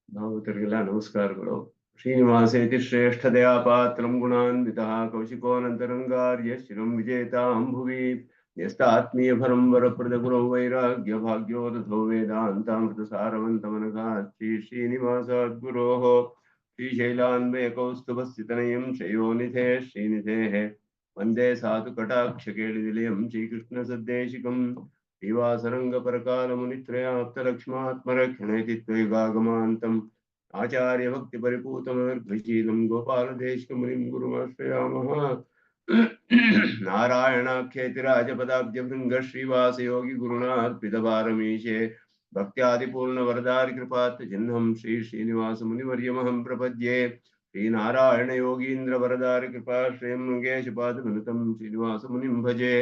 ಭಾಗವತರಿಗೆಲ್ಲ ನಮಸ್ಕಾರಗಳು. ಶ್ರೀನಿವಾಸೇತಿ ಶ್ರೇಷ್ಠದಯಾ ಪಾತ್ರಂ ಗುಣಾನ್ವಿತಃ ಕೌಶಿಕೋನಂತರಂಗಾರ್ಯ ಶಿರಂ ವಿಜೇತಾಂ ಭುವಿ ನ್ಯಸ್ತಾತ್ಮೀಯಭರಂ ವರಪ್ರದ ಗುರೌ ವೈರಾಗ್ಯ ಭಾಗ್ಯೋದಧೋ ವೇದಾಂತಾಮೃತ ಸಾರವಂತಮನಘಾ ಶ್ರೀನಿವಾಸಾದ್ಗುರೋಃ ಶ್ರೀಶೈಲಾನ್ವಯಕೌಸ್ತುಭಸ್ಥಿತನಯಂ ಶ್ರೇಯೋನಿಧೇ ಶ್ರೀನಿಧೇಃ ವಂದೇ ಸಾಧು ಕಟಾಕ್ಷಕೇಳಿನಿಲಯಂ ಶ್ರೀಕೃಷ್ಣ ಸದ್ದೇಶಿಕಂ ಶ್ರೀವಾಸರಂಗಪರಕಾಲಮುನಿತ್ರಯಾಪ್ತಲಕ್ಷ್ಮಾತ್ಮರಕ್ಷಣೇತಿ ತ್ವಯಿಗಾಗಮಾन्तम् ಆಚಾರ್ಯ ಭಕ್ತಿ ಪರಿಪೂತಮರ್ಘಶೀಲಂ ಗೋಪಾಲದೇಶಿಕಮುನಿಂ ಗುರುಮಾಶ್ರಯಾಮಃ. ನಾರಾಯಣಾಖ್ಯೇತಿರಾಜಪದಾಬ್ಜಭೃಂಗ ಶ್ರೀವಾಸಯೋಗಿ ಗುರುಣಾರ್ಪಿತಪಾರಮೀಶೆ ಭಕ್ತ್ಯಾದಿಪೂರ್ಣವರದಾರಿ ಕೃಪಾತ್ ಚಿಹ್ನಂ ಶ್ರೀನಿವಾಸ ಮುನಿವರ್ಯಮಹಂ ಪ್ರಪದ್ಯೆ. ಶ್ರೀನಾರಾಯಣ ಯೋಗೀಂದ್ರ ವರದಾರಿ ಕೃಪಾಶ್ರಯಂ ಮಂಗೇಶಪಾದಮನುತಂ ಶ್ರೀನಿವಾಸ ಮುನಿಂ ಭಜೆ.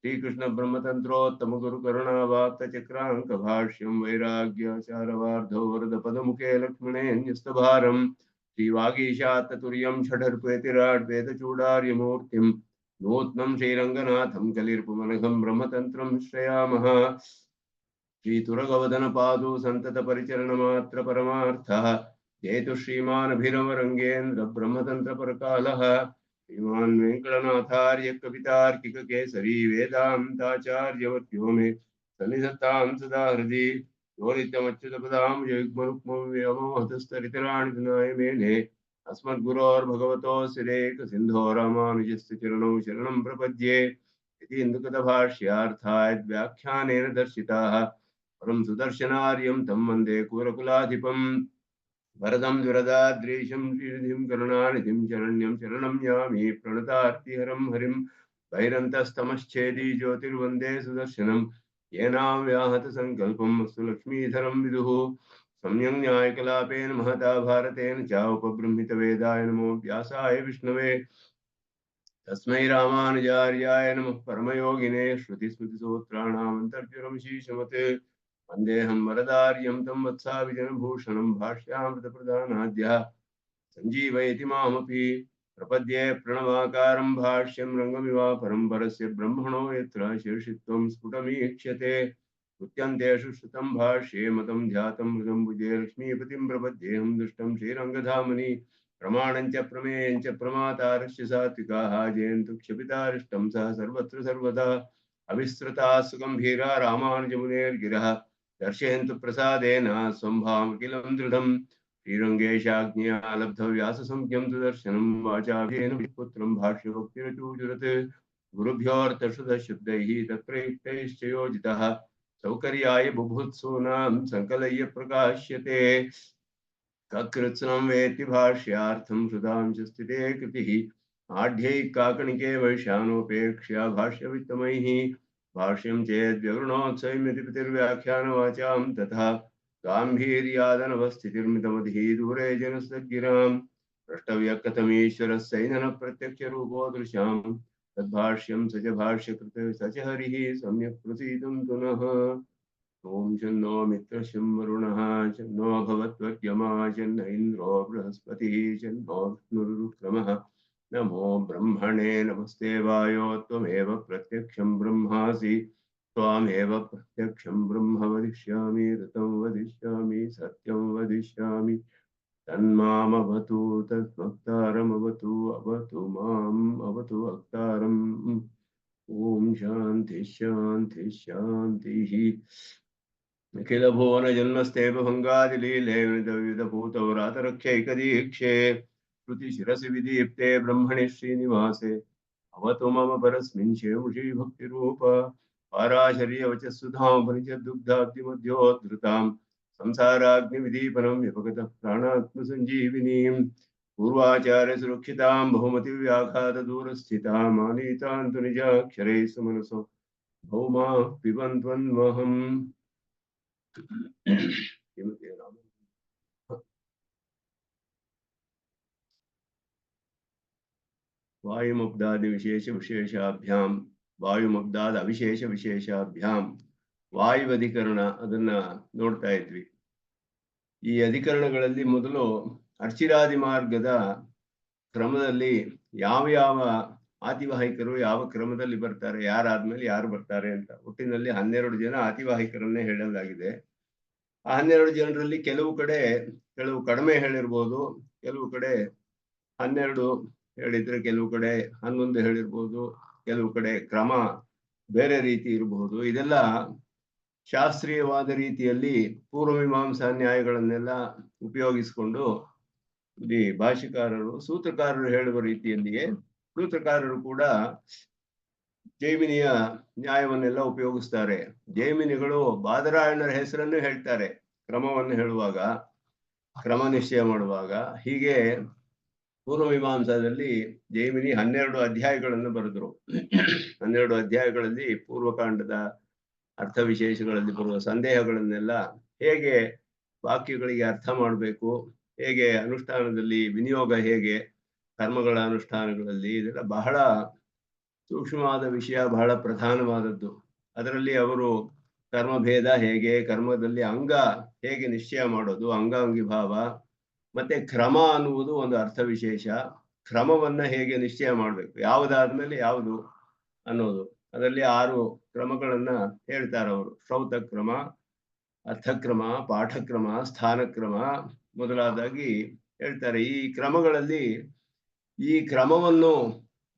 ಶ್ರೀಕೃಷ್ಣ ಬ್ರಹ್ಮತಂತ್ರೋತ್ತಮ ಗುರು ಕರುಣಾವಾಪ್ತ ಚಕ್ರಾಂಕ ಭಾಷ್ಯಂ ವೈರಾಗ್ಯಾಚಾರವಾರ್ಧೋ ವರದ ಪದಮುಖೇ ಲಕ್ಷ್ಮಣೇನ್ಯಸ್ತಭಾರಂ ಶ್ರೀವಾಗೀಶಾತ್ತತುರ್ಯಂ ಷಡರ್ಪೇತಿರಾಡ್ ವೇದಚೂಡಾರ್ಯಮೂರ್ತಿಂ ನೂತ್ನಂ ಶ್ರೀರಂಗನಾಥಂ ಕಲಿರ್ಪುಮನಘಂ ಬ್ರಹ್ಮತಂತ್ರಂ ಶ್ರಯಾಮಃ. ಶ್ರೀತುರಗವದನಪಾದೂ ಸಂತತ ಪರಿಚರಣ ಮಾತ್ರ ಪರಮಾರ್ಥಃ ಜೇತು ಶ್ರೀಮಾನಭಿರವರಂಗೇಂದ್ರ ಬ್ರಹ್ಮತಂತ್ರ ಪರಕಾಲಃ. ಶ್ರೀಮಾನ್ ವೆಂಕಟನಾಥಾರ್ಯ ಕವಿತಾರ್ಕಿಕ ಕೇಸರಿ ವೇದಾಂತಾಚಾರ್ಯವರ್ತ್ಯೋ ಮೇ ಸನ್ನಿಧತ್ತಾಂ ಸದಾ ಹೃದಿ ಯೋನಿತ್ಯಮಚ್ಯುತಪದಾಂ ಯುಗ್ಮರುಕ್ಮವ್ಯಮೋಹತಸ್ತರಿತರಾಣಿ ವಿನಾಯ ಮೇನೆ ಅಸ್ಮದ್ಗುರೋರ್ಭಗವತೋಸ್ಯ ಸಿಂಧೋ ರಾಮಾನುಜಸ್ಯ ಚರಣೌ ಶರಣಂ ಪ್ರಪದ್ಯೆ. ಇತಿ ಇಂದುಕತಭಾಷ್ಯಾರ್ಥಾಯ ವ್ಯಾಖ್ಯಾನೇನ ದರ್ಶಿತಾಃ ಪರಂ ಸುದರ್ಶನಾರ್ಯಂ ತಂ ವಂದೇ ಕೂರಕುಲಾಧಿಪಂ ವರದಂ ದುರದಾದ್ರೀಶಂ ಶ್ರೀನಿಧಿಂ ಕರುಣಾನಿಧಿಂ ಶರಣ್ಯಂ ಶರಣಂ ಯಾಮಿ ಪ್ರಣತಾರ್ತಿಹರಂ ಹರಿಂ ಬಹಿರಂತಸ್ತಮಶ್ಚೇದಿ ಜ್ಯೋತಿರ್ವಂದೇ ಸುದರ್ಶನಂ ಯೇನಾಂ ವ್ಯಾಹತ ಸಂಕಲ್ಪಂ ಅಸ್ತು ಲಕ್ಷ್ಮೀಧರಂ ವಿದುಃ. ಸಂಯಂ ನ್ಯಾಯಕಲಾಪೇನ ಮಹತಾ ಭಾರತೇನ ಚ ಉಪಬೃಂಹಿತ ವೇದಾಯ ನಮೋ ವ್ಯಾಸಾಯ ವಿಷ್ಣವೇ ತಸ್ಮೈ ರಾಮಾನುಜಾರ್ಯಾಯ ನಮಃ ಪರಮಯೋಗಿನೇ ಶ್ರುತಿಸ್ಮೃತಿಸೂತ್ರಾಣಾಮಂತರ್ಜುನಂ ಶೀಶಮತ್ ವಂದೇಹಂ ವರದಾರ್ಯಂ ತಂ ವತ್ಸಾವಿಜನಭೂಷಣಂ ಭಾಷ್ಯಾಮೃತಪ್ರಧಾನಾದ್ಯಃ ಸಂಜೀವಯತಿ ಮಾಮಪಿ ಪ್ರಪದ್ಯೆ ಪ್ರಣವಾಕಾರಂ ಭಾಷ್ಯಂ ರಂಗಮಿವಾಪರಂ ಪರಸ್ಯ ಬ್ರಹ್ಮಣೋ ಯತ್ರ ಶೀರ್ಷಿತ್ವಂ ಸ್ಫುಟಮೀಕ್ಷ್ಯತೆ ಉತ್ಯಂತೇಷು ಶ್ರುತಂ ಭಾಷ್ಯೇ ಮತಂ ಧ್ಯಾತಂ ಹೃದಂ ಭುಜೇ ಲಕ್ಷ್ಮೀಪತಿಂ ಪ್ರಪದ್ಯೇಹಂ ದುಷ್ಟಂ ಶ್ರೀರಂಗಧಾಮನಿ ಪ್ರಮಾಣಂಚ ಪ್ರಮೇಯಂಚ ಪ್ರಮಾತಾರಶ್ಚ ಸಾತ್ವಿಕಾಃ ಜಯಂತು ಕ್ಷಪಿತಾರಿಷ್ಟಂ ಸಹ ಸರ್ವತ್ರ ಸರ್ವದಾ ಅವಿಸ್ತೃತಾ ಸುಗಂಭೀರಾ ರಾಮಾನುಜಮುನೇರ್ಗಿರಃ ದರ್ಶಯಂತು ಪ್ರಸಾದೇನ ಸ್ವಂ ದೃಢಂ. ಶ್ರೀರಂಗೇಶಾಜ್ಞೆಯ ಲಬ್ಧ ವ್ಯಾಸ ಸಂಖ್ಯಂ ಸುದರ್ಶನಂ ವಾಚಾಭ್ಯೇನ ಪುತ್ರಂ ಭಾಷ್ಯಭಕ್ತಿರಚೂಜುರತ್ ಗುರುಭ್ಯೋರ್ತಶ್ರುತ ಶುದ್ಧೈಃ ತತ್ಪ್ರಯುಕ್ತೈಶ್ಚ ಯೋಜಿತಃ ಸೌಕರ್ಯಾಯ ಬುಭುತ್ಸೂನಾಂ ಸಂಕಲಯ್ಯ ಪ್ರಕಾಶ್ಯತೆ. ಕಕೃತ್ಸ್ನಂ ವೇತ್ತಿ ಭಾಷ್ಯಾರ್ಥಂ ಶ್ರುತಾಂಶ ಸ್ಥಿತೇ ಕೃತಿಃ ಆಢ್ಯೈ ಕಾಕಣಿಕೆ ವೈಶ್ಯಾನೋಪೇಕ್ಷ್ಯ ಭಾಷ್ಯವಿತ್ತಮೈಃ ಭಾಷ್ಯಂ ಚೇದ್ವ್ಯವೃಣೋತ್ಸೈಮ್ಯತಿ ಪ್ರತಿರ್ವ್ಯಾಖ್ಯಾನವಾಚಾಂ ತಥಾ ಗಾಂಭೀರ್ಯಾದನವಸ್ಥಿತಿರ್ಮಿತಮಧಿः ದೂರೆ ಜನಸ್ತಗಿರಾಂ ಪ್ರಷ್ಟವ್ಯಕಥಮೀಶ್ವರः ಸೈನನ ಪ್ರತ್ಯಕ್ಷरूपो ದೃಶ್ಯಾಂ ತದ್ಭಾಷ್ಯಂ ಸ ಚ ಭಾಷ್ಯಕೃತ ಸ ಚ ಹರಿಃ ಸಮ್ಯಕ್ ಪ್ರಸೀದಂತು ನಃ. ಓಂ ಶನ್ನೋ ಮಿತ್ರಶಂ ವರುಣಃ ಶನ್ನೋ ಭವತ್ವರ್ಯಮಾ ಶನ್ನ ಇಂದ್ರೋ ಬೃಹಸ್ಪತಿಃ ಶನ್ನೋ ವಿಷ್ಣುರುಕ್ರಮಃ. ನಮೋ ಬ್ರಹ್ಮಣೇ ನಮಸ್ತೆ ವಾಯೋ ತ್ವಮೇವ ಪ್ರತ್ಯಕ್ಷಂ ಬ್ರಹ್ಮಾಸಿ ತ್ವಾಮೇವ ಪ್ರತ್ಯಕ್ಷಂ ಬ್ರಹ್ಮ ವದಿಷ್ಯಾಮಿ ಋತಂ ವದಿಷ್ಯಾಮಿ ಸತ್ಯಂ ವದಿಷ್ಯಾಮಿ ತನ್ಮಾಮವತು ತದ್ವಕ್ತಾರಮವತು ಅವತು ಮಾಂ ಅವತು ವಕ್ತಾರಂ. ಓಂ ಶಾಂತಿ ಶಾಂತಿ ಶಾಂತಿಃ. ನಿಖಿಲ ಭುವನ ಜನ್ಮಸ್ಥೇಪ ಭಂಗಾದಿಲೀಲೆ ವಿವಿಧಭೂತವ್ರಾತರಕ್ಷೈಕದೀಕ್ಷೆ ಶ್ರುತಿ ಶಿರಸಿ ವಿದೀಪ್ತೆ ಬ್ರಹ್ಮಣಿ ಶ್ರೀನಿವಾಸೆ ಅವತು ಮಮ ಪರಸ್ಮಿನ್ ಶೇಷಿ ಭಕ್ತಿರೂಪ ಪಾರಾಶರ್ಯವಚಃಸುಧಾಮಪನಿಷದ್ದುಗ್ಧಾಬ್ಧಿಮಧ್ಯೋದ್ಧೃತಾಂ ಸಂಸಾರಾಗ್ನಿವಿದೀಪನಂ ವ್ಯಪಗತಃ ಪ್ರಾಣಾತ್ಮಸಂಜೀವಿನೀಂ ಪೂರ್ವಾಚಾರ್ಯ ಸುರಕ್ಷಿತಾಂ ಬಹುಮತಿ ವ್ಯಾಘಾತ ದೂರಸ್ಥಿತಾಂ ಆನೀತಾಂತು ನಿಜಾಕ್ಷರೈಃ ಸುಮನಸೋ ಭೌಮಾ ಪಿಬನ್ತ್ವನ್ವಹಂ. ವಾಯುಮಬ್ದಾದಿ ವಿಶೇಷ ವಿಶೇಷಾಭ್ಯಾಂ ವಾಯುಮಬ್ದಾದ ಅವಿಶೇಷ ವಿಶೇಷಾಭ್ಯಾಂ ವಾಯು ಅಧಿಕರಣ ಅದನ್ನ ನೋಡ್ತಾ ಇದ್ವಿ. ಈ ಅಧಿಕರಣಗಳಲ್ಲಿ ಮೊದಲು ಅರ್ಚಿರಾದಿ ಮಾರ್ಗದ ಕ್ರಮದಲ್ಲಿ ಯಾವ ಯಾವ ಆತಿವಾಹಿಕರು ಯಾವ ಕ್ರಮದಲ್ಲಿ ಬರ್ತಾರೆ, ಯಾರಾದ್ಮೇಲೆ ಯಾರು ಬರ್ತಾರೆ ಅಂತ ಒಟ್ಟಿನಲ್ಲಿ 12 ಜನ ಆತಿವಾಹಿಕರನ್ನೇ ಹೇಳಲಾಗಿದೆ. ಆ 12 ಜನರಲ್ಲಿ ಕೆಲವು ಕಡಿಮೆ ಹೇಳಿರ್ಬೋದು, ಕೆಲವು ಕಡೆ 12 ಹೇಳಿದ್ರೆ, ಕೆಲವು ಕಡೆ 11 ಹೇಳಿರ್ಬೋದು, ಕೆಲವು ಕಡೆ ಕ್ರಮ ಬೇರೆ ರೀತಿ ಇರಬಹುದು. ಇದೆಲ್ಲ ಶಾಸ್ತ್ರೀಯವಾದ ರೀತಿಯಲ್ಲಿ ಪೂರ್ವಮೀಮಾಂಸಾ ನ್ಯಾಯಗಳನ್ನೆಲ್ಲ ಉಪಯೋಗಿಸಿಕೊಂಡು ಈ ಭಾಷಿಕಾರರು, ಸೂತ್ರಕಾರರು ಹೇಳುವ ರೀತಿಯಲ್ಲಿಯೇ ಸೂತ್ರಕಾರರು ಕೂಡ ಜೈಮಿನಿಯ ನ್ಯಾಯವನ್ನೆಲ್ಲ ಉಪಯೋಗಿಸ್ತಾರೆ. ಜೈಮಿನಿಗಳು ಬಾದರಾಯಣರ ಹೆಸರನ್ನು ಹೇಳ್ತಾರೆ ಕ್ರಮವನ್ನು ಹೇಳುವಾಗ, ಕ್ರಮ ನಿಶ್ಚಯ ಮಾಡುವಾಗ. ಹೀಗೆ ಪೂರ್ವಮೀಮಾಂಸಾದಲ್ಲಿ ಜೈಮಿನಿ 12 ಅಧ್ಯಾಯಗಳನ್ನು ಬರೆದರು. 12 ಅಧ್ಯಾಯಗಳಲ್ಲಿ ಪೂರ್ವಕಾಂಡದ ಅರ್ಥ ವಿಶೇಷಗಳಲ್ಲಿ ಬರುವ ಸಂದೇಹಗಳನ್ನೆಲ್ಲ ಹೇಗೆ ವಾಕ್ಯಗಳಿಗೆ ಅರ್ಥ ಮಾಡಬೇಕು, ಹೇಗೆ ಅನುಷ್ಠಾನದಲ್ಲಿ ವಿನಿಯೋಗ, ಹೇಗೆ ಕರ್ಮಗಳ ಅನುಷ್ಠಾನಗಳಲ್ಲಿ, ಇದೆಲ್ಲ ಬಹಳ ಸೂಕ್ಷ್ಮವಾದ ವಿಷಯ, ಬಹಳ ಪ್ರಧಾನವಾದದ್ದು. ಅದರಲ್ಲಿ ಅವರು ಕರ್ಮಭೇದ ಹೇಗೆ, ಕರ್ಮದಲ್ಲಿ ಅಂಗ ಹೇಗೆ ನಿಶ್ಚಯ ಮಾಡೋದು, ಅಂಗಾಂಗಿ ಭಾವ, ಮತ್ತೆ ಕ್ರಮ ಅನ್ನುವುದು ಒಂದು ಅರ್ಥ ವಿಶೇಷ. ಕ್ರಮವನ್ನ ಹೇಗೆ ನಿಶ್ಚಯ ಮಾಡಬೇಕು, ಯಾವುದಾದ್ಮೇಲೆ ಯಾವುದು ಅನ್ನೋದು. ಅದರಲ್ಲಿ 6 ಕ್ರಮಗಳನ್ನ ಹೇಳ್ತಾರೆ ಅವರು. ಶ್ರೌತ ಕ್ರಮ, ಅರ್ಥಕ್ರಮ, ಪಾಠಕ್ರಮ, ಸ್ಥಾನಕ್ರಮ ಮೊದಲಾದಾಗಿ ಹೇಳ್ತಾರೆ. ಈ ಕ್ರಮಗಳಲ್ಲಿ ಈ ಕ್ರಮವನ್ನು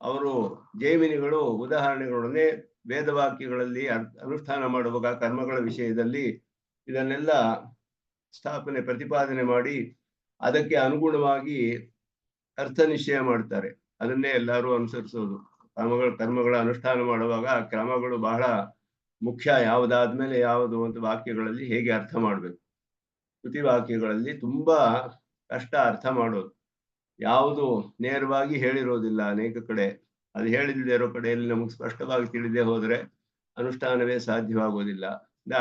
ಅವರು ಜೈಮಿನಿಗಳು ಉದಾಹರಣೆಗಳೊಡನೆ ವೇದವಾಕ್ಯಗಳಲ್ಲಿ ಅನುಷ್ಠಾನ ಮಾಡುವಾಗ ಕರ್ಮಗಳ ವಿಷಯದಲ್ಲಿ ಇದನ್ನೆಲ್ಲ ಪ್ರತಿಪಾದನೆ ಮಾಡಿ ಅದಕ್ಕೆ ಅನುಗುಣವಾಗಿ ಅರ್ಥ ನಿಶ್ಚಯ ಮಾಡ್ತಾರೆ. ಅದನ್ನೇ ಎಲ್ಲರೂ ಅನುಸರಿಸೋದು. ಕರ್ಮಗಳ ಅನುಷ್ಠಾನ ಮಾಡುವಾಗ ಕ್ರಮಗಳು ಬಹಳ ಮುಖ್ಯ. ಯಾವುದಾದ್ಮೇಲೆ ಯಾವುದು ಅಂತ ವಾಕ್ಯಗಳಲ್ಲಿ ಹೇಗೆ ಅರ್ಥ ಮಾಡಬೇಕು. ಶ್ರುತಿ ವಾಕ್ಯಗಳಲ್ಲಿ ತುಂಬಾ ಕಷ್ಟ ಅರ್ಥ ಮಾಡೋದು. ಯಾವುದು ನೇರವಾಗಿ ಹೇಳಿರೋದಿಲ್ಲ ಅನೇಕ ಕಡೆ. ಅದು ಹೇಳಿಲ್ಲದೆ ಇರೋ ಕಡೆಯಲ್ಲಿ ನಮಗೆ ಸ್ಪಷ್ಟವಾಗಿ ತಿಳಿದೇ ಹೋದರೆ ಅನುಷ್ಠಾನವೇ ಸಾಧ್ಯವಾಗೋದಿಲ್ಲ.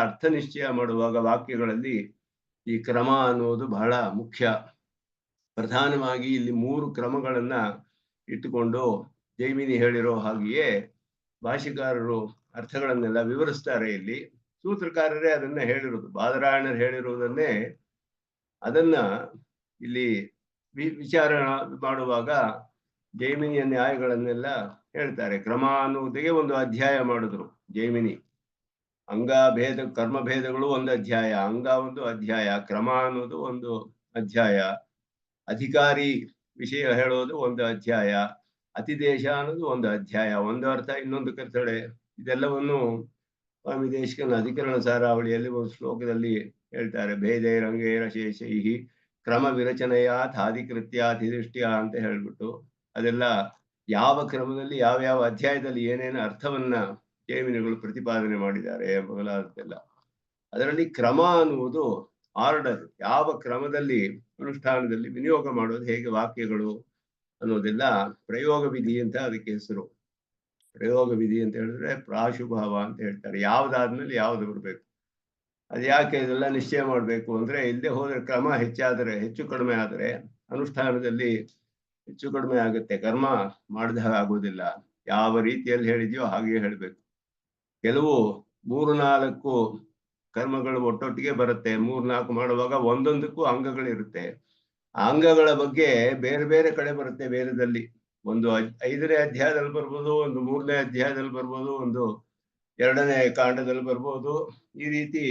ಅರ್ಥ ನಿಶ್ಚಯ ಮಾಡುವಾಗ ವಾಕ್ಯಗಳಲ್ಲಿ ಈ ಕ್ರಮ ಅನ್ನುವುದು ಬಹಳ ಮುಖ್ಯ. ಪ್ರಧಾನವಾಗಿ ಇಲ್ಲಿ 3 ಕ್ರಮಗಳನ್ನ ಇಟ್ಟುಕೊಂಡು ಜೈಮಿನಿ ಹೇಳಿರೋ ಹಾಗೆಯೇ ಭಾಷಿಕಾರರು ಅರ್ಥಗಳನ್ನೆಲ್ಲ ವಿವರಿಸ್ತಾರೆ. ಇಲ್ಲಿ ಸೂತ್ರಕಾರರೇ ಅದನ್ನ ಹೇಳಿರೋದು, ಬಾದರಾಯಣರು ಹೇಳಿರುವುದನ್ನೇ ಅದನ್ನ ಇಲ್ಲಿ ವಿಚಾರ ಮಾಡುವಾಗ ಜೈಮಿನಿಯ ನ್ಯಾಯಗಳನ್ನೆಲ್ಲ ಹೇಳ್ತಾರೆ. ಕ್ರಮ ಅನ್ನುವುದಕ್ಕೆ ಒಂದು ಅಧ್ಯಾಯ ಮಾಡಿದ್ರು ಜೈಮಿನಿ. ಅಂಗಭೇದ, ಕರ್ಮಭೇದಗಳು ಒಂದು ಅಧ್ಯಾಯ, ಅಂಗ ಒಂದು ಅಧ್ಯಾಯ, ಕ್ರಮ ಅನ್ನೋದು ಒಂದು ಅಧ್ಯಾಯ, ಅಧಿಕಾರಿ ವಿಷಯ ಹೇಳೋದು ಒಂದು ಅಧ್ಯಾಯ, ಅತಿದೇಶ ಅನ್ನೋದು ಒಂದು ಅಧ್ಯಾಯ. ಒಂದು ಅರ್ಥ ಇನ್ನೊಂದು ಕರ್ತಡೆ. ಇದೆಲ್ಲವನ್ನು ಸ್ವಾಮಿ ದೇಶಿಕನ ಅಧಿಕರಣ ಸಾರಾವಳಿಯಲ್ಲಿ ಒಂದು ಶ್ಲೋಕದಲ್ಲಿ ಹೇಳ್ತಾರೆ. ಭೇದೈರಂಗೇರ ಶೇಷೈಹಿ ಕ್ರಮ ವಿರಚನೆಯಾಧಿಕೃತ್ಯಾಧಿದೃಷ್ಟ್ಯ ಅಂತ ಹೇಳ್ಬಿಟ್ಟು ಅದೆಲ್ಲ ಯಾವ ಕ್ರಮದಲ್ಲಿ ಯಾವ ಅಧ್ಯಾಯದಲ್ಲಿ ಏನೇನು ಅರ್ಥವನ್ನ ಜೈಮಿನಿಗಳು ಪ್ರತಿಪಾದನೆ ಮಾಡಿದ್ದಾರೆ ಮೊದಲಾದದ್ದೆಲ್ಲ. ಅದರಲ್ಲಿ ಕ್ರಮ ಅನ್ನುವುದು ಆರ್ಡರ್, ಯಾವ ಕ್ರಮದಲ್ಲಿ ಅನುಷ್ಠಾನದಲ್ಲಿ ವಿನಿಯೋಗ ಮಾಡೋದು ಹೇಗೆ ವಾಕ್ಯಗಳು ಅನ್ನೋದೆಲ್ಲ ಪ್ರಯೋಗ ವಿಧಿ ಅಂತ ಅದಕ್ಕೆ ಹೆಸರು. ಪ್ರಯೋಗ ವಿಧಿ ಅಂತ ಹೇಳಿದ್ರೆ ಪ್ರಾಶುಭಾವ ಅಂತ ಹೇಳ್ತಾರೆ. ಯಾವ್ದಾದ್ಮೇಲೆ ಯಾವ್ದು ಬರ್ಬೇಕು. ಅದು ಯಾಕೆ ಇದೆಲ್ಲ ನಿಶ್ಚಯ ಮಾಡ್ಬೇಕು ಅಂದ್ರೆ, ಇಲ್ಲದೆ ಹೋದ್ರೆ ಕ್ರಮ ಹೆಚ್ಚು ಕಡಿಮೆ ಆದರೆ ಅನುಷ್ಠಾನದಲ್ಲಿ ಹೆಚ್ಚು ಕಡಿಮೆ ಆಗುತ್ತೆ, ಕರ್ಮ ಮಾಡಿದಾಗ ಆಗೋದಿಲ್ಲ. ಯಾವ ರೀತಿಯಲ್ಲಿ ಹೇಳಿದ್ಯೋ ಹಾಗೆ ಹೇಳ್ಬೇಕು. ಕೆಲವು 3-4 ಕರ್ಮಗಳು ಒಟ್ಟೊಟ್ಟಿಗೆ ಬರುತ್ತೆ. 3-4 ಮಾಡುವಾಗ ಒಂದೊಂದಕ್ಕೂ ಅಂಗಗಳಿರುತ್ತೆ. ಆ ಅಂಗಗಳ ಬಗ್ಗೆ ಬೇರೆ ಬೇರೆ ಕಡೆ ಬರುತ್ತೆ ವೇದದಲ್ಲಿ. ಒಂದು 5ನೇ ಅಧ್ಯಾಯದಲ್ಲಿ ಬರ್ಬೋದು, ಒಂದು 3ನೇ ಅಧ್ಯಾಯದಲ್ಲಿ ಬರ್ಬೋದು, ಒಂದು 2ನೇ ಕಾಂಡದಲ್ಲಿ ಬರ್ಬೋದು. ಈ ರೀತಿ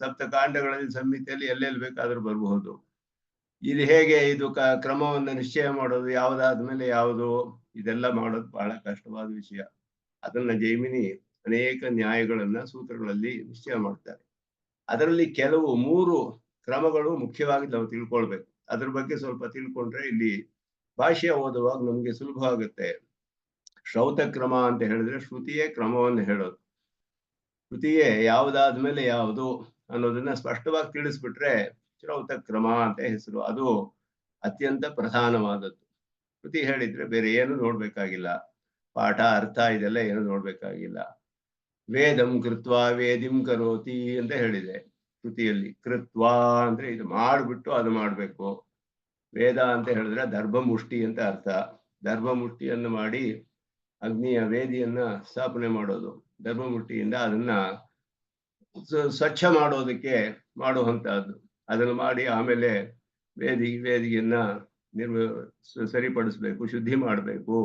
ಸಪ್ತ ಕಾಂಡಗಳಲ್ಲಿ ಸಂಹಿತೆಯಲ್ಲಿ ಎಲ್ಲೆಲ್ಲಿ ಬೇಕಾದ್ರೂ ಬರಬಹುದು. ಇಲ್ಲಿ ಹೇಗೆ ಇದು ಕ್ರಮವನ್ನು ನಿಶ್ಚಯ ಮಾಡೋದು, ಯಾವುದಾದ್ಮೇಲೆ ಯಾವುದು, ಇದೆಲ್ಲ ಮಾಡೋದು ಬಹಳ ಕಷ್ಟವಾದ ವಿಷಯ. ಅದನ್ನ ಜೈಮಿನಿ ಅನೇಕ ನ್ಯಾಯಗಳನ್ನ ಸೂತ್ರಗಳಲ್ಲಿ ನಿಶ್ಚಯ ಮಾಡ್ತಾರೆ. ಅದರಲ್ಲಿ ಕೆಲವು 3 ಕ್ರಮಗಳು ಮುಖ್ಯವಾಗಿ ನಾವು ತಿಳ್ಕೊಳ್ಬೇಕು. ಅದ್ರ ಬಗ್ಗೆ ಸ್ವಲ್ಪ ತಿಳ್ಕೊಂಡ್ರೆ ಇಲ್ಲಿ ಭಾಷೆ ಓದುವಾಗ ನಮ್ಗೆ ಸುಲಭ ಆಗುತ್ತೆ. ಶ್ರೌತ ಕ್ರಮ ಅಂತ ಹೇಳಿದ್ರೆ ಶ್ರುತಿಯೇ ಕ್ರಮವನ್ನು ಹೇಳೋದು. ಶ್ರುತಿಯೇ ಯಾವುದಾದ್ಮೇಲೆ ಯಾವುದು ಅನ್ನೋದನ್ನ ಸ್ಪಷ್ಟವಾಗಿ ತಿಳಿಸ್ಬಿಟ್ರೆ ಶ್ರೌತ ಕ್ರಮ ಅಂತ ಹೆಸರು. ಅದು ಅತ್ಯಂತ ಪ್ರಧಾನವಾದದ್ದು. ಶ್ರುತಿ ಹೇಳಿದ್ರೆ ಬೇರೆ ಏನು ನೋಡ್ಬೇಕಾಗಿಲ್ಲ. ಪಾಠ, ಅರ್ಥ ಇದೆಲ್ಲ ಏನು ನೋಡ್ಬೇಕಾಗಿಲ್ಲ. ವೇದಂ ಕೃತ್ವಾ ವೇದಿಂ ಕರೋತಿ ಅಂತ ಹೇಳಿದೆ ಶ್ರುತಿಯಲ್ಲಿ. ಕೃತ್ವಾ ಅಂದ್ರೆ ಇದು ಮಾಡ್ಬಿಟ್ಟು ಅದು ಮಾಡ್ಬೇಕು. ವೇದ ಅಂತ ಹೇಳಿದ್ರೆ ದರ್ಭಮುಷ್ಟಿ ಅಂತ ಅರ್ಥ. ದರ್ಭಮುಷ್ಟಿಯನ್ನು ಮಾಡಿ ಅಗ್ನಿಯ ವೇದಿಯನ್ನ ಸ್ಥಾಪನೆ ಮಾಡೋದು. ದರ್ಭಮುಷ್ಟಿಯಿಂದ ಅದನ್ನ ಸ್ವಚ್ಛ ಮಾಡೋದಕ್ಕೆ ಮಾಡುವಂತಹದ್ದು. ಅದನ್ನು ಮಾಡಿ ಆಮೇಲೆ ವೇದಿಗೆಯನ್ನ ಸರಿಪಡಿಸ್ಬೇಕು, ಶುದ್ಧಿ ಮಾಡಬೇಕು.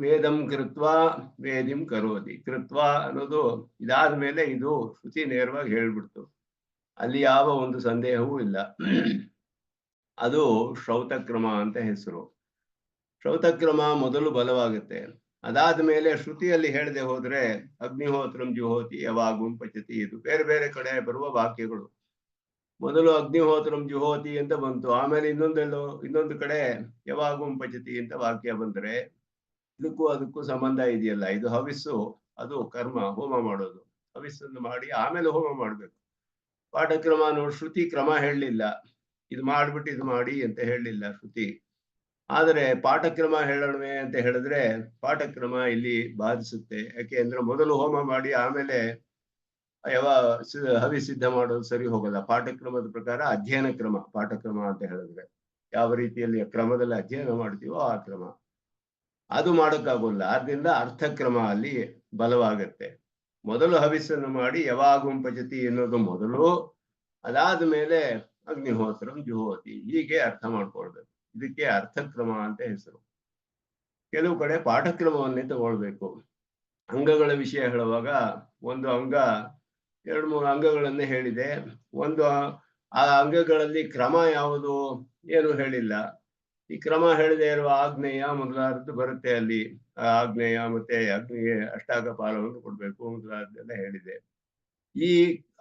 ವೇದಂ ಕೃತ್ವಾ ವೇದಿಂ ಕರೋತಿ. ಕೃತ್ವಾ ಅನ್ನೋದು ಇದಾದ ಮೇಲೆ ಇದು ಶ್ರುತಿ ನೇರವಾಗಿ ಹೇಳ್ಬಿಡ್ತು. ಅಲ್ಲಿ ಯಾವ ಒಂದು ಸಂದೇಹವೂ ಇಲ್ಲ. ಅದು ಶ್ರೌತಕ್ರಮ ಅಂತ ಹೆಸರು. ಶ್ರೌತಕ್ರಮ ಮೊದಲು ಬಲವಾಗುತ್ತೆ. ಅದಾದ ಮೇಲೆ ಶ್ರುತಿಯಲ್ಲಿ ಹೇಳದೆ ಹೋದ್ರೆ ಅಗ್ನಿಹೋತ್ರಂ ಜುಹೋತಿ ಯವಾಗುಂ ಪಚತಿ, ಇದು ಬೇರೆ ಬೇರೆ ಕಡೆ ಬರುವ ವಾಕ್ಯಗಳು. ಮೊದಲು ಅಗ್ನಿಹೋತ್ರಂ ಜುಹೋತಿ ಅಂತ ಬಂತು, ಆಮೇಲೆ ಇನ್ನೊಂದು ಕಡೆ ಯವಾಗುಂ ಪಚತಿ ಅಂತ ವಾಕ್ಯ ಬಂದ್ರೆ ಇದಕ್ಕೂ ಅದಕ್ಕೂ ಸಂಬಂಧ ಇದೆಯಲ್ಲ. ಇದು ಹವಿಸ್ಸು, ಅದು ಕರ್ಮ, ಹೋಮ ಮಾಡೋದು. ಹವಿಸ್ಸನ್ನು ಮಾಡಿ ಆಮೇಲೆ ಹೋಮ ಮಾಡ್ಬೇಕು. ಪಾಠಕ್ರಮ ನೋಡಿ ಶ್ರುತಿ ಕ್ರಮ ಹೇಳಲಿಲ್ಲ, ಇದು ಮಾಡ್ಬಿಟ್ಟು ಇದು ಮಾಡಿ ಅಂತ ಹೇಳಲಿಲ್ಲ ಶ್ರುತಿ. ಆದರೆ ಪಾಠಕ್ರಮ ಹೇಳೋಣವೆ ಅಂತ ಹೇಳಿದ್ರೆ ಪಾಠಕ್ರಮ ಇಲ್ಲಿ ಬಾಧಿಸುತ್ತೆ. ಯಾಕೆ ಅಂದ್ರೆ ಮೊದಲು ಹೋಮ ಮಾಡಿ ಆಮೇಲೆ ಹವಿ ಸಿದ್ಧ ಮಾಡೋದು ಸರಿ ಹೋಗಲ್ಲ. ಪಾಠಕ್ರಮದ ಪ್ರಕಾರ ಅಧ್ಯಯನ ಕ್ರಮ ಪಾಠಕ್ರಮ ಅಂತ ಹೇಳಿದ್ರೆ, ಯಾವ ರೀತಿಯಲ್ಲಿ ಕ್ರಮದಲ್ಲಿ ಅಧ್ಯಯನ ಮಾಡ್ತೀವೋ ಆ ಕ್ರಮ, ಅದು ಮಾಡೋಕ್ಕಾಗೋಲ್ಲ. ಆದ್ರಿಂದ ಅರ್ಥಕ್ರಮ ಅಲ್ಲಿ ಬಲವಾಗತ್ತೆ. ಮೊದಲು ಹವಿಸ್ಸನ್ನು ಮಾಡಿ ಯವಾಗುಂ ಪಚತಿ ಎನ್ನುವುದು ಮೊದಲು, ಅದಾದ ಮೇಲೆ ಅಗ್ನಿಹೋತ್ರಂ ಜುಹೋತಿ, ಹೀಗೆ ಅರ್ಥ ಮಾಡ್ಕೊಳ್ಬೇಕು. ಇದಕ್ಕೆ ಅರ್ಥಕ್ರಮ ಅಂತ ಹೆಸರು. ಕೆಲವು ಕಡೆ ಪಾಠಕ್ರಮವನ್ನೇ ತಗೊಳ್ಬೇಕು. ಅಂಗಗಳ ವಿಷಯ ಹೇಳುವಾಗ ಒಂದು ಅಂಗ, 2-3 ಅಂಗಗಳನ್ನೇ ಹೇಳಿದೆ. ಆ ಅಂಗಗಳಲ್ಲಿ ಕ್ರಮ ಯಾವುದು ಏನು ಹೇಳಿಲ್ಲ. ಈ ಕ್ರಮ ಹೇಳದೆ ಇರುವ ಆಗ್ನೇಯ ಮೊದಲಾದದ್ದು ಬರುತ್ತೆ ಅಲ್ಲಿ. ಆಗ್ನೇಯ ಮತ್ತೆ ಅಗ್ನಿಗೆ ಅಷ್ಟಾಗ ಪಾಲವನ್ನು ಕೊಡ್ಬೇಕು ಮೊದಲಾದೆಲ್ಲ ಹೇಳಿದೆ. ಈ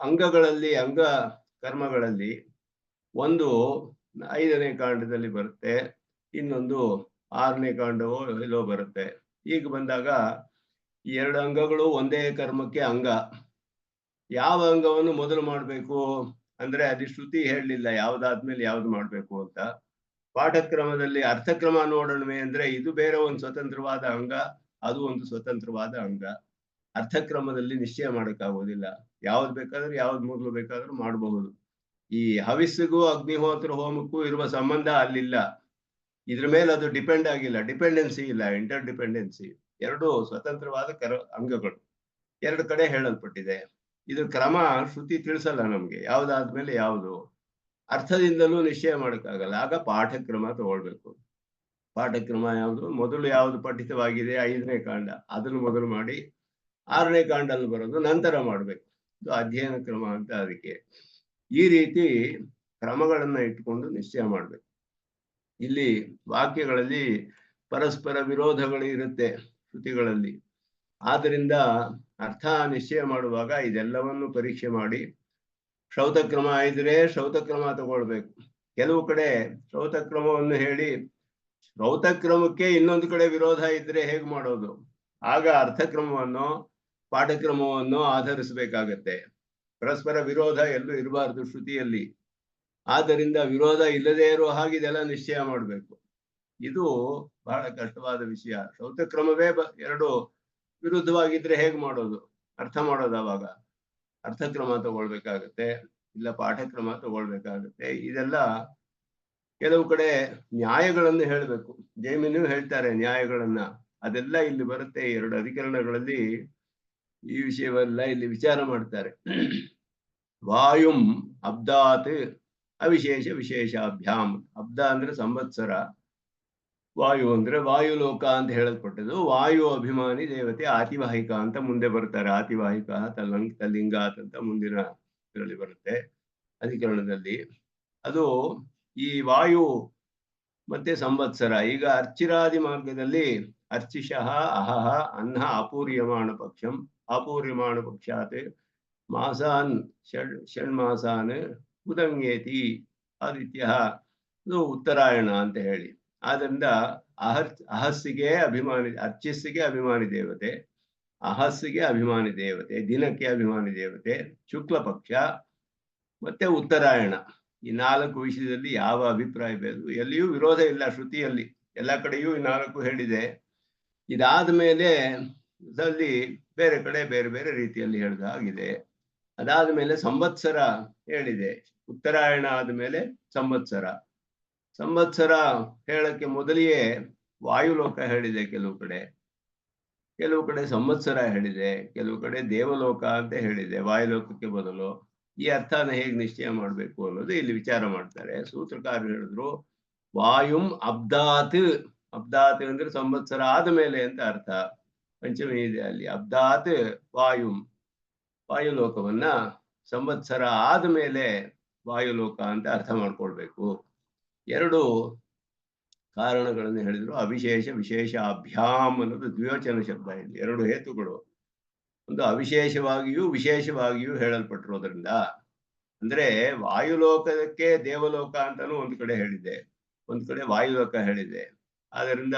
ಅಂಗಗಳಲ್ಲಿ, ಅಂಗ ಕರ್ಮಗಳಲ್ಲಿ ಒಂದು 5ನೇ ಕಾಂಡದಲ್ಲಿ ಬರುತ್ತೆ, ಇನ್ನೊಂದು 6ನೇ ಕಾಂಡವೋ ಎಲ್ಲೋ ಬರುತ್ತೆ. ಈಗ ಬಂದಾಗ ಈ 2 ಅಂಗಗಳು ಒಂದೇ ಕರ್ಮಕ್ಕೆ ಅಂಗ. ಯಾವ ಅಂಗವನ್ನು ಮೊದಲು ಮಾಡ್ಬೇಕು ಅಂದ್ರೆ ಅಲ್ಲಿ ಶ್ರುತಿ ಹೇಳಲಿಲ್ಲ ಯಾವ್ದಾದ್ಮೇಲೆ ಯಾವ್ದು ಮಾಡ್ಬೇಕು ಅಂತ. ಪಾಠಕ್ರಮದಲ್ಲಿ ಅರ್ಥಕ್ರಮ ನೋಡೋಣವೆ ಅಂದ್ರೆ ಇದು ಬೇರೆ ಒಂದು ಸ್ವತಂತ್ರವಾದ ಅಂಗ, ಅದು ಒಂದು ಸ್ವತಂತ್ರವಾದ ಅಂಗ. ಅರ್ಥಕ್ರಮದಲ್ಲಿ ನಿಶ್ಚಯ ಮಾಡೋಕ್ಕಾಗೋದಿಲ್ಲ. ಯಾವ್ದು ಬೇಕಾದ್ರೂ ಯಾವ್ದು ಮೊದಲು ಬೇಕಾದ್ರೂ ಮಾಡಬಹುದು. ಈ ಹವಿಸ್ಸಿಗೂ ಅಗ್ನಿಹೋತ್ರ ಹೋಮಕ್ಕೂ ಇರುವ ಸಂಬಂಧ ಅಲ್ಲಿಲ್ಲ. ಇದ್ರ ಮೇಲೆ ಅದು ಡಿಪೆಂಡ್ ಆಗಿಲ್ಲ, ಡಿಪೆಂಡೆನ್ಸಿ ಇಲ್ಲ, ಇಂಟರ್ ಡಿಪೆಂಡೆನ್ಸಿ. 2 ಸ್ವತಂತ್ರವಾದ ಅಂಗಗಳು 2 ಕಡೆ ಹೇಳಲ್ಪಟ್ಟಿದೆ. ಇದ್ರ ಕ್ರಮ ಶ್ರುತಿ ತಿಳಿಸಲ್ಲ ನಮ್ಗೆ, ಯಾವ್ದಾದ್ಮೇಲೆ ಯಾವುದು. ಅರ್ಥದಿಂದಲೂ ನಿಶ್ಚಯ ಮಾಡೋಕ್ಕಾಗಲ್ಲ. ಆಗ ಪಾಠಕ್ರಮ ತಗೊಳ್ಬೇಕು. ಪಾಠಕ್ರಮ ಯಾವುದು, ಮೊದಲು ಯಾವುದು ಪಠಿತವಾಗಿದೆ 5ನೇ ಕಾಂಡ, ಅದನ್ನು ಮೊದಲು ಮಾಡಿ 6ನೇ ಕಾಂಡಲ್ಲಿ ಬರೋದು ನಂತರ ಮಾಡ್ಬೇಕು. ಇದು ಅಧ್ಯಯನ ಕ್ರಮ ಅಂತ. ಅದಕ್ಕೆ ಈ ರೀತಿ ಕ್ರಮಗಳನ್ನ ಇಟ್ಕೊಂಡು ನಿಶ್ಚಯ ಮಾಡ್ಬೇಕು. ಇಲ್ಲಿ ವಾಕ್ಯಗಳಲ್ಲಿ ಪರಸ್ಪರ ವಿರೋಧಗಳು ಇರುತ್ತೆ ಶ್ರುತಿಗಳಲ್ಲಿ. ಆದ್ದರಿಂದ ಅರ್ಥ ನಿಶ್ಚಯ ಮಾಡುವಾಗ ಇದೆಲ್ಲವನ್ನು ಪರೀಕ್ಷೆ ಮಾಡಿ, ಶ್ರೌತಕ್ರಮ ಇದ್ರೆ ಶ್ರೌತಕ್ರಮ ತಗೊಳ್ಬೇಕು. ಕೆಲವು ಕಡೆ ಶ್ರೌತಕ್ರಮವನ್ನು ಹೇಳಿ ಶ್ರೌತಕ್ರಮಕ್ಕೆ ಇನ್ನೊಂದು ಕಡೆ ವಿರೋಧ ಇದ್ರೆ ಹೇಗೆ ಮಾಡೋದು? ಆಗ ಅರ್ಥಕ್ರಮವನ್ನು ಪಾಠಕ್ರಮವನ್ನು ಆಧರಿಸಬೇಕಾಗತ್ತೆ. ಪರಸ್ಪರ ವಿರೋಧ ಎಲ್ಲೂ ಇರಬಾರ್ದು ಶ್ರುತಿಯಲ್ಲಿ. ಆದ್ದರಿಂದ ವಿರೋಧ ಇಲ್ಲದೆ ಇರುವ ಹಾಗೆ ಇದೆಲ್ಲ ನಿಶ್ಚಯ ಮಾಡಬೇಕು. ಇದು ಬಹಳ ಕಷ್ಟವಾದ ವಿಷಯ. ಶ್ರೌತಕ್ರಮವೇ 2 ವಿರುದ್ಧವಾಗಿದ್ರೆ ಹೇಗೆ ಮಾಡೋದು, ಅರ್ಥ ಮಾಡೋದು? ಅವಾಗ ಅರ್ಥಕ್ರಮ ತಗೊಳ್ಬೇಕಾಗತ್ತೆ, ಇಲ್ಲ ಪಾಠಕ್ರಮ ತಗೊಳ್ಬೇಕಾಗತ್ತೆ. ಇದೆಲ್ಲ ಕೆಲವು ಕಡೆ ನ್ಯಾಯಗಳನ್ನು ಹೇಳಬೇಕು. ಜೈಮಿನೂ ಹೇಳ್ತಾರೆ ನ್ಯಾಯಗಳನ್ನ, ಅದೆಲ್ಲ ಇಲ್ಲಿ ಬರುತ್ತೆ. 2 ಅಧಿಕರಣಗಳಲ್ಲಿ ಈ ವಿಷಯವೆಲ್ಲ ಇಲ್ಲಿ ವಿಚಾರ ಮಾಡ್ತಾರೆ. ವಾಯುಂ ಅಬ್ದಾತ್ ಅವಿಶೇಷ ವಿಶೇಷಾಭ್ಯಾಂ. ಅಬ್ದ ಅಂದ್ರೆ ಸಂವತ್ಸರ, ವಾಯು ಅಂದ್ರೆ ವಾಯುಲೋಕ ಅಂತ ಹೇಳಲ್ಪಟ್ಟದ್ದು. ವಾಯು ಅಭಿಮಾನಿ ದೇವತೆ ಆತಿವಾಹಿಕ ಅಂತ ಮುಂದೆ ಬರ್ತಾರೆ. ಆತಿವಾಹಿಕ ತಲ್ಲಿಂಗಾತ್ ಅಂತ ಮುಂದಿನ ಇದರಲ್ಲಿ ಬರುತ್ತೆ ಅಧಿಕರಣದಲ್ಲಿ. ಅದು ಈ ವಾಯು ಮತ್ತೆ ಸಂವತ್ಸರ. ಈಗ ಅರ್ಚಿರಾದಿ ಮಾರ್ಗದಲ್ಲಿ ಅರ್ಚಿಷಃ ಅಹಹ ಅನ್ನ ಅಪೂರ್ಯಮಾಣ ಪಕ್ಷಂ, ಅಪೂರ್ಯಮಾಣ ಪಕ್ಷಾತ್ ಮಾಸಾನ್ ಷಣ್ಮಾಸಾನ್ ಉದಂಗೇತಿ ಆದಿತ್ಯ, ಇದು ಉತ್ತರಾಯಣ ಅಂತ ಹೇಳಿ. ಆದ್ರಿಂದ ಅಹಸ್ಸಿಗೆ ಅಭಿಮಾನಿ, ಅರ್ಚಿಸ್ಸಿಗೆ ಅಭಿಮಾನಿ ದೇವತೆ, ಅಹಸ್ಸಿಗೆ ಅಭಿಮಾನಿ ದೇವತೆ, ದಿನಕ್ಕೆ ಅಭಿಮಾನಿ ದೇವತೆ, ಶುಕ್ಲ ಪಕ್ಷ ಮತ್ತೆ ಉತ್ತರಾಯಣ. ಈ 4 ವಿಷಯದಲ್ಲಿ ಯಾವ ಅಭಿಪ್ರಾಯ ಬೇಕು, ಎಲ್ಲಿಯೂ ವಿರೋಧ ಇಲ್ಲ ಶ್ರುತಿಯಲ್ಲಿ. ಎಲ್ಲ ಕಡೆಯೂ ಈ 4 ಹೇಳಿದೆ. ಇದಾದ ಮೇಲೆ ಅಲ್ಲಿ ಬೇರೆ ಕಡೆ ಬೇರೆ ಬೇರೆ ರೀತಿಯಲ್ಲಿ ಹೇಳಿದ ಹಾಗಿದೆ. ಅದಾದ ಮೇಲೆ ಸಂವತ್ಸರ ಹೇಳಿದೆ. ಉತ್ತರಾಯಣ ಆದ್ಮೇಲೆ ಸಂವತ್ಸರ. ಸಂವತ್ಸರ ಹೇಳಕ್ಕೆ ಮೊದಲಿಗೆ ವಾಯುಲೋಕ ಹೇಳಿದೆ ಕೆಲವು ಕಡೆ ಸಂವತ್ಸರ ಹೇಳಿದೆ, ಕೆಲವು ಕಡೆ ದೇವಲೋಕ ಅಂತ ಹೇಳಿದೆ ವಾಯುಲೋಕಕ್ಕೆ ಬದಲು. ಈ ಅರ್ಥನ ಹೇಗೆ ನಿಶ್ಚಯ ಮಾಡಬೇಕು ಅನ್ನೋದು ಇಲ್ಲಿ ವಿಚಾರ ಮಾಡ್ತಾರೆ. ಸೂತ್ರಕಾರರು ಹೇಳಿದ್ರು ವಾಯುಂ ಅಬ್ದಾತ್. ಅಬ್ದಾತ್ ಅಂದ್ರೆ ಸಂವತ್ಸರ ಆದ್ಮೇಲೆ ಅಂತ ಅರ್ಥ. ಪಂಚಮಿ ಇದೆ ಅಲ್ಲಿ. ಅಬ್ದಾತ್ ವಾಯುಂ, ವಾಯುಲೋಕವನ್ನ ಸಂವತ್ಸರ ಆದ್ಮೇಲೆ ವಾಯುಲೋಕ ಅಂತ ಅರ್ಥ ಮಾಡ್ಕೊಳ್ಬೇಕು. ಎರಡು ಕಾರಣಗಳನ್ನು ಹೇಳಿದ್ರು. ಅವಿಶೇಷ ವಿಶೇಷ ಅಭ್ಯಾಮ್ ಅನ್ನೋದು ದ್ವಿವಚನ ಶಬ್ದ. ಇಲ್ಲಿ ಎರಡು ಹೇತುಗಳು. ಒಂದು ಅವಿಶೇಷವಾಗಿಯೂ ವಿಶೇಷವಾಗಿಯೂ ಹೇಳಲ್ಪಟ್ಟಿರೋದ್ರಿಂದ, ಅಂದ್ರೆ ವಾಯುಲೋಕಕ್ಕೆ ದೇವಲೋಕ ಅಂತಾನು ಒಂದು ಕಡೆ ಹೇಳಿದೆ, ಒಂದು ಕಡೆ ವಾಯುಲೋಕ ಹೇಳಿದೆ. ಆದ್ದರಿಂದ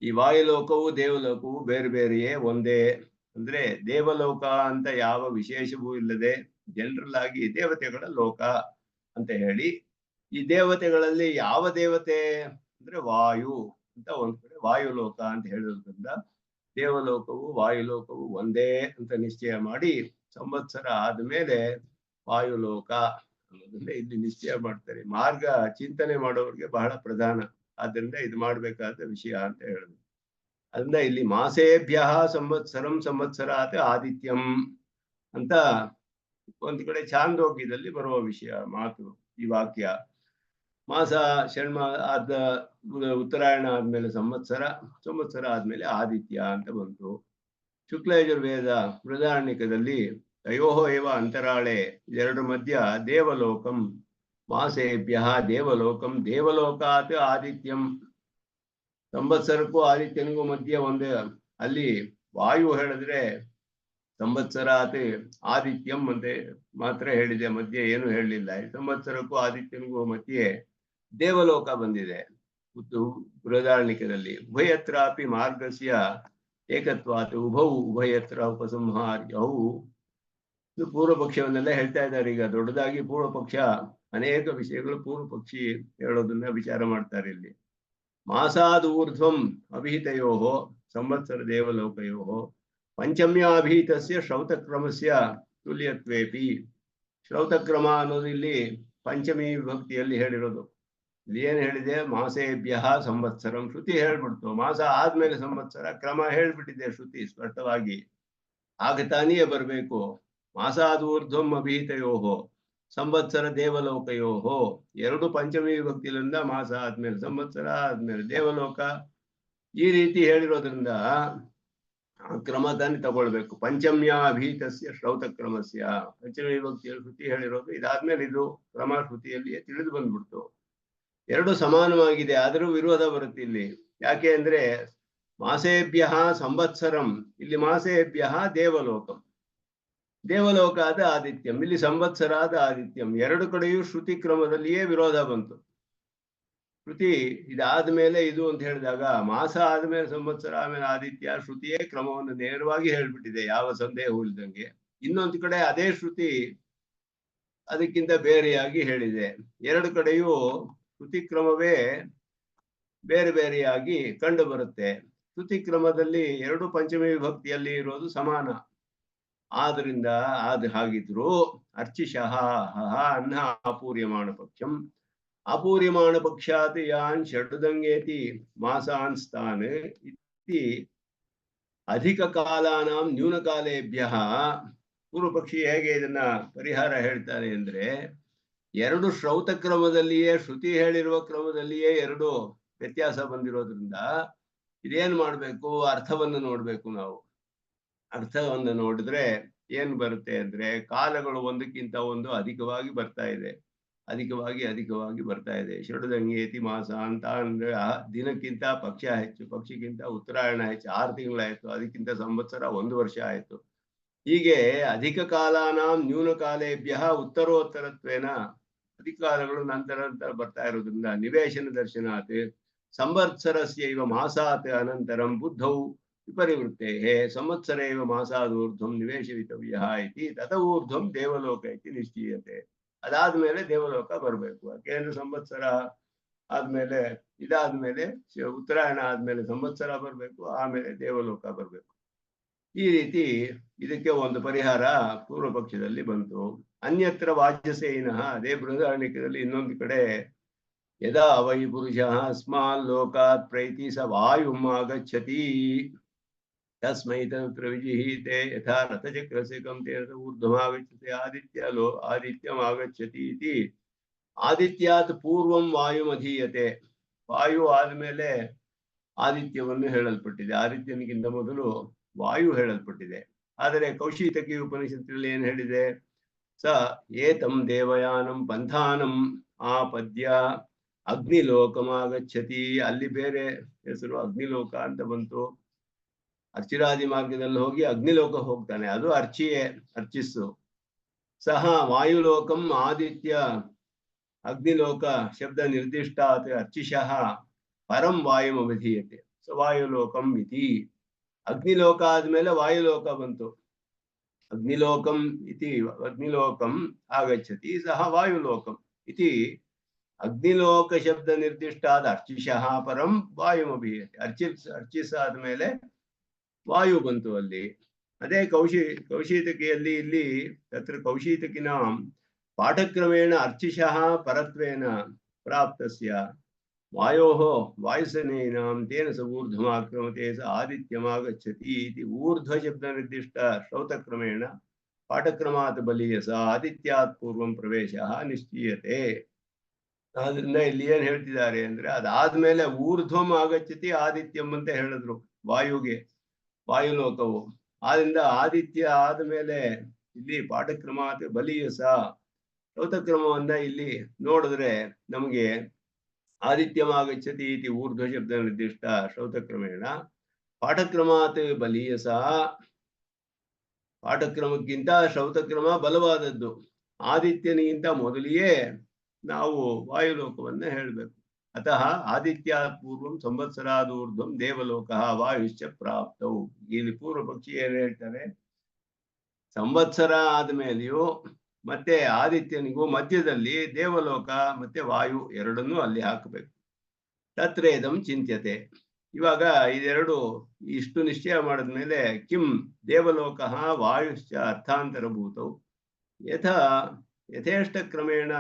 ಈ ವಾಯುಲೋಕವು ದೇವಲೋಕವು ಬೇರೆ ಬೇರೆಯೇ, ಒಂದೇ. ಅಂದ್ರೆ ದೇವಲೋಕ ಅಂತ ಯಾವ ವಿಶೇಷವೂ ಇಲ್ಲದೆ ಜನರಲ್ ಆಗಿ ದೇವತೆಗಳ ಲೋಕ ಅಂತ ಹೇಳಿ, ಈ ದೇವತೆಗಳಲ್ಲಿ ಯಾವ ದೇವತೆ ಅಂದ್ರೆ ವಾಯು ಅಂತ ಒಂದ್ ಕಡೆ ವಾಯುಲೋಕ ಅಂತ ಹೇಳಿರೋದ್ರಿಂದ ದೇವಲೋಕವು ವಾಯುಲೋಕವು ಒಂದೇ ಅಂತ ನಿಶ್ಚಯ ಮಾಡಿ ಸಂವತ್ಸರ ಆದ್ಮೇಲೆ ವಾಯುಲೋಕ ಅನ್ನೋದನ್ನ ಇಲ್ಲಿ ನಿಶ್ಚಯ ಮಾಡ್ತಾರೆ. ಮಾರ್ಗ ಚಿಂತನೆ ಮಾಡೋರಿಗೆ ಬಹಳ ಪ್ರಧಾನ, ಆದ್ದರಿಂದ ಇದು ಮಾಡ್ಬೇಕಾದ ವಿಷಯ ಅಂತ ಹೇಳಿದ್ರು. ಅದರಿಂದ ಇಲ್ಲಿ ಮಾಸೇಭ್ಯ ಸಂವತ್ಸರಂ ಸಂವತ್ಸರಾತ್ ಆದಿತ್ಯಂ ಅಂತ ಒಂದ್ ಕಡೆ ಛಾಂದೋಗ್ಯದಲ್ಲಿ ಬರುವ ವಿಷಯ ಮಾತು ಈ ವಾಕ್ಯ. ಮಾಸ ಆದ ಉತ್ತರಾಯಣ ಆದ್ಮೇಲೆ ಸಂವತ್ಸರ, ಸಂವತ್ಸರ ಆದ್ಮೇಲೆ ಆದಿತ್ಯ ಅಂತ ಬಂತು. ಶುಕ್ಲಯಜುರ್ವೇದ ಬೃಹದಾರಣ್ಯಕದಲ್ಲಿ ತಯೋಹೋ ಏವ ಅಂತರಾಳೆ, ಇದೆರಡರ ಮಧ್ಯ ದೇವಲೋಕಂ ಮಾಸೇಭ್ಯ ದೇವಲೋಕಂ ದೇವಲೋಕಾತ್ ಆದಿತ್ಯಂ, ಸಂವತ್ಸರಕ್ಕೂ ಆದಿತ್ಯನಿಗೂ ಮಧ್ಯ ಒಂದೇ. ಅಲ್ಲಿ ವಾಯು ಹೇಳಿದ್ರೆ ಸಂವತ್ಸರಾತ್ ಆದಿತ್ಯಂ ಅಂತೆ ಮಾತ್ರ ಹೇಳಿದೆ, ಮಧ್ಯೆ ಏನು ಹೇಳಲಿಲ್ಲ. ಸಂವತ್ಸರಕ್ಕೂ ಆದಿತ್ಯನಿಗೂ ಮಧ್ಯೆ ದೇವಲೋಕ ಬಂದಿದೆ ಬೃಹದಾರಣ್ಯಕದಲ್ಲಿ. ಉಭಯತ್ರಾಪಿ ಮಾರ್ಗಸ್ಯ ಏಕತ್ವಾತ್ ಉಭೌ ಉಭಯತ್ರ ಉಪಸಂಹಾರ್ಯವು. ಇದು ಪೂರ್ವ ಪಕ್ಷವನ್ನೆಲ್ಲ ಹೇಳ್ತಾ ಇದ್ದಾರೆ. ಈಗ ದೊಡ್ಡದಾಗಿ ಪೂರ್ವ ಪಕ್ಷ ಅನೇಕ ವಿಷಯಗಳು ಪೂರ್ವ ಪಕ್ಷಿ ಹೇಳೋದನ್ನ ವಿಚಾರ ಮಾಡ್ತಾರೆ. ಇಲ್ಲಿ ಮಾಸಾದ್ ಊರ್ಧ್ವಂ ಅಭಿಹಿತಯೋ ಸಂವತ್ಸರ ದೇವಲೋಕಯೋ ಪಂಚಮ್ಯಾಭಿಹಿತಸ್ಯ ಶ್ರೌತಕ್ರಮಸ್ಯ ತುಲ್ಯತ್ವೇಪಿ. ಶ್ರೌತಕ್ರಮ ಅನ್ನೋದು ಇಲ್ಲಿ ಪಂಚಮಿ ವಿಭಕ್ತಿಯಲ್ಲಿ ಹೇಳಿರೋದು. ಇಲ್ಲಿ ಏನ್ ಹೇಳಿದೆ? ಮಾಸೇಭ್ಯ ಸಂವತ್ಸರಂ ಶ್ರುತಿ ಹೇಳ್ಬಿಡ್ತು. ಮಾಸ ಆದ್ಮೇಲೆ ಸಂವತ್ಸರ ಕ್ರಮ ಹೇಳ್ಬಿಟ್ಟಿದೆ ಶ್ರುತಿ ಸ್ಪಷ್ಟವಾಗಿ. ಆಗ ತಾನೇ ಬರ್ಬೇಕು. ಮಾಸಾದೂರ್ಧ್ವಂ ಅಭಿಹಿತಯೋಹೋ ಸಂವತ್ಸರ ದೇವಲೋಕಯೋಹೋ, ಎರಡು ಪಂಚಮಿ ವಿಭಕ್ತಿಯಿಂದ ಮಾಸ ಆದ್ಮೇಲೆ ಸಂವತ್ಸರ ಆದ್ಮೇಲೆ ದೇವಲೋಕ, ಈ ರೀತಿ ಹೇಳಿರೋದ್ರಿಂದ ಕ್ರಮ ತಾನೇ ತಗೊಳ್ಬೇಕು. ಪಂಚಮ್ಯ ಅಭೀತಸ್ಯ ಶ್ರೌತ ಕ್ರಮಸ್ಯ, ಪಂಚಮಿ ವಿಭಕ್ತಿಯಲ್ಲಿ ಶ್ರುತಿ ಹೇಳಿರೋದು, ಇದಾದ್ಮೇಲೆ ಇದು ಕ್ರಮ ಶ್ರುತಿಯಲ್ಲಿಯೇ ತಿಳಿದು ಬಂದ್ಬಿಡ್ತು. ಎರಡು ಸಮಾನವಾಗಿದೆ, ಆದರೂ ವಿರೋಧ ಬರುತ್ತೆ ಇಲ್ಲಿ. ಯಾಕೆ ಅಂದ್ರೆ ಮಾಸೇಭ್ಯ ಸಂವತ್ಸರಂ, ಇಲ್ಲಿ ಮಾಸೇಭ್ಯ ದೇವಲೋಕಂ, ದೇವಲೋಕ ಆದ ಆದಿತ್ಯಂ, ಇಲ್ಲಿ ಸಂವತ್ಸರ ಆದ ಆದಿತ್ಯಂ. ಎರಡು ಕಡೆಯೂ ಶ್ರುತಿ ಕ್ರಮದಲ್ಲಿಯೇ ವಿರೋಧ ಬಂತು. ಶ್ರುತಿ ಇದಾದ್ಮೇಲೆ ಇದು ಅಂತ ಹೇಳಿದಾಗ ಮಾಸ ಆದ್ಮೇಲೆ ಸಂವತ್ಸರ ಆಮೇಲೆ ಆದಿತ್ಯ, ಶ್ರುತಿಯೇ ಕ್ರಮವನ್ನು ನೇರವಾಗಿ ಹೇಳ್ಬಿಟ್ಟಿದೆ, ಯಾವ ಸಂದೇಹವೂ ಇಲ್ದಂಗೆ. ಇನ್ನೊಂದು ಕಡೆ ಅದೇ ಶ್ರುತಿ ಅದಕ್ಕಿಂತ ಬೇರೆಯಾಗಿ ಹೇಳಿದೆ. ಎರಡು ಕಡೆಯೂ ಶ್ರುತಿ ಕ್ರಮವೇ ಬೇರೆ ಬೇರೆಯಾಗಿ ಕಂಡು ಬರುತ್ತೆ. ಶ್ರುತಿ ಕ್ರಮದಲ್ಲಿ ಎರಡು ಪಂಚಮಿ ವಿಭಕ್ತಿಯಲ್ಲಿ ಇರೋದು ಸಮಾನ. ಆದ್ರಿಂದ ಹಾಗಿದ್ರು ಅರ್ಚಿಷಃ ಅನ್ನ ಅಪೂರ್ಯಮಾಣ ಪಕ್ಷಂ, ಅಪೂರ್ಯಮಾಣ ಪಕ್ಷಾತ್ ಯಾನ್ ಷಡ್ದಂಗೇತಿ ಮಾಸಾನ್ ಸ್ಥಾನ್ ಇತಿ ಅಧಿಕ ಕಾಲಾನಾಂ ನ್ಯೂನಕಾಲೇಭ್ಯ. ಪೂರ್ವ ಪಕ್ಷಿ ಹೇಗೆ ಇದನ್ನ ಪರಿಹಾರ ಹೇಳ್ತಾರೆ ಅಂದ್ರೆ, ಎರಡು ಶ್ರೌತ ಕ್ರಮದಲ್ಲಿಯೇ ಶ್ರುತಿ ಹೇಳಿರುವ ಕ್ರಮದಲ್ಲಿಯೇ ಎರಡು ವ್ಯತ್ಯಾಸ ಬಂದಿರೋದ್ರಿಂದ ಇದೇನ್ ಮಾಡ್ಬೇಕು? ಅರ್ಥವನ್ನು ನೋಡ್ಬೇಕು ನಾವು. ಅರ್ಥವನ್ನು ನೋಡಿದ್ರೆ ಏನ್ ಬರುತ್ತೆ ಅಂದ್ರೆ, ಕಾಲಗಳು ಒಂದಕ್ಕಿಂತ ಒಂದು ಅಧಿಕವಾಗಿ ಬರ್ತಾ ಇದೆ, ಅಧಿಕವಾಗಿ ಬರ್ತಾ ಇದೆ. ಷಡ್ದಂಗೇತಿ ಮಾಸ ಅಂತ ಅಂದ್ರೆ ದಿನಕ್ಕಿಂತ ಪಕ್ಷ ಹೆಚ್ಚು, ಪಕ್ಷಿಗಿಂತ ಉತ್ತರಾಯಣ ಹೆಚ್ಚು, 6 ತಿಂಗಳಾಯ್ತು, ಅದಕ್ಕಿಂತ ಸಂವತ್ಸರ 1 ವರ್ಷ ಆಯ್ತು. ಹೀಗೆ ಅಧಿಕ ಕಾಲಾನಾಂ ನ್ಯೂನ ಕಾಲೇಭ್ಯ ಉತ್ತರೋತ್ತರತ್ವೇನ, ಅಧಿಕ ಕಾಲಗಳು ನಂತರ ಬರ್ತಾ ಇರೋದ್ರಿಂದ ನಿವೇಶನ ದರ್ಶನಾತ್ ಸಂವತ್ಸರಸ್ಯೈವ ಮಾಸಾತ್ ಅನಂತರಂ ಬುದ್ಧೌ ವಿಪರಿವೃತ್ತೆ ಸಂವತ್ಸರ ಇವ ಮಾಸಾದೂರ್ಧ್ವಂ ನಿವೇಶವಿತವ್ಯ ಇತಿ ತತ ಊರ್ಧ್ವಂ ದೇವಲೋಕ ಇತಿ ನಿಶ್ಚೀಯತೆ. ಅದಾದ್ಮೇಲೆ ದೇವಲೋಕ ಬರ್ಬೇಕು. ಯಾಕೆಂದ್ರೆ ಸಂವತ್ಸರ ಆದ್ಮೇಲೆ ಇದಾದ್ಮೇಲೆ ಉತ್ತರಾಯಣ ಆದ್ಮೇಲೆ ಸಂವತ್ಸರ ಬರ್ಬೇಕು, ಆಮೇಲೆ ದೇವಲೋಕ ಬರ್ಬೇಕು. ಈ ರೀತಿ ಇದಕ್ಕೆ ಒಂದು ಪರಿಹಾರ ಪೂರ್ವ ಪಕ್ಷದಲ್ಲಿ ಬಂತು. ಅನ್ಯತ್ರ ವಾಜ್ಯಸೇನಃ, ಅದೇ ಬೃಹದಾರಣ್ಯಕದಲ್ಲಿ ಇನ್ನೊಂದು ಕಡೆ ಯದಾ ವೈ ಪುರುಷ ಅಸ್ಮಾನ್ ಲೋಕಾತ್ ಪ್ರೈತಿ ಸ ವಾಯುಂ ಆಗಚ್ಚತಿ ತಸ್ಮೈ ತತ್ರ ವಿಜಿಹೀತೆ ಯಥಾ ರಥಚಕ್ರಸ್ಯ ಕಂತೆ ಊರ್ಧ್ವಮಾಗಚ್ಚತೆ ಆದಿತ್ಯಂ ಆಗಚ್ಚತಿ ಇತಿ ಆದಿತ್ಯಾತ್ ಪೂರ್ವಂ ವಾಯುಮಧೀಯತೆ. ವಾಯು ಆದ್ಮೇಲೆ ಆದಿತ್ಯವನ್ನು ಹೇಳಲ್ಪಟ್ಟಿದೆ, ಆದಿತ್ಯನಿಗಿಂತ ಮೊದಲು ವಾಯು ಹೇಳಲ್ಪಟ್ಟಿದೆ. ಆದರೆ ಕೌಶಿತಕಿ ಉಪನಿಷತ್ತಿನಲ್ಲಿ ಏನ್ ಹೇಳಿದೆ? ಸ ಏತಂ ದೇವಯಾನಂ ಪಂಥಾನಂ ಆಪದ್ಯ ಅಗ್ನಿಲೋಕಮಾಗಚ್ಚತಿ. ಅಲ್ಲಿ ಬೇರೆ ಹೆಸರು ಅಗ್ನಿಲೋಕ ಅಂತ ಬಂತು. ಅರ್ಚಿರಾದಿ ಮಾರ್ಗದಲ್ಲಿ ಹೋಗಿ ಅಗ್ನಿಲೋಕ ಹೋಗ್ತಾನೆ, ಅದು ಅರ್ಚಿಯೇ, ಅರ್ಚಿಸ್ಸು. ಸಹ ವಾಯುಲೋಕಂ ಆದಿತ್ಯ ಅಗ್ನಿಲೋಕ ಶಬ್ದ ನಿರ್ದಿಷ್ಟಾತ್ ಅರ್ಚಿಷಃ ಪರಂ ವಾಯುಂ ಅಭಿಧೀಯತೆ ಸ ವಾಯುಲೋಕಂ ಇತಿ. ಅಗ್ನಿಲೋಕ ಆದ್ಮೇಲೆ ವಾಯುಲೋಕ ಬಂತು. ಅಗ್ನಿಲೋಕಂ ಇತಿ ಅಗ್ನಿಲೋಕಂ ಆಗಚ್ಚತಿ ಸಹ ವಾಯುಲೋಕಂ ಇತಿ. ಅಗ್ನಿಲೋಕ ಶಬ್ದ ನಿರ್ದಿಷ್ಟಾದ ಅರ್ಚಿಷಃ ಪರಂ ವಾಯುಂ ಅಭಿಧೀಯತೆ. ಅರ್ಚಿಸ್ ಆದ್ಮೇಲೆ ವಾಯು ಬಂತು ಅಲ್ಲಿ. ಅದೇ ಕೌಶೀತಕಿಯಲ್ಲಿ ಇಲ್ಲಿ ತತ್ರ ಕೌಶೀತಕಿನ ಪಾಠಕ್ರಮೇಣ ಅರ್ಚಿಷಃ ಪರತ್ವೇನ ಪ್ರಾಪ್ತಸ್ಯ ವಾಯೋಃ ವಾಯುಸೇನೇನಾಂ ತೇನ ಸ ಊರ್ಧ್ವಮಾಕ್ರಮತೆ ಸ ಆದಿತ್ಯಮಾಗಚ್ಚತಿ ಇತಿ. ಊರ್ಧ್ವ ಶಬ್ದ ನಿರ್ದಿಷ್ಟ ಶ್ರೌತಕ್ರಮೇಣ ಪಾಠಕ್ರಮಾತ್ ಬಲೀಯಸ ಆದಿತ್ಯಾತ್ ಪೂರ್ವಂ ಪ್ರವೇಶಃ ನಿಶ್ಚೀಯತೆ. ಆದ್ರಿಂದ ಇಲ್ಲಿ ಏನ್ ಹೇಳ್ತಿದ್ದಾರೆ ಅಂದ್ರೆ, ಅದಾದ್ಮೇಲೆ ಊರ್ಧ್ವಂ ಆಗಚ್ಚತಿ ಆದಿತ್ಯಂ ಅಂತ ಹೇಳಿದ್ರು ವಾಯುಗೆ, ವಾಯುಲೋಕವು. ಆದ್ರಿಂದ ಆದಿತ್ಯ ಆದ್ಮೇಲೆ ಇಲ್ಲಿ ಪಾಠಕ್ರಮಾತ್ ಬಲೀಯಸ ಶ್ರೌತಕ್ರಮವನ್ನ ಇಲ್ಲಿ ನೋಡಿದ್ರೆ ನಮಗೆ ಆದಿತ್ಯಮಾಗಚ್ಚತಿ ಇತಿ ಊರ್ಧ್ವ ಶಬ್ದ ನಿರ್ದಿಷ್ಟ ಶ್ರೌತಕ್ರಮೇಣ ಪಾಠಕ್ರಮಾತ್ ಬಲೀಯಸ. ಪಾಠಕ್ರಮಕ್ಕಿಂತ ಶ್ರೌತಕ್ರಮ ಬಲವಾದದ್ದು. ಆದಿತ್ಯನಿಗಿಂತ ಮೊದಲಿಯೇ ನಾವು ವಾಯುಲೋಕವನ್ನ ಹೇಳಬೇಕು. ಅತಃ ಆದಿತ್ಯ ಪೂರ್ವಂ ಸಂವತ್ಸರಾದೂರ್ಧ್ವಂ ದೇವಲೋಕ ವಾಯುಶ್ಚ ಪ್ರಾಪ್ತವು. ಇಲ್ಲಿ ಪೂರ್ವ ಪಕ್ಷಿ ಏನ್ ಹೇಳ್ತಾರೆ, ಸಂವತ್ಸರ ಆದ್ಮೇಲೆಯೂ ಮತ್ತೆ ಆದಿತ್ಯನಿಗೂ ಮಧ್ಯದಲ್ಲಿ ದೇವಲೋಕ ಮತ್ತೆ ವಾಯು ಎರಡನ್ನೂ ಅಲ್ಲಿ ಹಾಕಬೇಕು. ತತ್ರೇದಂ ಚಿಂತ್ಯತೆ. ಇವಾಗ ಇದೆರಡು ಇಷ್ಟು ನಿಶ್ಚಯ ಮಾಡಿದ್ಮೇಲೆ ಕಿಂ ದೇವಲೋಕ ವಾಯುಶ್ಚ ಅರ್ಥಾಂತರಭೂತವು ಯಥೇಷ್ಟ ಕ್ರಮೇಣ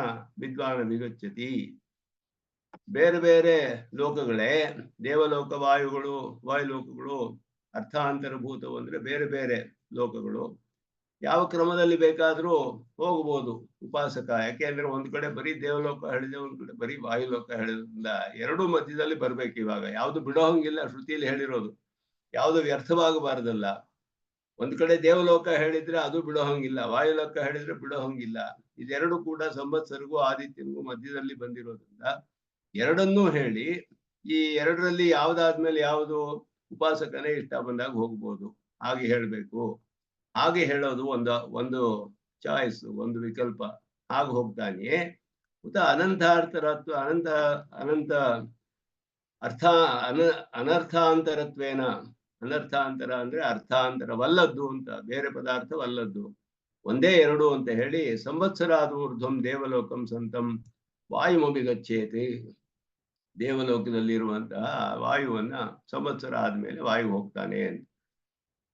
ವಿದ್ವಾನ್ ವಿಗಚ್ಚತಿ. ಬೇರೆ ಬೇರೆ ಲೋಕಗಳೇ ದೇವಲೋಕ ವಾಯುಗಳು, ವಾಯುಲೋಕಗಳು ಅರ್ಥಾಂತರಭೂತವು ಅಂದ್ರೆ ಬೇರೆ ಬೇರೆ ಲೋಕಗಳು. ಯಾವ ಕ್ರಮದಲ್ಲಿ ಬೇಕಾದ್ರೂ ಹೋಗ್ಬೋದು ಉಪಾಸಕ. ಯಾಕೆಂದ್ರೆ ಒಂದ್ ಕಡೆ ಬರೀ ದೇವಲೋಕ ಹೇಳಿದೆ, ಒಂದ್ ಕಡೆ ಬರೀ ವಾಯುಲೋಕ ಹೇಳಿದ್ರಿಂದ ಎರಡೂ ಮಧ್ಯದಲ್ಲಿ ಬರ್ಬೇಕು. ಇವಾಗ ಯಾವ್ದು ಬಿಡೋ ಹಂಗಿಲ್ಲ, ಶ್ರುತಿಯಲ್ಲಿ ಹೇಳಿರೋದು ಯಾವ್ದು ವ್ಯರ್ಥವಾಗಬಾರ್ದಲ್ಲ. ಒಂದ್ ಕಡೆ ದೇವಲೋಕ ಹೇಳಿದ್ರೆ ಅದು ಬಿಡೋ ಹಂಗಿಲ್ಲ, ವಾಯುಲೋಕ ಹೇಳಿದ್ರೆ ಬಿಡೋ ಹಂಗಿಲ್ಲ. ಇದೆರಡು ಕೂಡ ಸಂವತ್ಸರಿಗೂ ಆದಿತ್ಯನಿಗೂ ಮಧ್ಯದಲ್ಲಿ ಬಂದಿರೋದ್ರಿಂದ ಎರಡನ್ನೂ ಹೇಳಿ ಈ ಎರಡರಲ್ಲಿ ಯಾವ್ದಾದ್ಮೇಲೆ ಯಾವುದು ಉಪಾಸಕನೇ ಇಷ್ಟ ಬಂದಾಗ ಹೋಗ್ಬೋದು, ಹಾಗೆ ಹೇಳ್ಬೇಕು. ಹಾಗೆ ಹೇಳೋದು ಒಂದು ಚಾಯ್ಸ್, ಒಂದು ವಿಕಲ್ಪ. ಹಾಗೆ ಹೋಗ್ತಾನೆ. ಉತ ಅನಂತಾರ್ಥರತ್ವ ಅನಂತ ಅರ್ಥ ಅನರ್ಥಾಂತರತ್ವೇನ. ಅನರ್ಥಾಂತರ ಅಂದ್ರೆ ಅರ್ಥಾಂತರವಲ್ಲದ್ದು ಅಂತ, ಬೇರೆ ಪದಾರ್ಥವಲ್ಲದ್ದು, ಒಂದೇ ಎರಡು ಅಂತ ಹೇಳಿ ಸಂವತ್ಸರಾದೂರ್ಧ್ವಂ ದೇವಲೋಕಂ ಸಂತಂ ವಾಯುಮಭಿಗಚ್ಚೇತಿ. ದೇವಲೋಕದಲ್ಲಿರುವಂತಹ ವಾಯುವನ್ನ ಸಂವತ್ಸರ ಆದ್ಮೇಲೆ ವಾಯು ಹೋಗ್ತಾನೆ ಅಂತ.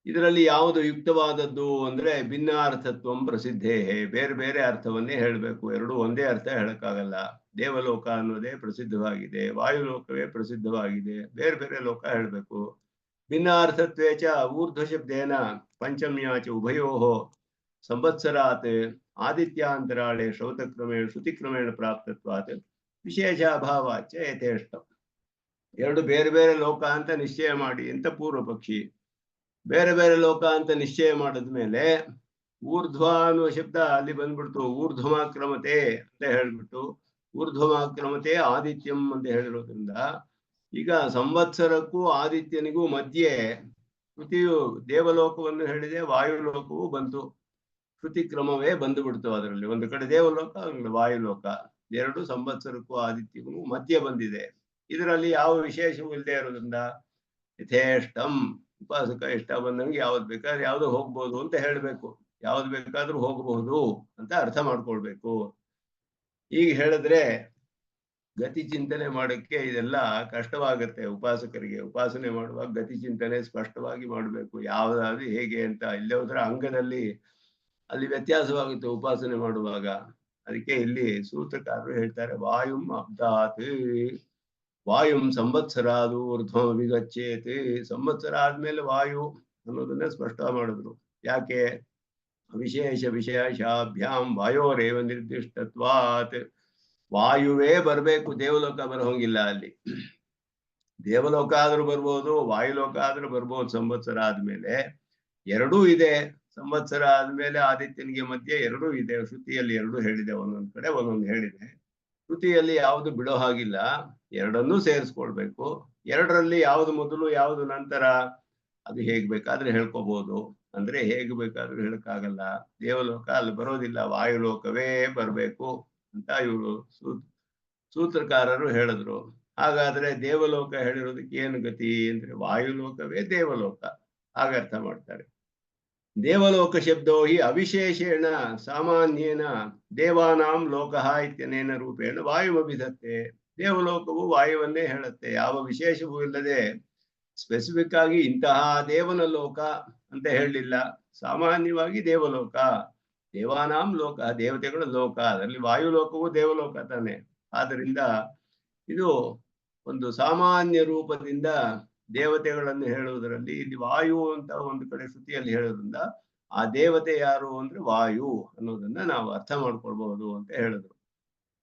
ಇದರಲ್ಲಿ ಯಾವುದು ಯುಕ್ತವಾದದ್ದು ಅಂದ್ರೆ ಭಿನ್ನಾರ್ಥತ್ವಂ ಪ್ರಸಿದ್ಧೇ. ಬೇರೆ ಬೇರೆ ಅರ್ಥವನ್ನೇ ಹೇಳಬೇಕು, ಎರಡು ಒಂದೇ ಅರ್ಥ ಹೇಳಕ್ಕಾಗಲ್ಲ. ದೇವಲೋಕ ಅನ್ನೋದೇ ಪ್ರಸಿದ್ಧವಾಗಿದೆ, ವಾಯುಲೋಕವೇ ಪ್ರಸಿದ್ಧವಾಗಿದೆ, ಬೇರೆ ಬೇರೆ ಲೋಕ ಹೇಳಬೇಕು. ಭಿನ್ನಾರ್ಥತ್ವೇಚ ಊರ್ಧ್ವ ಶಬ್ದೇನ ಪಂಚಮ್ಯಾಚ ಉಭಯೋಃ ಸಂವತ್ಸರಾತ್ ಆದಿತ್ಯಾಂತರಾಳೆ ಶ್ರೌತಕ್ರಮೇಣ ಶ್ರುತಿಕ್ರಮೇಣ ಪ್ರಾಪ್ತತ್ವಾತ್ ವಿಶೇಷ ಅಭಾವಾಚ ಯಥೇಷ್ಟ. ಎರಡು ಬೇರೆ ಬೇರೆ ಲೋಕ ಅಂತ ನಿಶ್ಚಯ ಮಾಡಿ ಅಂತ ಪೂರ್ವ ಪಕ್ಷಿ. ಬೇರೆ ಬೇರೆ ಲೋಕ ಅಂತ ನಿಶ್ಚಯ ಮಾಡಿದ್ಮೇಲೆ ಊರ್ಧ್ವ ಅನ್ನುವ ಶಬ್ದ ಅಲ್ಲಿ ಬಂದ್ಬಿಡ್ತು. ಊರ್ಧ್ವಮಾಕ್ರಮತೆ ಅಂತ ಹೇಳ್ಬಿಟ್ಟು ಊರ್ಧ್ವಮಾಕ್ರಮತೆ ಆದಿತ್ಯಂ ಅಂತ ಹೇಳಿರೋದ್ರಿಂದ ಈಗ ಸಂವತ್ಸರಕ್ಕೂ ಆದಿತ್ಯನಿಗೂ ಮಧ್ಯೆ ಶ್ರುತಿಯು ದೇವಲೋಕವನ್ನು ಹೇಳಿದೆ, ವಾಯುಲೋಕವೂ ಬಂತು. ಶ್ರುತಿ ಕ್ರಮವೇ ಬಂದು ಬಿಡ್ತು. ಅದರಲ್ಲಿ ಒಂದು ಕಡೆ ದೇವಲೋಕ, ಒಂದು ವಾಯುಲೋಕ, ಎರಡು ಸಂವತ್ಸರಕ್ಕೂ ಆದಿತ್ಯಗೂ ಮಧ್ಯೆ ಬಂದಿದೆ. ಇದರಲ್ಲಿ ಯಾವ ವಿಶೇಷವೂ ಇಲ್ಲದೆ ಇರೋದ್ರಿಂದ ಯಥೇಷ್ಟಂ ಉಪಾಸಕ ಇಷ್ಟ ಬಂದಂಗೆ ಯಾವ್ದು ಬೇಕಾದ್ರೆ ಯಾವ್ದು ಹೋಗ್ಬೋದು ಅಂತ ಹೇಳ್ಬೇಕು. ಯಾವ್ದು ಬೇಕಾದ್ರೂ ಹೋಗಬಹುದು ಅಂತ ಅರ್ಥ ಮಾಡ್ಕೊಳ್ಬೇಕು. ಈಗ ಹೇಳಿದ್ರೆ ಗತಿ ಚಿಂತನೆ ಮಾಡಕ್ಕೆ ಇದೆಲ್ಲ ಕಷ್ಟವಾಗತ್ತೆ ಉಪಾಸಕರಿಗೆ. ಉಪಾಸನೆ ಮಾಡುವಾಗ ಗತಿ ಚಿಂತನೆ ಸ್ಪಷ್ಟವಾಗಿ ಮಾಡಬೇಕು, ಯಾವ್ದಾದ್ರು ಹೇಗೆ ಅಂತ. ಇಲ್ಲೇ ಹೋದ್ರೆ ಅಂಗದಲ್ಲಿ ಅಲ್ಲಿ ವ್ಯತ್ಯಾಸವಾಗುತ್ತೆ ಉಪಾಸನೆ ಮಾಡುವಾಗ. ಅದಕ್ಕೆ ಇಲ್ಲಿ ಸೂತ್ರಕಾರರು ಹೇಳ್ತಾರೆ, ವಾಯುಂ ಅಬ್ದಾತ್ ವಾಯುಂ ಸಂವತ್ಸರಾದು ಊರ್ಧ್ವಂ ವಿಗಚ್ಚೇತಿ. ಸಂವತ್ಸರ ಆದ್ಮೇಲೆ ವಾಯು ಅನ್ನೋದನ್ನ ಸ್ಪಷ್ಟ ಮಾಡಿದ್ರು. ಯಾಕೆ? ವಿಶೇಷ ವಿಶೇಷಾಭ್ಯಾಂ ವಾಯೋರೇವ ನಿರ್ದಿಷ್ಟತ್ವಾತ್. ವಾಯುವೇ ಬರ್ಬೇಕು, ದೇವಲೋಕ ಬರೋಂಗಿಲ್ಲ ಅಲ್ಲಿ. ದೇವಲೋಕ ಆದ್ರೂ ಬರ್ಬೋದು, ವಾಯುಲೋಕ ಆದ್ರೂ ಬರ್ಬೋದು ಸಂವತ್ಸರ ಆದ್ಮೇಲೆ. ಎರಡೂ ಇದೆ. ಸಂವತ್ಸರ ಆದ್ಮೇಲೆ ಆದಿತ್ಯನಿಗೆ ಮಧ್ಯೆ ಎರಡೂ ಇದೆ. ಶ್ರುತಿಯಲ್ಲಿ ಎರಡು ಹೇಳಿದೆ, ಒಂದೊಂದ್ ಕಡೆ ಒಂದೊಂದು ಹೇಳಿದೆ. ಶ್ರುತಿಯಲ್ಲಿ ಯಾವುದು ಬಿಡೋ ಹಾಗಿಲ್ಲ, ಎರಡನ್ನೂ ಸೇರಿಸ್ಕೊಳ್ಬೇಕು. ಎರಡರಲ್ಲಿ ಯಾವುದು ಮೊದಲು ಯಾವುದು ನಂತರ ಅದು ಹೇಗ್ ಬೇಕಾದ್ರೆ ಹೇಳ್ಕೋಬಹುದು. ಅಂದ್ರೆ ಹೇಗ್ ಬೇಕಾದ್ರೂ ಹೇಳಕ್ಕಾಗಲ್ಲ. ದೇವಲೋಕ ಅಲ್ಲಿ ಬರೋದಿಲ್ಲ, ವಾಯುಲೋಕವೇ ಬರ್ಬೇಕು ಅಂತ ಇವರು ಸೂತ್ರಕಾರರು ಹೇಳಿದ್ರು. ಹಾಗಾದ್ರೆ ದೇವಲೋಕ ಹೇಳಿರೋದಕ್ಕೆ ಏನು ಗತಿ ಅಂದ್ರೆ ವಾಯುಲೋಕವೇ ದೇವಲೋಕ, ಹಾಗ ಅರ್ಥ ಮಾಡ್ತಾರೆ. ದೇವಲೋಕ ಶಬ್ದೋ ಹಿ ಅವಿಶೇಷೇಣ ಸಾಮಾನ್ಯೇನ ದೇವಾನಾಂ ಲೋಕಃ ಇತ್ಯನೇನ ರೂಪೇಣ ವಾಯುಮಭಿಧತ್ತೆ. ದೇವಲೋಕವು ವಾಯುವನ್ನೇ ಹೇಳುತ್ತೆ, ಯಾವ ವಿಶೇಷವೂ ಇಲ್ಲದೆ ಸ್ಪೆಸಿಫಿಕ್ ಆಗಿ ಇಂತಹ ದೇವನ ಲೋಕ ಅಂತ ಹೇಳಲಿಲ್ಲ. ಸಾಮಾನ್ಯವಾಗಿ ದೇವಲೋಕ, ದೇವಾನಾಂ ಲೋಕ, ದೇವತೆಗಳ ಲೋಕ, ಅದರಲ್ಲಿ ವಾಯುಲೋಕವು ದೇವಲೋಕ ತಾನೆ. ಆದ್ದರಿಂದ ಇದು ಒಂದು ಸಾಮಾನ್ಯ ರೂಪದಿಂದ ದೇವತೆಗಳನ್ನು ಹೇಳುವುದರಲ್ಲಿ ಇಲ್ಲಿ ವಾಯು ಅಂತ ಒಂದು ಕಡೆ ಶ್ರುತಿಯಲ್ಲಿ ಹೇಳೋದ್ರಿಂದ ಆ ದೇವತೆ ಯಾರು ಅಂದ್ರೆ ವಾಯು ಅನ್ನೋದನ್ನ ನಾವು ಅರ್ಥ ಮಾಡ್ಕೊಳ್ಬಹುದು ಅಂತ ಹೇಳಿದ್ರು.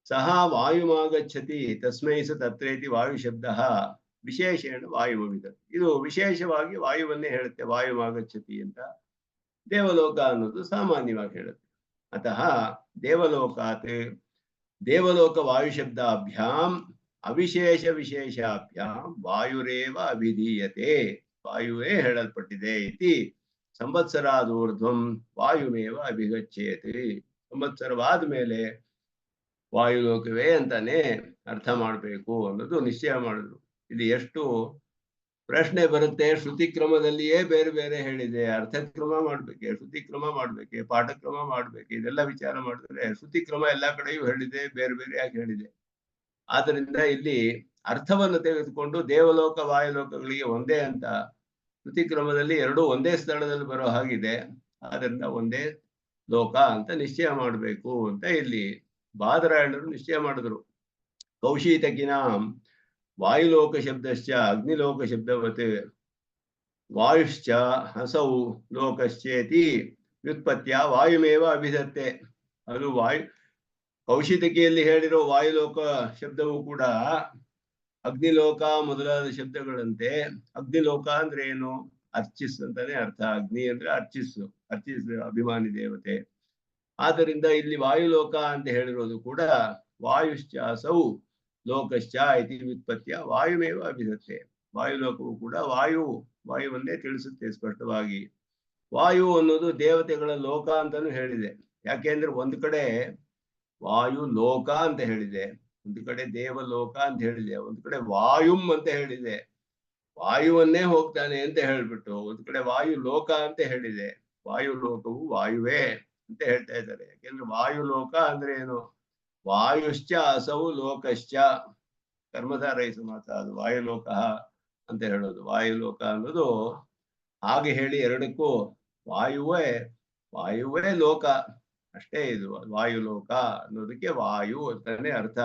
ಸಹ ವಾಯುಮಾಗಚ್ಚತಿ ತಸ್ಮೈ ಸ ತತ್ರೇತಿ ವಾಯು ಶಬ್ದ ವಿಶೇಷೇಣ ವಾಯುವಿದ. ಇದು ವಿಶೇಷವಾಗಿ ವಾಯುವನ್ನೇ ಹೇಳುತ್ತೆ, ವಾಯುಮಾಗಚ್ಚತಿ ಅಂತ. ದೇವಲೋಕ ಅನ್ನೋದು ಸಾಮಾನ್ಯವಾಗಿ ಹೇಳುತ್ತೆ. ಅತಃ ದೇವಲೋಕಾತ್ ದೇವಲೋಕ ವಾಯು ಶಬ್ದಾಭ್ಯಾಂ ಅವಿಶೇಷ ವಿಶೇಷಾಭ್ಯಾಂ ವಾಯುರೇವ ಅಭಿಧೀಯತೆ. ವಾಯುವೇ ಹೇಳಲ್ಪಟ್ಟಿದೆ ಇತಿ ಸಂವತ್ಸರಾದೂರ್ಧ್ವಂ ವಾಯುಮೇವ ಅಭಿಗಚ್ಚೇತಿ. ಸಂವತ್ಸರವಾದ ಮೇಲೆ ವಾಯುಲೋಕವೇ ಅಂತಾನೆ ಅರ್ಥ ಮಾಡಬೇಕು ಅನ್ನೋದು ನಿಶ್ಚಯ ಮಾಡಿದ್ರು. ಇಲ್ಲಿ ಎಷ್ಟು ಪ್ರಶ್ನೆ ಬರುತ್ತೆ, ಶ್ರುತಿ ಕ್ರಮದಲ್ಲಿಯೇ ಬೇರೆ ಬೇರೆ ಹೇಳಿದೆ, ಅರ್ಥಕ್ರಮ ಮಾಡ್ಬೇಕೆ, ಶ್ರುತಿ ಕ್ರಮ ಮಾಡ್ಬೇಕೆ, ಪಾಠಕ್ರಮ ಮಾಡ್ಬೇಕೆ, ಇದೆಲ್ಲ ವಿಚಾರ ಮಾಡಿದ್ರೆ ಶ್ರುತಿ ಕ್ರಮ ಎಲ್ಲಾ ಕಡೆಯೂ ಹೇಳಿದೆ, ಬೇರೆ ಬೇರೆಯಾಗಿ ಹೇಳಿದೆ. ಆದ್ರಿಂದ ಇಲ್ಲಿ ಅರ್ಥವನ್ನು ತೆಗೆದುಕೊಂಡು ದೇವಲೋಕ ವಾಯುಲೋಕಗಳಿಗೆ ಒಂದೇ ಅಂತ ಶ್ರುತಿ ಕ್ರಮದಲ್ಲಿ ಎರಡೂ ಒಂದೇ ಸ್ಥಳದಲ್ಲಿ ಬರೋ ಹಾಗಿದೆ, ಆದ್ರಿಂದ ಒಂದೇ ಲೋಕ ಅಂತ ನಿಶ್ಚಯ ಮಾಡಬೇಕು ಅಂತ ಇಲ್ಲಿ ಬಾದರಾಯಣರು ನಿಶ್ಚಯ ಮಾಡಿದ್ರು. ಕೌಶೀತಕಿನಾಂ ವಾಯುಲೋಕ ಶಬ್ದಶ್ಚ ಅಗ್ನಿಲೋಕ ಶಬ್ದವತ್ ವಾಯುಶ್ಚ ಹಸೌ ಲೋಕಶ್ಚೇತಿ ವ್ಯುತ್ಪತ್ತಿಯ ವಾಯುಮೇವ ಅಭಿಧತ್ತೆ. ಅದು ವಾಯು ಕೌಶಿತಕಿಯಲ್ಲಿ ಹೇಳಿರೋ ವಾಯುಲೋಕ ಶಬ್ದವು ಕೂಡ ಅಗ್ನಿಲೋಕ ಮೊದಲಾದ ಶಬ್ದಗಳಂತೆ. ಅಗ್ನಿಲೋಕ ಅಂದ್ರೆ ಏನು? ಅರ್ಚಿಸ್ ಅಂತಾನೆ ಅರ್ಥ. ಅಗ್ನಿ ಅಂದ್ರೆ ಅರ್ಚಿಸ್ಸು, ಅರ್ಚಿಸ್ ಅಭಿಮಾನಿ ದೇವತೆ. ಆದ್ದರಿಂದ ಇಲ್ಲಿ ವಾಯುಲೋಕ ಅಂತ ಹೇಳಿರೋದು ಕೂಡ ವಾಯುಶ್ಚ ಸೌ ಲೋಕಶ್ಚ ಇತಿ ವ್ಯುತ್ಪತ್ತಿಯ ವಾಯುಮೇವ ಅಭಿಧತ್ತೆ. ವಾಯುಲೋಕವು ಕೂಡ ವಾಯುವನ್ನೇ ತಿಳಿಸುತ್ತೆ ಸ್ಪಷ್ಟವಾಗಿ. ವಾಯು ಅನ್ನೋದು ದೇವತೆಗಳ ಲೋಕ ಅಂತಾನು ಹೇಳಿದೆ. ಯಾಕೆಂದ್ರೆ ಒಂದು ಕಡೆ ವಾಯು ಲೋಕ ಅಂತ ಹೇಳಿದೆ, ಒಂದು ಕಡೆ ದೇವಲೋಕ ಅಂತ ಹೇಳಿದೆ, ಒಂದು ಕಡೆ ವಾಯುಂ ಅಂತ ಹೇಳಿದೆ, ವಾಯುವನ್ನೇ ಹೋಗ್ತಾನೆ ಅಂತ ಹೇಳ್ಬಿಟ್ಟು ಒಂದು ಕಡೆ ವಾಯು ಲೋಕ ಅಂತ ಹೇಳಿದೆ. ವಾಯು ಲೋಕವು ವಾಯುವೇ ಅಂತ ಹೇಳ್ತಾ ಇದ್ದಾರೆ. ಯಾಕೆಂದ್ರೆ ವಾಯು ಲೋಕ ಅಂದ್ರೆ ಏನು? ವಾಯುಶ್ಚ ಅಸೌ ಲೋಕಶ್ಚ ಕರ್ಮಧಾರೈ ಸಮಾಸ, ಅದು ವಾಯುಲೋಕ ಅಂತ ಹೇಳೋದು. ವಾಯುಲೋಕ ಅನ್ನೋದು ಹಾಗೆ ಹೇಳಿ ಎರಡಕ್ಕೂ ವಾಯುವೇ ಲೋಕ ಅಷ್ಟೇ. ಇದು ವಾಯುಲೋಕ ಅನ್ನೋದಕ್ಕೆ ವಾಯು ಅಂತಾನೆ ಅರ್ಥ.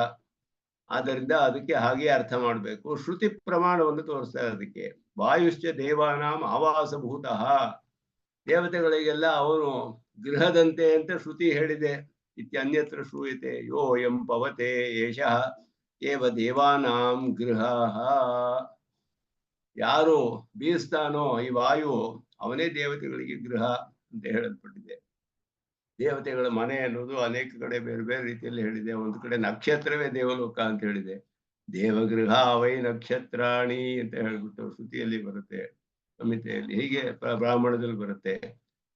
ಆದ್ದರಿಂದ ಅದಕ್ಕೆ ಹಾಗೆ ಅರ್ಥ ಮಾಡಬೇಕು. ಶ್ರುತಿ ಪ್ರಮಾಣವನ್ನು ತೋರಿಸ್ತಾರೆ ಅದಕ್ಕೆ. ವಾಯುಶ್ಚ ದೇವಾನಾಂ ಆವಾಸಭೂತಃ, ದೇವತೆಗಳಿಗೆಲ್ಲ ಅವನು ಗೃಹದಂತೆ ಅಂತ ಶ್ರುತಿ ಹೇಳಿದೆ. ಇತ್ಯನ್ಯತ್ರ ಶ್ರೂಯತೆ ಯೋ ಎಂ ಪವತೆ ಏಷಃ ಏವ ದೇವಾನಾಂ ಗೃಹ. ಯಾರು ಬೀಸ್ತಾನೋ ಈ ವಾಯು ಅವನೇ ದೇವತೆಗಳಿಗೆ ಗೃಹ ಅಂತ ಹೇಳಲ್ಪಟ್ಟಿದೆ. ದೇವತೆಗಳ ಮನೆ ಅನ್ನೋದು ಅನೇಕ ಕಡೆ ಬೇರೆ ಬೇರೆ ರೀತಿಯಲ್ಲಿ ಹೇಳಿದೆ. ಒಂದು ಕಡೆ ನಕ್ಷತ್ರವೇ ದೇವಲೋಕ ಅಂತ ಹೇಳಿದೆ. ದೇವಗೃಹ ವೈ ನಕ್ಷತ್ರಾಣಿ ಅಂತ ಹೇಳ್ಬಿಟ್ಟು ಶ್ರುತಿಯಲ್ಲಿ ಬರುತ್ತೆ, ಸಂಹಿತೆಯಲ್ಲಿ. ಹೀಗೆ ಬ್ರಾಹ್ಮಣದಲ್ಲಿ ಬರುತ್ತೆ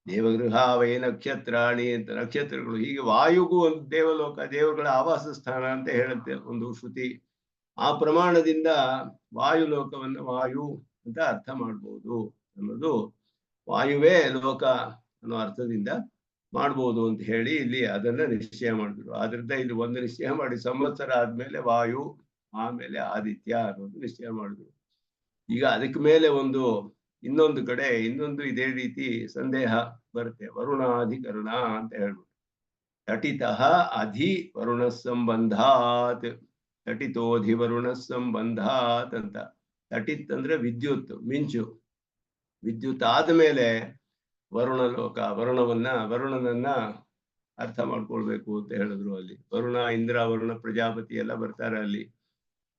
ದೇವಗೃಹ ವೈ ನಕ್ಷತ್ರಾಣಿ ಅಂತ, ನಕ್ಷತ್ರಗಳು. ಹೀಗೆ ವಾಯುಗೂ ಒಂದು ದೇವಲೋಕ, ದೇವಗಳ ಆವಾಸ ಸ್ಥಾನ ಅಂತ ಹೇಳುತ್ತೆ ಒಂದು ಶ್ರುತಿ. ಆ ಪ್ರಮಾಣದಿಂದ ವಾಯುಲೋಕವನ್ನು ವಾಯು ಅಂತ ಅರ್ಥ ಮಾಡ್ಬೋದು ಅನ್ನೋದು, ವಾಯುವೇ ಲೋಕ ಅನ್ನೋ ಅರ್ಥದಿಂದ ಮಾಡ್ಬೋದು ಅಂತ ಹೇಳಿ ಇಲ್ಲಿ ಅದನ್ನ ನಿಶ್ಚಯ ಮಾಡಿದ್ರು. ಆದ್ರಿಂದ ಇಲ್ಲಿ ಒಂದು ನಿಶ್ಚಯ ಮಾಡಿ ಸಂವತ್ಸರ ಆದ್ಮೇಲೆ ವಾಯು, ಆಮೇಲೆ ಆದಿತ್ಯ ಅನ್ನೋದು ನಿಶ್ಚಯ ಮಾಡಿದ್ರು. ಈಗ ಅದಕ್ಕೆ ಮೇಲೆ ಇನ್ನೊಂದು ಕಡೆ ಇನ್ನೊಂದು ಇದೇ ರೀತಿ ಸಂದೇಹ ಬರುತ್ತೆ. ವರುಣಾಧಿಕರಣ ಅಂತ ಹೇಳ್ಬಿಟ್ಟು, ತಟಿತಃ ಅಧಿ ವರುಣ ಸಂಬಂಧಾತ್, ತಟಿತೋಧಿ ವರುಣ ಸಂಬಂಧಾತ್ ಅಂತ. ತಟಿತ್ ಅಂದ್ರೆ ವಿದ್ಯುತ್, ಮಿಂಚು. ವಿದ್ಯುತ್ ಆದ್ಮೇಲೆ ವರುಣ ಲೋಕ, ವರುಣನನ್ನ ಅರ್ಥ ಮಾಡ್ಕೊಳ್ಬೇಕು ಅಂತ ಹೇಳಿದ್ರು ಅಲ್ಲಿ. ವರುಣ, ಇಂದ್ರ, ವರುಣ, ಪ್ರಜಾಪತಿ ಎಲ್ಲ ಬರ್ತಾರೆ ಅಲ್ಲಿ.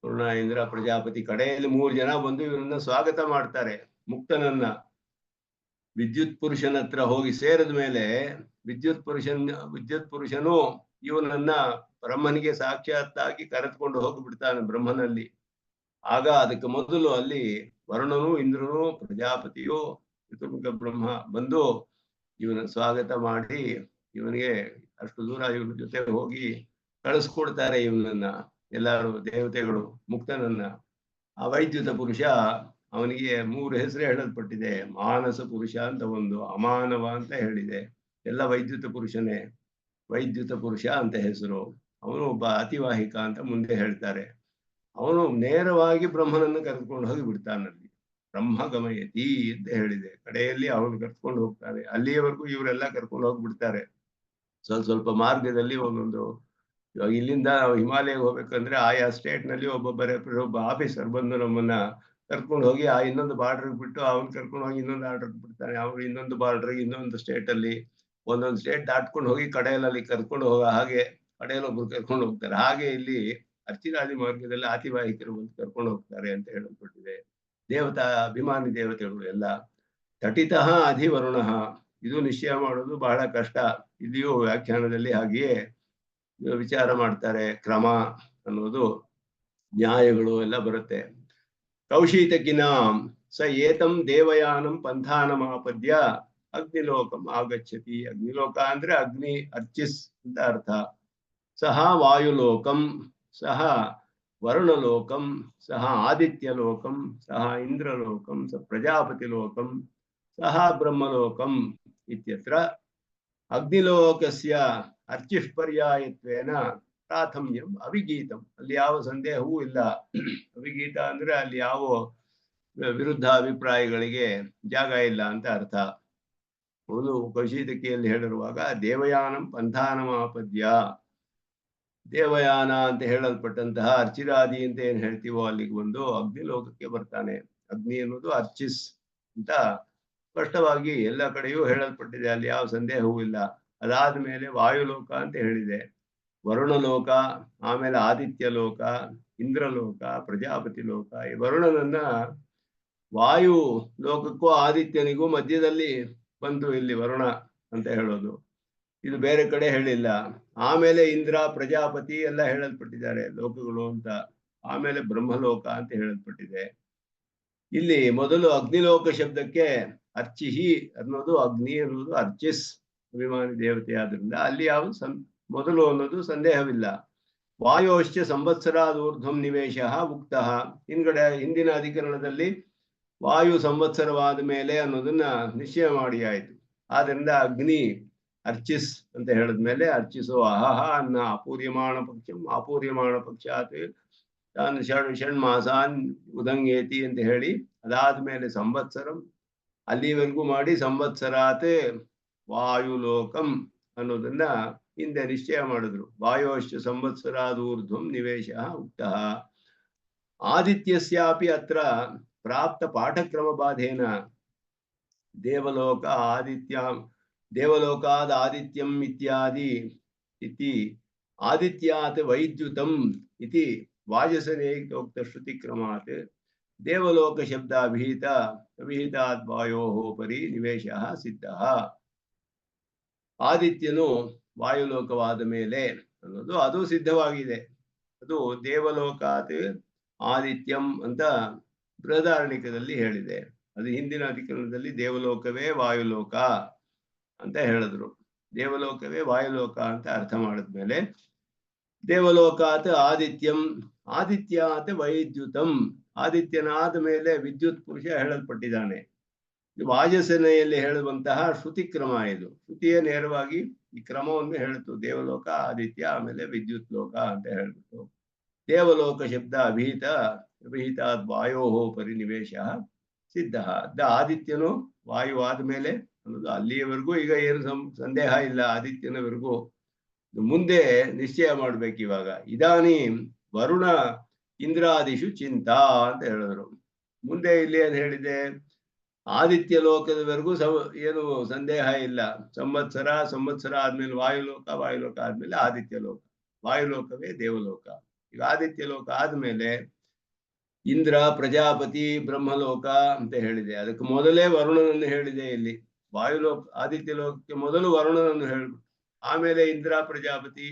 ವರುಣ, ಇಂದ್ರ, ಪ್ರಜಾಪತಿ ಕಡೆಯಲ್ಲಿ 3 ಜನ ಬಂದು ಇವರನ್ನ ಸ್ವಾಗತ ಮಾಡ್ತಾರೆ, ಮುಕ್ತನನ್ನ. ವಿದ್ಯುತ್ ಪುರುಷನ ಹತ್ರ ಹೋಗಿ ಸೇರಿದ ಮೇಲೆ ವಿದ್ಯುತ್ ಪುರುಷನು ಇವನನ್ನ ಬ್ರಹ್ಮನಿಗೆ ಸಾಕ್ಷಾತ್ತಾಗಿ ಕರೆದುಕೊಂಡು ಹೋಗಿಬಿಡ್ತಾನೆ ಬ್ರಹ್ಮನಲ್ಲಿ. ಆಗ ಅದಕ್ಕೆ ಮೊದಲು ಅಲ್ಲಿ ವರುಣನು, ಇಂದ್ರನು, ಪ್ರಜಾಪತಿಯು, ಚತುರ್ಮುಖ ಬ್ರಹ್ಮ ಬಂದು ಇವನ ಸ್ವಾಗತ ಮಾಡಿ ಇವನಿಗೆ ಅಷ್ಟು ದೂರ ಇವನ ಜೊತೆ ಹೋಗಿ ಕಳಿಸ್ಕೊಡ್ತಾರೆ ಇವನನ್ನ, ಎಲ್ಲರೂ ದೇವತೆಗಳು ಮುಕ್ತನನ್ನ. ಆ ವೈದ್ಯುತ ಪುರುಷ, ಅವನಿಗೆ 3 ಹೆಸರು ಹೇಳಲ್ಪಟ್ಟಿದೆ. ಮಾನಸ ಪುರುಷ ಅಂತ ಒಂದು, ಅಮಾನವ ಅಂತ ಹೇಳಿದೆ. ಎಲ್ಲ ವೈದ್ಯುತ ಪುರುಷನೇ, ವೈದ್ಯುತ ಪುರುಷ ಅಂತ ಹೆಸರು. ಅವನು ಒಬ್ಬ ಅತಿವಾಹಿಕ ಅಂತ ಮುಂದೆ ಹೇಳ್ತಾರೆ. ಅವನು ನೇರವಾಗಿ ಬ್ರಹ್ಮನನ್ನು ಕರೆದುಕೊಂಡು ಹೋಗಿ ಬಿಡ್ತಾನಲ್ಲಿ. ಬ್ರಹ್ಮ ಗಮಯತಿ ಅಂತ ಹೇಳಿದೆ. ಕಡೆಯಲ್ಲಿ ಅವನು ಕರ್ಕೊಂಡು ಹೋಗ್ತಾನೆ. ಅಲ್ಲಿಯವರೆಗೂ ಇವರೆಲ್ಲ ಕರ್ಕೊಂಡು ಹೋಗ್ಬಿಡ್ತಾರೆ. ಸ್ವಲ್ಪ ಮಾರ್ಗದಲ್ಲಿ ಒಂದೊಂದು, ಇವಾಗ ಇಲ್ಲಿಂದ ಹಿಮಾಲಯಕ್ಕೆ ಹೋಗ್ಬೇಕಂದ್ರೆ ಆಯಾ ಸ್ಟೇಟ್ ನಲ್ಲಿ ಒಬ್ಬ ಆಫೀಸರ್ ಬಂದು ನಮ್ಮನ್ನ ಕರ್ಕೊಂಡು ಹೋಗಿ ಆ ಇನ್ನೊಂದು ಬಾರ್ಡರ್ ಬಿಟ್ಟು ಅವನ್ ಕರ್ಕೊಂಡು ಹೋಗಿ ಇನ್ನೊಂದು ಆರ್ಡರ್ ಬಿಡ್ತಾನೆ. ಅವ್ರು ಇನ್ನೊಂದು ಬಾರ್ಡರ್, ಇನ್ನೊಂದು ಸ್ಟೇಟ್ ಅಲ್ಲಿ ಒಂದೊಂದು ಸ್ಟೇಟ್ ದಾಟ್ಕೊಂಡು ಹೋಗಿ ಕಡೆಯಲ್ಲಿ ಕರ್ಕೊಂಡು ಹೋಗೋ ಹಾಗೆ ಕಡೆಯಲ್ಲಿ ಒಬ್ರು ಕರ್ಕೊಂಡು ಹೋಗ್ತಾರೆ. ಹಾಗೆ ಇಲ್ಲಿ ಅರ್ಚಿರಾದಿ ಮಾರ್ಗದಲ್ಲಿ ಅತಿವಾಹಿಕರು ಬಂದು ಕರ್ಕೊಂಡು ಹೋಗ್ತಾರೆ ಅಂತ ಹೇಳಲ್ಪಟ್ಟಿದೆ. ದೇವತಾ ಅಭಿಮಾನಿ ದೇವತೆಗಳು ಎಲ್ಲ. ತಟಿತಃ ಅಧಿವರುಣ, ಇದು ನಿಶ್ಚಯ ಮಾಡೋದು ಬಹಳ ಕಷ್ಟ. ಇಲ್ಲಿಯೂ ವ್ಯಾಖ್ಯಾನದಲ್ಲಿ ಹಾಗೆಯೇ ವಿಚಾರ ಮಾಡ್ತಾರೆ. ಕ್ರಮ ಅನ್ನೋದು, ನ್ಯಾಯಗಳು ಎಲ್ಲ ಬರುತ್ತೆ. ಕೌಶೀತಕಿನ ಸ ಏತಂ ದೇವಯಾನಂ ಪಂಥಾನಮಾಪದ್ಯ ಅಗ್ನಿಲೋಕಂ ಆಗಚ್ಚತಿ. ಅಗ್ನಿಲೋಕ ಅಂದ್ರೆ ಅಗ್ನಿ, ಅರ್ಚಿಸ್ ಅಂತ ಅರ್ಥ. ಸಹ ವಾಯುಲೋಕಂ, ಸಹ ವರುಣಲೋಕಂ, ಸಹ ಆದಿತ್ಯಲೋಕಂ, ಸಹ ಇಂದ್ರಲೋಕಂ, ಸ ಪ್ರಜಾಪತಿಲೋಕಂ, ಸಹ ಬ್ರಹ್ಮಲೋಕಂ ಇತ್ಯತ್ರ ಅಗ್ನಿಲೋಕಸ್ಯ ಅರ್ಚಿಃ ಪರ್ಯಾಯತ್ವೇನ ಪ್ರಾಥಮ್ಯಂ ಅವಿಗೀತಂ. ಅಲ್ಲಿ ಯಾವ ಸಂದೇಹವೂ ಇಲ್ಲ. ಅವಿಗೀತ ಅಂದ್ರೆ ಅಲ್ಲಿ ಯಾವ ವಿರುದ್ಧ ಅಭಿಪ್ರಾಯಗಳಿಗೆ ಜಾಗ ಇಲ್ಲ ಅಂತ ಅರ್ಥ. ಅವನು ಕೌಶೀತಕಿಯಲ್ಲಿ ಹೇಳಿರುವಾಗ ದೇವಯಾನಂ ಪಂಥಾನಮಾಪದ್ಯ, ದೇವಯಾನ ಅಂತ ಹೇಳಲ್ಪಟ್ಟಂತಹ ಅರ್ಚಿರಾದಿ ಅಂತ ಏನ್ ಹೇಳ್ತೀವೋ ಅಲ್ಲಿಗೆ ಬಂದು ಅಗ್ನಿಲೋಕಕ್ಕೆ ಬರ್ತಾನೆ. ಅಗ್ನಿ ಅನ್ನೋದು ಅರ್ಚಿಸ್ ಅಂತ ಸ್ಪಷ್ಟವಾಗಿ ಎಲ್ಲ ಕಡೆಯೂ ಹೇಳಲ್ಪಟ್ಟಿದೆ. ಅಲ್ಲಿ ಯಾವ ಸಂದೇಹವೂ ಇಲ್ಲ. ಅದಾದ ಮೇಲೆ ವಾಯುಲೋಕ ಅಂತ ಹೇಳಿದೆ, ವರುಣಲೋಕ, ಆಮೇಲೆ ಆದಿತ್ಯ ಲೋಕ, ಇಂದ್ರಲೋಕ, ಪ್ರಜಾಪತಿ ಲೋಕ. ಈ ವರುಣನನ್ನ ವಾಯು ಲೋಕಕ್ಕೂ ಆದಿತ್ಯನಿಗೂ ಮಧ್ಯದಲ್ಲಿ ಬಂದು ಇಲ್ಲಿ ವರುಣ ಅಂತ ಹೇಳೋದು. ಇದು ಬೇರೆ ಕಡೆ ಹೇಳಿಲ್ಲ. ಆಮೇಲೆ ಇಂದ್ರ, ಪ್ರಜಾಪತಿ ಎಲ್ಲ ಹೇಳಲ್ಪಟ್ಟಿದ್ದಾರೆ ಲೋಕಗಳು ಅಂತ. ಆಮೇಲೆ ಬ್ರಹ್ಮಲೋಕ ಅಂತ ಹೇಳಲ್ಪಟ್ಟಿದೆ. ಇಲ್ಲಿ ಮೊದಲು ಅಗ್ನಿಲೋಕ ಶಬ್ದಕ್ಕೆ ಅರ್ಚಿಹಿ ಅನ್ನೋದು, ಅಗ್ನಿ ಅನ್ನೋದು ಅರ್ಚಿಸ್ ಅಭಿಮಾನಿ ದೇವತೆ ಆದ್ರಿಂದ ಅಲ್ಲಿ ಯಾವ ಮೊದಲು ಅನ್ನೋದು ಸಂದೇಹವಿಲ್ಲ. ವಾಯೋಶ್ಚ ಸಂವತ್ಸರಾದೂರ್ಧ್ವಂ ನಿವೇಶ ಉಕ್ತ. ಹಿಂದಿನ ಅಧಿಕರಣದಲ್ಲಿ ವಾಯು ಸಂವತ್ಸರವಾದ ಮೇಲೆ ಅನ್ನೋದನ್ನ ನಿಶ್ಚಯ ಮಾಡಿ ಆಯ್ತು. ಆದ್ರಿಂದ ಅಗ್ನಿ ಅರ್ಚಿಸ್ ಅಂತ ಹೇಳಿದ್ಮೇಲೆ ಅರ್ಚಿಸೋ ಅಹಹ ಅನ್ನ ಅಪೂರ್ಯಮಾಣ ಪಕ್ಷಾತ್ ತಾನು ಷಣ್ಮಾಸಾನ್ ಉದಂಗೇತಿ ಅಂತ ಹೇಳಿ, ಅದಾದ್ಮೇಲೆ ಸಂವತ್ಸರಂ ಅಲ್ಲಿವರೆಗೂ ಮಾಡಿ ಸಂವತ್ಸರಾತ್ ವಾಯುಲೋಕಂ ಅನ್ನೋದನ್ನ ಹಿಂದೆ ನಿಶ್ಚಯ ಮಾಡಿದ್ರು. ವಾಯೋಶ್ಚ ಸಂವತ್ಸರಾದೂರ್ಧ್ವಂ ನಿವೇಶ ಉಕ್ತ. ಆದಿತ್ಯಸ್ಯಾಪಿ ಅತ್ರ ಪ್ರಾಪ್ತ ಪಾಠಕ್ರಮ ಬಾಧೇನ ದೇವಲೋಕ ದೇವಲೋಕಾದ್ ಆದಿತ್ಯಂ ಇತ್ಯಾದಿ ಇತಿ ಆದಿತ್ಯಾತ್ ವೈದ್ಯುತಂ ಇತಿ ವಾಜಸನೇಕ್ತೋಕ್ತ ಶ್ರುತಿಕ್ರಮಾತ್ ದೇವಲೋಕ ಶಬ್ದ ಅಭಿಹಿತಾತ್ ವಾಯೋಃ ಪರಿ ನಿವೇಶಃ ಸಿದ್ಧಃ. ಆದಿತ್ಯನು ವಾಯುಲೋಕವಾದ ಮೇಲೆ ಅನ್ನೋದು ಅದು ಸಿದ್ಧವಾಗಿದೆ. ಅದು ದೇವಲೋಕಾತ್ ಆದಿತ್ಯಂ ಅಂತ ಬೃಹದಾರಣ್ಯಕದಲ್ಲಿ ಹೇಳಿದೆ. ಅದು ಹಿಂದಿನ ಅಧಿಕರಣದಲ್ಲಿ ದೇವಲೋಕವೇ ವಾಯುಲೋಕ ಅಂತ ಹೇಳಿದ್ರು. ದೇವಲೋಕವೇ ವಾಯುಲೋಕ ಅಂತ ಅರ್ಥ ಮಾಡಿದ್ಮೇಲೆ ದೇವಲೋಕಾತ್ ಆದಿತ್ಯಂ, ಆದಿತ್ಯಾತ್ ವೈದ್ಯುತಂ, ಆದಿತ್ಯನಾದ ಮೇಲೆ ವಿದ್ಯುತ್ ಪುರುಷ ಹೇಳಲ್ಪಟ್ಟಿದ್ದಾನೆ. ವಾಜಸನೆಯಲ್ಲಿ ಹೇಳುವಂತಹ ಶ್ರುತಿ ಕ್ರಮ ಇದು. ಶ್ರುತಿಯೇ ನೇರವಾಗಿ ಈ ಕ್ರಮವನ್ನು ಹೇಳಿತು. ದೇವಲೋಕ, ಆದಿತ್ಯ, ಆಮೇಲೆ ವಿದ್ಯುತ್ ಲೋಕ ಅಂತ ಹೇಳ್ಬಿಟ್ಟು. ದೇವಲೋಕ ಶಬ್ದ ಅಭಿಹಿತಾದ್ ವಾಯೋಃ ಪರಿನಿವೇಶ ಸಿದ್ಧ. ಆದಿತ್ಯನು ವಾಯು ಆದ್ಮೇಲೆ ಅನ್ನೋದು ಅಲ್ಲಿಯವರೆಗೂ ಈಗ ಏನು ಸಂದೇಹ ಇಲ್ಲ. ಆದಿತ್ಯನವರೆಗೂ ಮುಂದೆ ನಿಶ್ಚಯ ಮಾಡ್ಬೇಕು. ಇವಾಗ ಇದಾನಿ ವರುಣ ಇಂದ್ರಾದಿಷು ಚಿಂತಾ ಅಂತ ಹೇಳಿದ್ರು. ಮುಂದೆ ಇಲ್ಲಿ ಏನ್ ಹೇಳಿದೆ, ಆದಿತ್ಯ ಲೋಕದವರೆಗೂ ಏನು ಸಂದೇಹ ಇಲ್ಲ. ಸಂವತ್ಸರ ಆದ್ಮೇಲೆ ವಾಯುಲೋಕ ಆದ್ಮೇಲೆ ಆದಿತ್ಯ ಲೋಕ, ವಾಯುಲೋಕವೇ ದೇವಲೋಕ. ಈಗ ಆದಿತ್ಯ ಲೋಕ ಆದ್ಮೇಲೆ ಇಂದ್ರ, ಪ್ರಜಾಪತಿ, ಬ್ರಹ್ಮಲೋಕ ಅಂತ ಹೇಳಿದೆ. ಅದಕ್ಕೆ ಮೊದಲೇ ವರುಣನನ್ನು ಹೇಳಿದೆ ಇಲ್ಲಿ. ವಾಯುಲೋಕ ಆದಿತ್ಯ ಲೋಕಕ್ಕೆ ಮೊದಲು ವರುಣನನ್ನು ಹೇಳ್ಬಿಟ್ಟು ಆಮೇಲೆ ಇಂದ್ರ, ಪ್ರಜಾಪತಿ,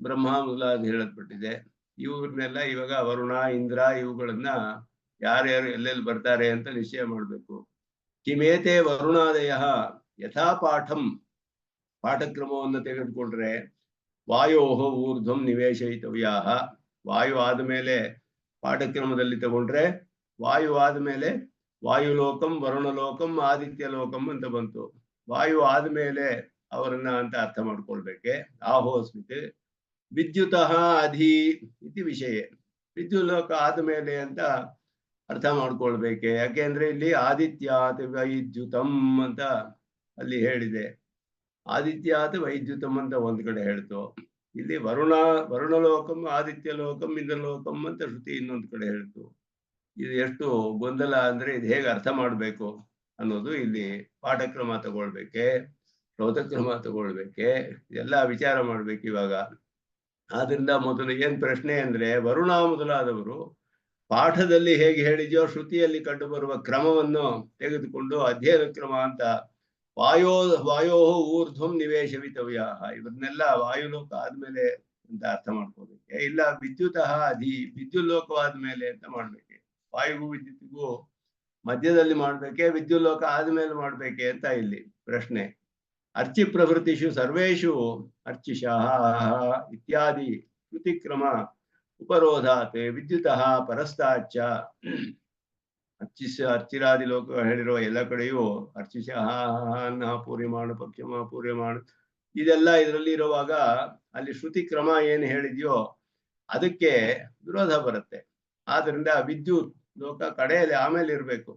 ಬ್ರಹ್ಮ ಮೊದಲಾದ ಹೇಳಲ್ಪಟ್ಟಿದೆ. ಇವ್ರನ್ನೆಲ್ಲ ಇವಾಗ ವರುಣ, ಇಂದ್ರ ಇವುಗಳನ್ನ ಯಾರ್ಯಾರು ಎಲ್ಲೆಲ್ಲಿ ಬರ್ತಾರೆ ಅಂತ ನಿಶ್ಚಯ ಮಾಡಬೇಕು. ಕಿಮೇತೆ ವರುಣಾದಯ ಯಥಾ ಪಾಠಂ, ಪಾಠಕ್ರಮವನ್ನು ತೆಗೆದುಕೊಂಡ್ರೆ ವಾಯೋ ಊರ್ಧ್ವಂ ನಿವೇಶಯಿತವ್ಯಾ, ವಾಯು ಆದಮೇಲೆ ಪಾಠಕ್ರಮದಲ್ಲಿ ತಗೊಂಡ್ರೆ ವಾಯು ಆದಮೇಲೆ ವಾಯುಲೋಕಂ, ವರುಣಲೋಕಂ, ಆದಿತ್ಯ ಲೋಕಂ ಅಂತ ಬಂತು. ವಾಯು ಆದಮೇಲೆ ಅವರನ್ನ ಅಂತ ಅರ್ಥ ಮಾಡ್ಕೊಳ್ಬೇಕೆ. ಆಹೋಸ್ಮಿತ್ ವಿದ್ಯುತಃ ಅಧಿ ಇತಿ ವಿಷಯ, ವಿದ್ಯುತ್ ಲೋಕ ಆದಮೇಲೆ ಅಂತ ಅರ್ಥ ಮಾಡ್ಕೊಳ್ಬೇಕೆ. ಯಾಕೆಂದ್ರೆ ಇಲ್ಲಿ ಆದಿತ್ಯಾತ್ ವೈದ್ಯುತಂ ಅಂತ ಅಲ್ಲಿ ಹೇಳಿದೆ. ಆದಿತ್ಯಾತ್ ವೈದ್ಯುತಂ ಅಂತ ಒಂದ್ ಕಡೆ ಹೇಳ್ತು. ಇಲ್ಲಿ ವರುಣಲೋಕಂ, ಆದಿತ್ಯ ಲೋಕಂ, ಇಂದ್ರಲೋಕಂ ಅಂತ ಶ್ರುತಿ ಇನ್ನೊಂದು ಕಡೆ ಹೇಳ್ತು. ಇದು ಎಷ್ಟು ಗೊಂದಲ ಅಂದ್ರೆ ಇದು ಹೇಗೆ ಅರ್ಥ ಮಾಡ್ಬೇಕು ಅನ್ನೋದು ಇಲ್ಲಿ ಪಾಠಕ್ರಮ ತಗೊಳ್ಬೇಕೆ, ಶ್ರೌತಕ್ರಮ ತಗೊಳ್ಬೇಕೆ, ಎಲ್ಲ ವಿಚಾರ ಮಾಡ್ಬೇಕು ಇವಾಗ. ಆದ್ರಿಂದ ಮೊದಲು ಏನ್ ಪ್ರಶ್ನೆ ಅಂದ್ರೆ, ವರುಣ ಮೊದಲಾದವರು ಪಾಠದಲ್ಲಿ ಹೇಗೆ ಹೇಳಿದ್ಯೋ ಶ್ರುತಿಯಲ್ಲಿ ಕಂಡು ಬರುವ ಕ್ರಮವನ್ನು ತೆಗೆದುಕೊಂಡು ಅಧ್ಯಯನ ಕ್ರಮ ಅಂತ ವಾಯೋ ಊರ್ಧ್ವಂ ನಿವೇಶವಿತವ್ಯ, ಇವನ್ನೆಲ್ಲ ವಾಯುಲೋಕ ಆದ್ಮೇಲೆ ಅಂತ ಅರ್ಥ ಮಾಡ್ಕೋಬೇಕೆ. ಇಲ್ಲ ವಿದ್ಯುತಃ ಅಧಿ, ವಿದ್ಯುತ್ ಲೋಕವಾದ್ಮೇಲೆ ಅಂತ ಮಾಡ್ಬೇಕೆ. ವಾಯುಗೂ ವಿದ್ಯುತ್ಗೂ ಮಧ್ಯದಲ್ಲಿ ಮಾಡ್ಬೇಕೆ, ವಿದ್ಯುತ್ ಲೋಕ ಆದ್ಮೇಲೆ ಮಾಡ್ಬೇಕೆ ಅಂತ ಇಲ್ಲಿ ಪ್ರಶ್ನೆ. ಅರ್ಚಿ ಪ್ರವೃತ್ತಿಷು ಸರ್ವೇಷು ಅರ್ಚಿಷಃ ಇತ್ಯಾದಿ ಶ್ರುತಿಕ್ರಮ ಉಪರೋಧಾತ್ ವಿದ್ಯುತಃ ಪರಸ್ತಾಚ್ಚ, ಅರ್ಚಿರಾದಿ ಲೋಕ ಹೇಳಿರುವ ಎಲ್ಲ ಕಡೆಯೂ ಅರ್ಚಿಷಃ ಪೂರ್ಯಮಾಣ, ಪಕ್ಷಮ ಪೂರ್ಯಮಾಣ ಇದೆಲ್ಲ ಇದರಲ್ಲಿ ಇರುವಾಗ ಅಲ್ಲಿ ಶ್ರುತಿ ಕ್ರಮ ಏನು ಹೇಳಿದ್ಯೋ ಅದಕ್ಕೆ ವಿರೋಧ ಬರುತ್ತೆ. ಆದ್ರಿಂದ ವಿದ್ಯುತ್ ಲೋಕ ಕಡೆಯಲ್ಲಿ ಆಮೇಲೆ ಇರ್ಬೇಕು.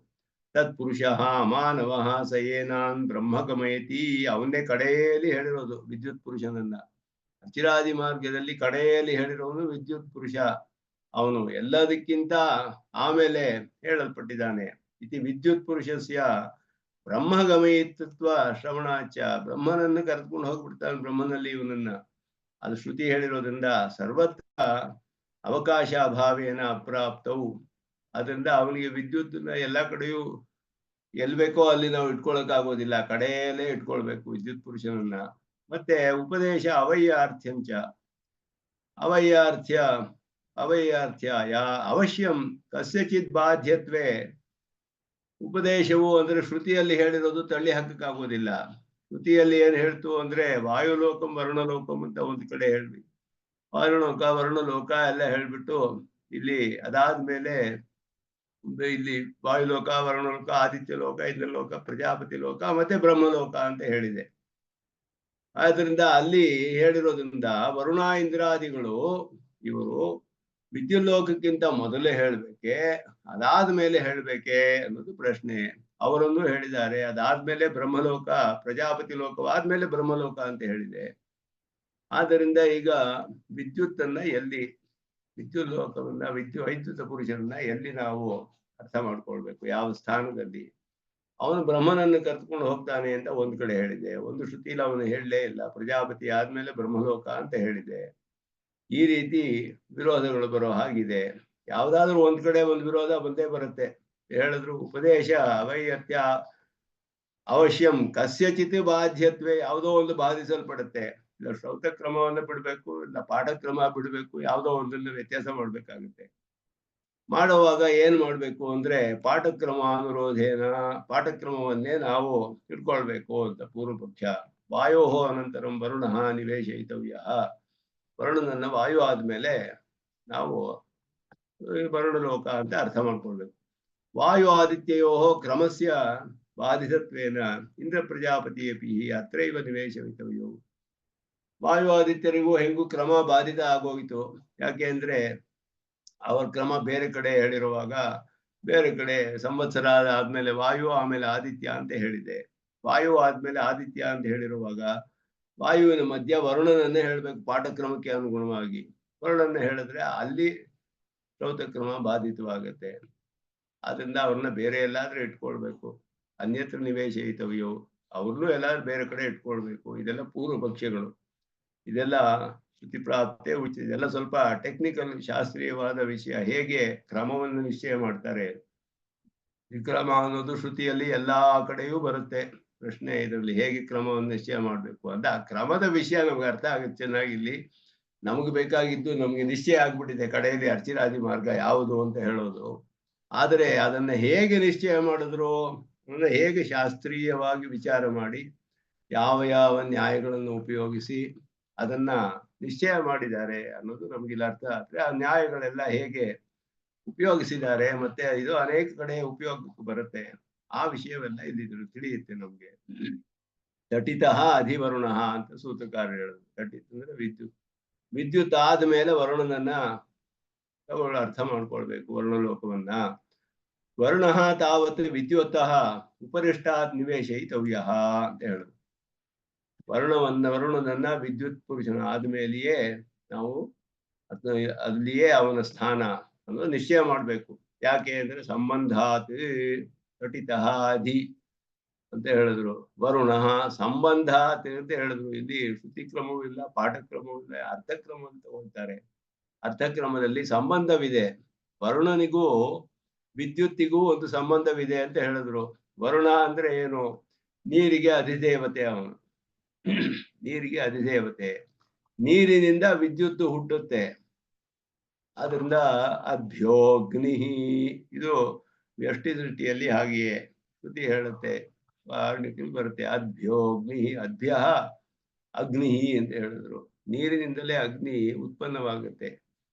ತತ್ ಪುರುಷಃ ಮಾನವ ಸ ಏನಾನ್ ಬ್ರಹ್ಮ ಗಮಯತಿ, ಅವನ್ನೇ ಕಡೆಯಲ್ಲಿ ಹೇಳಿರೋದು ವಿದ್ಯುತ್ ಪುರುಷನನ್ನ. ಅಚಿರಾದಿ ಮಾರ್ಗದಲ್ಲಿ ಕಡೆಯಲ್ಲಿ ಹೇಳಿರೋನು ವಿದ್ಯುತ್ ಪುರುಷ, ಅವನು ಎಲ್ಲದಕ್ಕಿಂತ ಆಮೇಲೆ ಹೇಳಲ್ಪಟ್ಟಿದ್ದಾನೆ. ಇತಿ ವಿದ್ಯುತ್ ಪುರುಷಸ್ಯ ಬ್ರಹ್ಮಗಮಯಿತ್ವ ಶ್ರವಣಾಚ, ಬ್ರಹ್ಮನನ್ನು ಕರೆದುಕೊಂಡು ಹೋಗ್ಬಿಡ್ತಾನೆ ಬ್ರಹ್ಮನಲ್ಲಿ ಇವನನ್ನ. ಅದು ಶ್ರುತಿ ಹೇಳಿರೋದ್ರಿಂದ ಸರ್ವತ್ರ ಅವಕಾಶ ಅಭಾವೇನ ಅಪ್ರಾಪ್ತವು, ಅದರಿಂದ ಅವನಿಗೆ ವಿದ್ಯುತ್ ಎಲ್ಲ ಕಡೆಯೂ ಎಲ್ ಬೇಕೋ ಅಲ್ಲಿ ನಾವು ಇಟ್ಕೊಳಕ್ ಆಗೋದಿಲ್ಲ, ಕಡೆಯಲ್ಲೇ ಇಟ್ಕೊಳ್ಬೇಕು ವಿದ್ಯುತ್ ಪುರುಷನನ್ನ. ಮತ್ತೆ ಉಪದೇಶ ಅವಯ್ಯಾರ್ಥ್ಯಂಚ, ಅವಯ್ಯಾರ್ಥ್ಯ ಅವಶ್ಯಂ ಕಸ್ಯಚಿತ್ ಬಾಧ್ಯತ್ವೇ, ಉಪದೇಶವು ಅಂದ್ರೆ ಶ್ರುತಿಯಲ್ಲಿ ಹೇಳಿರೋದು ತಳ್ಳಿ ಹಾಕಕ್ಕಾಗೋದಿಲ್ಲ. ಶ್ರುತಿಯಲ್ಲಿ ಏನ್ ಹೇಳ್ತು ಅಂದ್ರೆ ವಾಯುಲೋಕಂ, ವರುಣಲೋಕಂ ಅಂತ ಒಂದ್ ಕಡೆ ಹೇಳ್ವಿ, ವಾಯುಲೋಕ ವರುಣಲೋಕ ಎಲ್ಲ ಹೇಳ್ಬಿಟ್ಟು ಇಲ್ಲಿ ಅದಾದ್ಮೇಲೆ ಇಲ್ಲಿ ವಾಯುಲೋಕ, ವರುಣಲೋಕ, ಆದಿತ್ಯ ಲೋಕ, ಇಂದ್ರಲೋಕ, ಪ್ರಜಾಪತಿ ಲೋಕ ಮತ್ತೆ ಬ್ರಹ್ಮಲೋಕ ಅಂತ ಹೇಳಿದೆ. ಆದ್ರಿಂದ ಅಲ್ಲಿ ಹೇಳಿರೋದ್ರಿಂದ ವರುಣ ಇಂದ್ರಾದಿಗಳು ಇವರು ವಿದ್ಯುತ್ ಲೋಕಕ್ಕಿಂತ ಮೊದಲೇ ಹೇಳ್ಬೇಕೆ, ಅದಾದ್ಮೇಲೆ ಹೇಳ್ಬೇಕೆ ಅನ್ನೋದು ಪ್ರಶ್ನೆ. ಅವರನ್ನು ಹೇಳಿದ್ದಾರೆ ಅದಾದ್ಮೇಲೆ ಬ್ರಹ್ಮಲೋಕ, ಪ್ರಜಾಪತಿ ಲೋಕವಾದ್ಮೇಲೆ ಬ್ರಹ್ಮಲೋಕ ಅಂತ ಹೇಳಿದೆ. ಆದ್ದರಿಂದ ಈಗ ವಿದ್ಯುತ್ತನ್ನ ಎಲ್ಲಿ, ವಿದ್ಯುತ್ ಲೋಕವನ್ನ ವೈದ್ಯುತ ಪುರುಷರನ್ನ ಎಲ್ಲಿ ನಾವು ಅರ್ಥ ಮಾಡ್ಕೊಳ್ಬೇಕು, ಯಾವ ಸ್ಥಾನದಲ್ಲಿ. ಅವನು ಬ್ರಹ್ಮನನ್ನು ಕರ್ಕೊಂಡು ಹೋಗ್ತಾನೆ ಅಂತ ಒಂದ್ ಕಡೆ ಹೇಳಿದೆ, ಒಂದು ಶ್ರುತಿಯಲ್ಲಿ ಅವನು ಹೇಳಲೇ ಇಲ್ಲ. ಪ್ರಜಾಪತಿ ಆದ್ಮೇಲೆ ಬ್ರಹ್ಮಲೋಕ ಅಂತ ಹೇಳಿದೆ. ಈ ರೀತಿ ವಿರೋಧಗಳು ಬರೋ ಹಾಗಿದೆ. ಯಾವ್ದಾದ್ರು ಒಂದ್ ಕಡೆ ಒಂದು ವಿರೋಧ ಬಂದೇ ಬರುತ್ತೆ. ಹೇಳಿದ್ರು ಉಪದೇಶ ಅವೈಯತ್ಯ ಅವಶ್ಯಂ ಕಸ್ಯಚಿತ್ ಬಾಧ್ಯತ್ವೇ, ಯಾವುದೋ ಒಂದು ಬಾಧಿಸಲ್ಪಡುತ್ತೆ. ಇಲ್ಲ ಶ್ರೌತ ಕ್ರಮವನ್ನ ಬಿಡ್ಬೇಕು, ಇಲ್ಲ ಪಾಠಕ್ರಮ ಬಿಡ್ಬೇಕು, ಯಾವುದೋ ಒಂದನ್ನು ವ್ಯತ್ಯಾಸ ಮಾಡ್ಬೇಕಾಗುತ್ತೆ. ಮಾಡುವಾಗ ಏನ್ ಮಾಡ್ಬೇಕು ಅಂದ್ರೆ ಪಾಠಕ್ರಮ ಅನುರೋಧೇನ, ಪಾಠಕ್ರಮವನ್ನೇ ನಾವು ತಿಳ್ಕೊಳ್ಬೇಕು ಅಂತ ಪೂರ್ವ ಪಕ್ಷ. ವಾಯೋ ಅನಂತರಂ ವರುಣ ನಿವೇಶಯಿತವ್ಯ, ವರುಣನನ್ನ ವಾಯು ಆದ್ಮೇಲೆ ನಾವು ವರುಣಲೋಕ ಅಂತ ಅರ್ಥ ಮಾಡ್ಕೊಳ್ಬೇಕು. ವಾಯು ಆದಿತ್ಯಯೋ ಕ್ರಮಸ್ಯ ಬಾಧಿತತ್ವೇನ ಇಂದ್ರ ಪ್ರಜಾಪತಿ ಅಪಿ ಅತ್ರೈವ ನಿವೇಶಯಿತವ್ಯೋ, ವಾಯು ಆದಿತ್ಯರಿಗೂ ಹೆಂಗೂ ಕ್ರಮ ಬಾಧಿತ ಆಗೋಗಿತು. ಯಾಕೆ ಅಂದ್ರೆ ಅವ್ರ ಕ್ರಮ ಬೇರೆ ಕಡೆ ಹೇಳಿರುವಾಗ ಬೇರೆ ಕಡೆ ಸಂವತ್ಸರ ಆದ್ಮೇಲೆ ವಾಯು ಆಮೇಲೆ ಆದಿತ್ಯ ಅಂತ ಹೇಳಿದೆ. ವಾಯು ಆದ್ಮೇಲೆ ಆದಿತ್ಯ ಅಂತ ಹೇಳಿರುವಾಗ ವಾಯುವಿನ ಮಧ್ಯ ವರುಣನನ್ನೇ ಹೇಳ್ಬೇಕು ಪಾಠಕ್ರಮಕ್ಕೆ ಅನುಗುಣವಾಗಿ. ವರುಣನ್ನ ಹೇಳಿದ್ರೆ ಅಲ್ಲಿ ಶ್ರೌತಕ್ರಮ ಬಾಧಿತವಾಗತ್ತೆ. ಆದ್ರಿಂದ ಅವ್ರನ್ನ ಬೇರೆ ಎಲ್ಲಾದ್ರೂ ಇಟ್ಕೊಳ್ಬೇಕು. ಅನ್ಯತ್ರ ನಿವೇಶಯಿತವ್ಯೋ, ಅವ್ರನ್ನೂ ಎಲ್ಲಾದ್ರೂ ಬೇರೆ ಕಡೆ ಇಟ್ಕೊಳ್ಬೇಕು. ಇದೆಲ್ಲ ಪೂರ್ವ ಪಕ್ಷಗಳು. ಇದೆಲ್ಲ ಶ್ರುತಿ ಪ್ರಾಪ್ತೆ ಉಚಿತ. ಎಲ್ಲ ಸ್ವಲ್ಪ ಟೆಕ್ನಿಕಲ್ ಶಾಸ್ತ್ರೀಯವಾದ ವಿಷಯ. ಹೇಗೆ ಕ್ರಮವನ್ನು ನಿಶ್ಚಯ ಮಾಡ್ತಾರೆ. ವಿಕ್ರಮ ಅನ್ನೋದು ಶ್ರುತಿಯಲ್ಲಿ ಎಲ್ಲಾ ಕಡೆಯೂ ಬರುತ್ತೆ. ಪ್ರಶ್ನೆ ಇದರಲ್ಲಿ ಹೇಗೆ ಕ್ರಮವನ್ನು ನಿಶ್ಚಯ ಮಾಡ್ಬೇಕು ಅಂತ. ಆ ಕ್ರಮದ ವಿಷಯ ನಮ್ಗೆ ಅರ್ಥ ಆಗುತ್ತೆ ಚೆನ್ನಾಗಿ. ಇಲ್ಲಿ ನಮಗೆ ಬೇಕಾಗಿದ್ದು ನಮ್ಗೆ ನಿಶ್ಚಯ ಆಗ್ಬಿಟ್ಟಿದೆ ಕಡೆಯಲ್ಲಿ ಅರ್ಚಿರಾದಿ ಮಾರ್ಗ ಯಾವುದು ಅಂತ ಹೇಳೋದು. ಆದರೆ ಅದನ್ನ ಹೇಗೆ ನಿಶ್ಚಯ ಮಾಡಿದ್ರು ಅಂದ್ರೆ ಹೇಗೆ ಶಾಸ್ತ್ರೀಯವಾಗಿ ವಿಚಾರ ಮಾಡಿ ಯಾವ ಯಾವ ನ್ಯಾಯಗಳನ್ನು ಉಪಯೋಗಿಸಿ ಅದನ್ನ ನಿಶ್ಚಯ ಮಾಡಿದ್ದಾರೆ ಅನ್ನೋದು ನಮ್ಗಿಲ್ಲ ಅರ್ಥ ಆದ್ರೆ ಆ ನ್ಯಾಯಗಳೆಲ್ಲ ಹೇಗೆ ಉಪಯೋಗಿಸಿದ್ದಾರೆ ಮತ್ತೆ ಇದು ಅನೇಕ ಕಡೆ ಉಪಯೋಗಕ್ಕೆ ಬರುತ್ತೆ. ಆ ವಿಷಯವೆಲ್ಲ ಇಲ್ಲಿ ತಿಳಿಯುತ್ತೆ ನಮ್ಗೆ. ತಟಿತಃ ಅಧಿವರುಣ ಅಂತ ಸೂತ್ರಕಾರ ಹೇಳುದು. ತಟಿತ್ ಅಂದ್ರೆ ವಿದ್ಯುತ್. ವಿದ್ಯುತ್ ಆದ್ಮೇಲೆ ವರುಣನನ್ನ ಅರ್ಥ ಮಾಡ್ಕೊಳ್ಬೇಕು. ವರ್ಣಲೋಕವನ್ನ ವರ್ಣ ತಾವತ್ ವಿದ್ಯುತ್ತಃ ಉಪರಿಷ್ಟಾತ್ ನಿವೇಶಯಿತವ್ಯ ಅಂತ ಹೇಳುದು. ವರುಣನನ್ನ ವಿದ್ಯುತ್ ಪುರುಷನ ಆದ್ಮೇಲೆಯೇ ನಾವು ಅಲ್ಲಿಯೇ ಅವನ ಸ್ಥಾನ ಅನ್ನೋದು ನಿಶ್ಚಯ ಮಾಡ್ಬೇಕು. ಯಾಕೆ ಅಂದ್ರೆ ಸಂಬಂಧಾತ್ ತಟಿತಃ ಅಧಿ ಅಂತ ಹೇಳಿದ್ರು. ವರುಣ ಸಂಬಂಧಾತ್ ಅಂತ ಹೇಳಿದ್ರು. ಇಲ್ಲಿ ಶ್ರುತಿಕ್ರಮವೂ ಇಲ್ಲ, ಪಾಠಕ್ರಮವೂ ಇಲ್ಲ, ಅರ್ಥಕ್ರಮ ಅಂತ ಹೋಗ್ತಾರೆ. ಅರ್ಥಕ್ರಮದಲ್ಲಿ ಸಂಬಂಧವಿದೆ. ವರುಣನಿಗೂ ವಿದ್ಯುತ್ತಿಗೂ ಒಂದು ಸಂಬಂಧವಿದೆ ಅಂತ ಹೇಳಿದ್ರು. ವರುಣ ಅಂದ್ರೆ ಏನು? ನೀರಿಗೆ ಅಧಿದೇವತೆ ಅವನು. ನೀರಿಗೆ ಅಧಿದೇವತೆ. ನೀರಿನಿಂದ ವಿದ್ಯುತ್ ಹುಟ್ಟುತ್ತೆ. ಆದ್ರಿಂದ ಅಭ್ಯೋಗ್ನಿ ಇದು ವ್ಯಷ್ಟಿ ದೃಷ್ಟಿಯಲ್ಲಿ ಹಾಗೆಯೇ ಶ್ರುತಿ ಹೇಳುತ್ತೆ. ವಾರ್ಣಿಕಲ್ಲಿ ಬರುತ್ತೆ ಅಭ್ಯೋಗ್ನಿ. ಅಭ್ಯ ಅಗ್ನಿ ಅಂತ ಹೇಳಿದ್ರು. ನೀರಿನಿಂದಲೇ ಅಗ್ನಿ ಉತ್ಪನ್ನವಾಗುತ್ತೆ.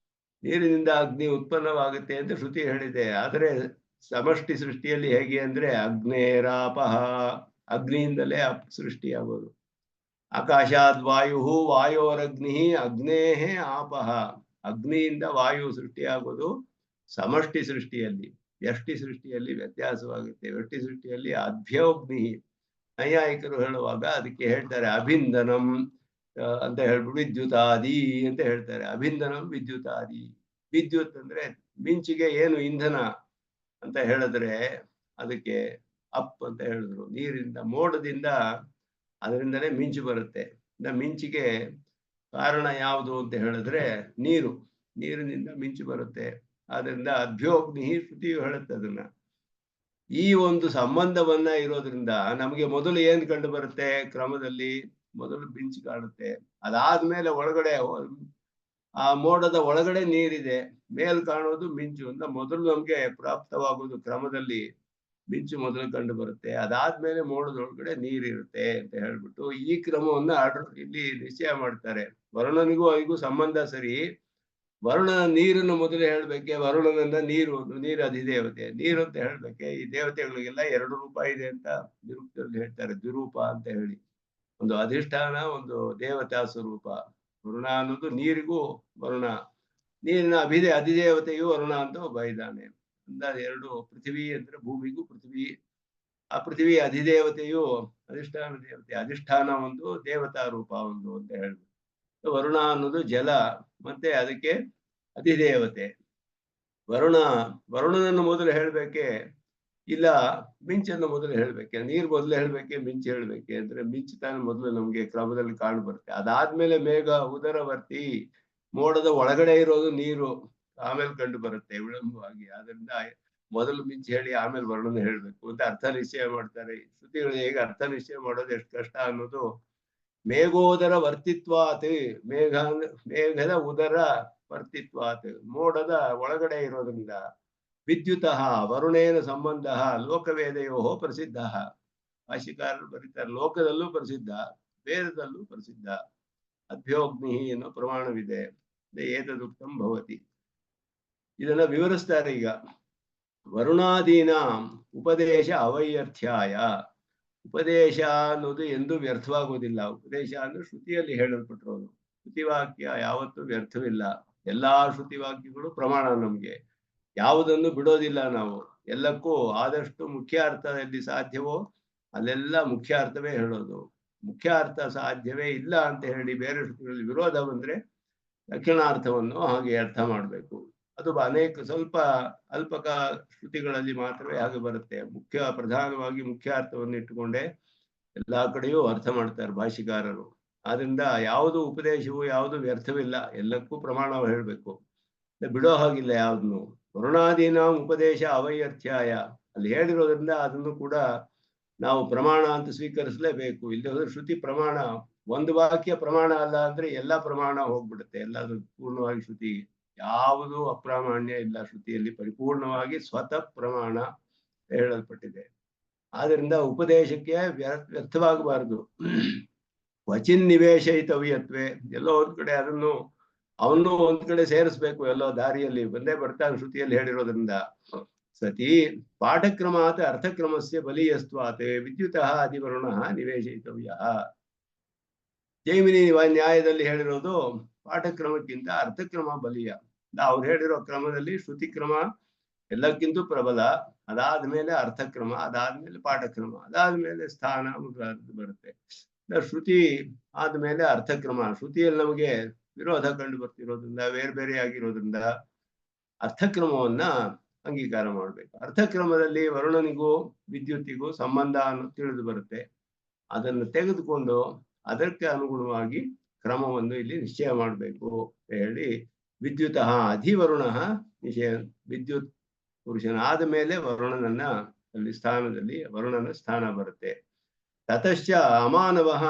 ನೀರಿನಿಂದ ಅಗ್ನಿ ಉತ್ಪನ್ನವಾಗುತ್ತೆ ಅಂತ ಶ್ರುತಿ ಹೇಳಿದೆ. ಆದರೆ ಸಮಷ್ಟಿ ಸೃಷ್ಟಿಯಲ್ಲಿ ಹೇಗೆ ಅಂದ್ರೆ ಅಗ್ನೇರಾಪಹ, ಅಗ್ನಿಯಿಂದಲೇ ಸೃಷ್ಟಿಯಾಗೋದು. ಆಕಾಶಾದ್ ವಾಯು ವಾಯೋರಗ್ನಿ ಅಗ್ನೇಹೇ ಆಪಹ. ಅಗ್ನಿಯಿಂದ ವಾಯು ಸೃಷ್ಟಿಯಾಗೋದು ಸಮಷ್ಟಿ ಸೃಷ್ಟಿಯಲ್ಲಿ. ವ್ಯಷ್ಟಿ ಸೃಷ್ಟಿಯಲ್ಲಿ ವ್ಯತ್ಯಾಸವಾಗುತ್ತೆ. ವ್ಯಷ್ಟಿ ಸೃಷ್ಟಿಯಲ್ಲಿ ಅಭ್ಯೋಗ್ನಿ. ನೈಯಾಯಿಕರು ಹೇಳುವಾಗ ಅದಕ್ಕೆ ಹೇಳ್ತಾರೆ ಅಭಿಂದನಂ ಅಂತ ಹೇಳ್ಬಿಟ್ಟು ವಿದ್ಯುತಾದಿ ಅಂತ ಹೇಳ್ತಾರೆ. ಅಭಿಂದನಂ ವಿದ್ಯುತಾದಿ. ವಿದ್ಯುತ್ ಅಂದ್ರೆ ಮಿಂಚಿಗೆ ಏನು ಇಂಧನ ಅಂತ ಹೇಳಿದ್ರೆ ಅದಕ್ಕೆ ಅಪ್ ಅಂತ ಹೇಳಿದ್ರು. ನೀರಿಂದ ಮೋಡದಿಂದ ಅದರಿಂದಲೇ ಮಿಂಚು ಬರುತ್ತೆ. ಮಿಂಚಿಗೆ ಕಾರಣ ಯಾವುದು ಅಂತ ಹೇಳಿದ್ರೆ ನೀರು. ನೀರಿನಿಂದ ಮಿಂಚು ಬರುತ್ತೆ. ಆದ್ರಿಂದ ಅಭ್ಯೋಗ್ನಿ ಶ್ರುತಿಯು ಹೇಳುತ್ತೆ ಅದನ್ನ. ಈ ಒಂದು ಸಂಬಂಧವನ್ನ ಇರೋದ್ರಿಂದ ನಮಗೆ ಮೊದಲು ಏನ್ ಕಂಡು ಬರುತ್ತೆ ಕ್ರಮದಲ್ಲಿ? ಮೊದಲು ಮಿಂಚು ಕಾಣುತ್ತೆ. ಅದಾದ್ಮೇಲೆ ಒಳಗಡೆ ಆ ಮೋಡದ ಒಳಗಡೆ ನೀರಿದೆ, ಮೇಲ್ ಕಾಣೋದು ಮಿಂಚು ಅಂತ ಮೊದಲು ನಮ್ಗೆ ಪ್ರಾಪ್ತವಾಗುವುದು ಕ್ರಮದಲ್ಲಿ ಮಿಂಚು ಮೊದಲು ಕಂಡು ಬರುತ್ತೆ. ಅದಾದ್ಮೇಲೆ ಮೋಡದೊಳಗಡೆ ನೀರಿರುತ್ತೆ ಅಂತ ಹೇಳ್ಬಿಟ್ಟು ಈ ಕ್ರಮವನ್ನ ಇಲ್ಲಿ ನಿಶ್ಚಯ ಮಾಡ್ತಾರೆ. ವರುಣನಿಗೂ ಅವರಿಗೂ ಸಂಬಂಧ ಸರಿ. ವರುಣ ನೀರನ್ನು ಮೊದಲು ಹೇಳ್ಬೇಕೆ, ವರುಣನನ್ನ ನೀರು ಅಧಿದೇವತೆ. ನೀರು ಅಂತ ಹೇಳ್ಬೇಕೆ. ಈ ದೇವತೆಗಳಿಗೆಲ್ಲ 2 ರೂಪ ಇದೆ ಅಂತ ನಿರುಕ್ತದಲ್ಲಿ ಹೇಳ್ತಾರೆ. ದ್ವಿರೂಪ ಅಂತ ಹೇಳಿ. ಒಂದು ಅಧಿಷ್ಠಾನ, ಒಂದು ದೇವತಾ ಸ್ವರೂಪ. ವರುಣ ಅನ್ನೋದು ನೀರಿಗೂ ವರುಣ, ನೀರಿನ ಅಧಿದೇವತೆಯು ವರುಣ ಅಂತ ಒಬ್ಬ ಇದ್ದಾನೆ. ಎರಡು ಪೃಥ್ವಿ ಅಂದ್ರೆ ಭೂಮಿಗೂ ಪೃಥ್ವಿ. ಆ ಪೃಥ್ವಿ ಅಧಿದೇವತೆಯು ಅಧಿಷ್ಠಾನ ದೇವತೆ. ಅಧಿಷ್ಠಾನ ಒಂದು, ದೇವತಾ ರೂಪ ಒಂದು ಅಂತ ಹೇಳ್ಬೇಕು. ವರುಣ ಅನ್ನೋದು ಜಲ, ಮತ್ತೆ ಅದಕ್ಕೆ ಅಧಿದೇವತೆ. ವರುಣನನ್ನು ಮೊದಲು ಹೇಳ್ಬೇಕೆ, ಇಲ್ಲ ಮಿಂಚನ್ನು ಮೊದಲು ಹೇಳ್ಬೇಕೆ? ನೀರು ಮೊದಲು ಹೇಳ್ಬೇಕೆ, ಮಿಂಚು ಹೇಳ್ಬೇಕೆ ಅಂದ್ರೆ ಮಿಂಚು ತಾನು ಮೊದಲು ನಮ್ಗೆ ಕ್ರಮದಲ್ಲಿ ಕಾಣು ಬರುತ್ತೆ. ಅದಾದ್ಮೇಲೆ ಮೇಘ ಉದರವರ್ತಿ, ಮೋಡದ ಒಳಗಡೆ ಇರೋದು ನೀರು ಆಮೇಲೆ ಕಂಡು ಬರುತ್ತೆ ವಿಳಂಬವಾಗಿ. ಆದ್ರಿಂದ ಮೊದಲು ಮಿಂಚು ಹೇಳಿ ಆಮೇಲೆ ವರ್ಣನ ಹೇಳ್ಬೇಕು ಅಂತ ಅರ್ಥ ನಿಶ್ಚಯ ಮಾಡ್ತಾರೆ. ಶ್ರುತಿಗಳು ಹೇಗೆ ಅರ್ಥ ನಿಶ್ಚಯ ಮಾಡೋದು ಎಷ್ಟು ಕಷ್ಟ ಅನ್ನೋದು. ಮೇಘೋದರ ವರ್ತಿತ್ವಾತ್, ಮೇಘದ ಉದರ ವರ್ತಿತ್ವಾತ್, ಮೋಡದ ಒಳಗಡೆ ಇರೋದ್ರಿಂದ. ವಿದ್ಯುತಃ ವರುಣೇನ ಸಂಬಂಧ ಲೋಕವೇದಯೋ ಪ್ರಸಿದ್ಧ. ಭಾಷಿಕಾರರು ಬರೀತಾರೆ ಲೋಕದಲ್ಲೂ ಪ್ರಸಿದ್ಧ, ವೇದದಲ್ಲೂ ಪ್ರಸಿದ್ಧ. ಅಭ್ಯೋಗ್ನಿ ಅನ್ನೋ ಪ್ರಮಾಣವಿದೆ. ಏತದುಕ್ತಂ ಭವತಿ. ಇದನ್ನ ವಿವರಿಸ್ತಾರೆ ಈಗ. ವರುಣಾದೀನ ಉಪದೇಶ ಅವೈರ್ಥ್ಯಾಯ. ಉಪದೇಶ ಅನ್ನೋದು ಎಂದೂ ವ್ಯರ್ಥವಾಗುವುದಿಲ್ಲ. ಉಪದೇಶ ಅಂದ್ರೆ ಶ್ರುತಿಯಲ್ಲಿ ಹೇಳಲ್ಪಟ್ಟಿರೋದು. ಶ್ರುತಿವಾಕ್ಯ ಯಾವತ್ತೂ ವ್ಯರ್ಥವಿಲ್ಲ. ಎಲ್ಲಾ ಶ್ರುತಿವಾಕ್ಯಗಳು ಪ್ರಮಾಣ ನಮ್ಗೆ. ಯಾವುದನ್ನು ಬಿಡೋದಿಲ್ಲ ನಾವು. ಎಲ್ಲಕ್ಕೂ ಆದಷ್ಟು ಮುಖ್ಯ ಅರ್ಥ ಎಲ್ಲಿ ಸಾಧ್ಯವೋ ಅಲ್ಲೆಲ್ಲ ಮುಖ್ಯ ಅರ್ಥವೇ ಹೇಳೋದು. ಮುಖ್ಯ ಅರ್ಥ ಸಾಧ್ಯವೇ ಇಲ್ಲ ಅಂತ ಹೇಳಿ ಬೇರೆ ಶ್ರುತಿಗಳಲ್ಲಿ ವಿರೋಧ ಬಂದ್ರೆ ದಕ್ಷಿಣಾರ್ಥವನ್ನು ಹಾಗೆ ಅರ್ಥ ಮಾಡಬೇಕು. ಅದು ಅನೇಕ ಸ್ವಲ್ಪ ಅಲ್ಪಕ ಶ್ರುತಿಗಳಲ್ಲಿ ಮಾತ್ರವೇ ಹಾಗೆ ಬರುತ್ತೆ. ಪ್ರಧಾನವಾಗಿ ಮುಖ್ಯ ಅರ್ಥವನ್ನು ಇಟ್ಟುಕೊಂಡೇ ಎಲ್ಲಾ ಕಡೆಯೂ ಅರ್ಥ ಮಾಡ್ತಾರೆ ಭಾಷಿಕಾರರು. ಆದ್ರಿಂದ ಯಾವುದು ಉಪದೇಶವು ಯಾವುದು ವ್ಯರ್ಥವಿಲ್ಲ, ಎಲ್ಲಕ್ಕೂ ಪ್ರಮಾಣ ಹೇಳಬೇಕು, ಬಿಡೋ ಹಾಗಿಲ್ಲ ಯಾವ್ದನ್ನು. ವರುಣಾದೀನ ಉಪದೇಶ ಅವೈರ್ಥ್ಯಾಯ ಅಲ್ಲಿ ಹೇಳಿರೋದ್ರಿಂದ ಅದನ್ನು ಕೂಡ ನಾವು ಪ್ರಮಾಣ ಅಂತ ಸ್ವೀಕರಿಸಲೇಬೇಕು. ಇಲ್ಲಿ ಹೋದ್ರೆ ಶ್ರುತಿ ಪ್ರಮಾಣ, ಒಂದು ವಾಕ್ಯ ಪ್ರಮಾಣ ಅಲ್ಲ ಅಂದ್ರೆ ಎಲ್ಲಾ ಪ್ರಮಾಣ ಹೋಗ್ಬಿಡುತ್ತೆ, ಎಲ್ಲಾದ್ರೂ ಪೂರ್ಣವಾಗಿ ಶ್ರುತಿ ಯಾವುದು ಅಪ್ರಾಮಾಣ್ಯ ಇಲ್ಲ, ಶ್ರುತಿಯಲ್ಲಿ ಪರಿಪೂರ್ಣವಾಗಿ ಸ್ವತಃ ಪ್ರಮಾಣ ಹೇಳಲ್ಪಟ್ಟಿದೆ. ಆದ್ರಿಂದ ಉಪದೇಶಕ್ಕೆ ವ್ಯರ್ಥವಾಗಬಾರದು. ವಚಿನ್ ನಿವೇಶಯಿತವ್ಯತ್ವೆ, ಎಲ್ಲೋ ಒಂದ್ ಕಡೆ ಅದನ್ನು ಅವನು ಒಂದ್ ಕಡೆ ಸೇರಿಸ್ಬೇಕು, ಎಲ್ಲೋ ದಾರಿಯಲ್ಲಿ ಬಂದೇ ಬರ್ತಾನೆ ಶ್ರುತಿಯಲ್ಲಿ ಹೇಳಿರೋದ್ರಿಂದ. ಸತಿ ಪಾಠಕ್ರಮಾತ್ ಅರ್ಥಕ್ರಮಸ್ಯ ಬಲೀಯಸ್ತ್ವಾತ್ ವಿದ್ಯುತಃ ಅಧಿವರುಣ ನಿವೇಶಯಿತವ್ಯ. ಜೈಮಿನಿ ನ್ಯಾಯದಲ್ಲಿ ಹೇಳಿರೋದು ಪಾಠಕ್ರಮಕ್ಕಿಂತ ಅರ್ಥಕ್ರಮ ಬಲೀಯ. ಅವ್ರು ಹೇಳಿರೋ ಕ್ರಮದಲ್ಲಿ ಶ್ರುತಿ ಕ್ರಮ ಎಲ್ಲಕ್ಕಿಂತ ಪ್ರಬಲ, ಅದಾದ್ಮೇಲೆ ಅರ್ಥಕ್ರಮ, ಅದಾದ್ಮೇಲೆ ಪಾಠಕ್ರಮ, ಅದಾದ್ಮೇಲೆ ಸ್ಥಾನ ಬರುತ್ತೆ. ಶ್ರುತಿ ಆದ್ಮೇಲೆ ಅರ್ಥಕ್ರಮ. ಶ್ರುತಿಯಲ್ಲಿ ನಮಗೆ ವಿರೋಧ ಕಂಡು ಬರ್ತಿರೋದ್ರಿಂದ, ಬೇರೆ ಬೇರೆ ಆಗಿರೋದ್ರಿಂದ ಅರ್ಥಕ್ರಮವನ್ನ ಅಂಗೀಕಾರ ಮಾಡ್ಬೇಕು. ಅರ್ಥಕ್ರಮದಲ್ಲಿ ವರುಣನಿಗೂ ವಿದ್ಯುತ್ತಿಗೂ ಸಂಬಂಧ ತಿಳಿದು ಬರುತ್ತೆ. ಅದನ್ನು ತೆಗೆದುಕೊಂಡು ಅದಕ್ಕೆ ಅನುಗುಣವಾಗಿ ಕ್ರಮವನ್ನು ಇಲ್ಲಿ ನಿಶ್ಚಯ ಮಾಡಬೇಕು ಅಂತ ಹೇಳಿ, ವಿದ್ಯುತಃ ಅಧಿವರುಣ ನಿಶ್ಚಯ, ವಿದ್ಯುತ್ ಪುರುಷನಾದ ಮೇಲೆ ವರುಣನನ್ನ ಅಲ್ಲಿ ಸ್ಥಾನದಲ್ಲಿ ವರುಣನ ಸ್ಥಾನ ಬರುತ್ತೆ. ತತಶ್ಚ ಅಮಾನವಃ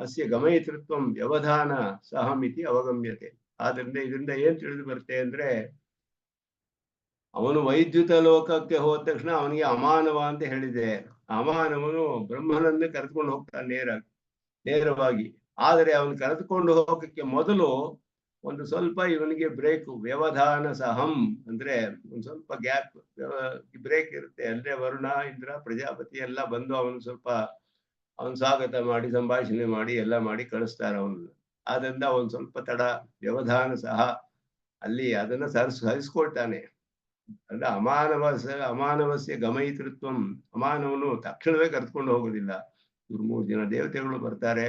ಅಸ್ಯ ಗಮಯಿತೃತ್ವ ವ್ಯವಧಾನ ಸಹಮಿತಿ ಅವಗಮ್ಯತೆ. ಆದ್ರಿಂದ ಇದರಿಂದ ಏನ್ ತಿಳಿದು ಬರುತ್ತೆ ಅಂದ್ರೆ, ಅವನು ವೈದ್ಯುತ ಲೋಕಕ್ಕೆ ಹೋದ ತಕ್ಷಣ ಅವನಿಗೆ ಅಮಾನವ ಅಂತ ಹೇಳಿದೆ. ಅಮಾನವನು ಬ್ರಹ್ಮನನ್ನೇ ಕರೆದುಕೊಂಡು ಹೋಗ್ತಾನೆ ನೇರವಾಗಿ. ಆದರೆ ಅವನು ಕರೆದುಕೊಂಡು ಹೋಗಕ್ಕೆ ಮೊದಲು ಒಂದು ಸ್ವಲ್ಪ ಇವನಿಗೆ ಬ್ರೇಕ್, ವ್ಯವಧಾನ ಸಹಂ ಅಂದ್ರೆ ಒಂದು ಸ್ವಲ್ಪ ಗ್ಯಾಪ್, ಬ್ರೇಕ್ ಇರುತ್ತೆ. ಅಂದ್ರೆ ವರುಣ ಇಂದ್ರ ಪ್ರಜಾಪತಿ ಎಲ್ಲ ಬಂದು ಅವನು ಸ್ವಲ್ಪ ಅವನು ಸ್ವಾಗತ ಮಾಡಿ ಸಂಭಾಷಣೆ ಮಾಡಿ ಎಲ್ಲ ಮಾಡಿ ಕಳಿಸ್ತಾರೆ ಅವನನ್ನ. ಆದ್ರಿಂದ ಅವನು ಸ್ವಲ್ಪ ತಡ, ವ್ಯವಧಾನ ಸಹ ಅಲ್ಲಿ ಅದನ್ನ ಸರಿಸ್ಕೊಳ್ತಾನೆ. ಅಂದ್ರೆ ಅಮಾನವಸ್ಯ ಗಮಯಿತೃತ್ವ, ಅಮಾನವನು ತಕ್ಷಣವೇ ಕರೆದುಕೊಂಡು ಹೋಗೋದಿಲ್ಲ. 3 ಜನ ದೇವತೆಗಳು ಬರ್ತಾರೆ,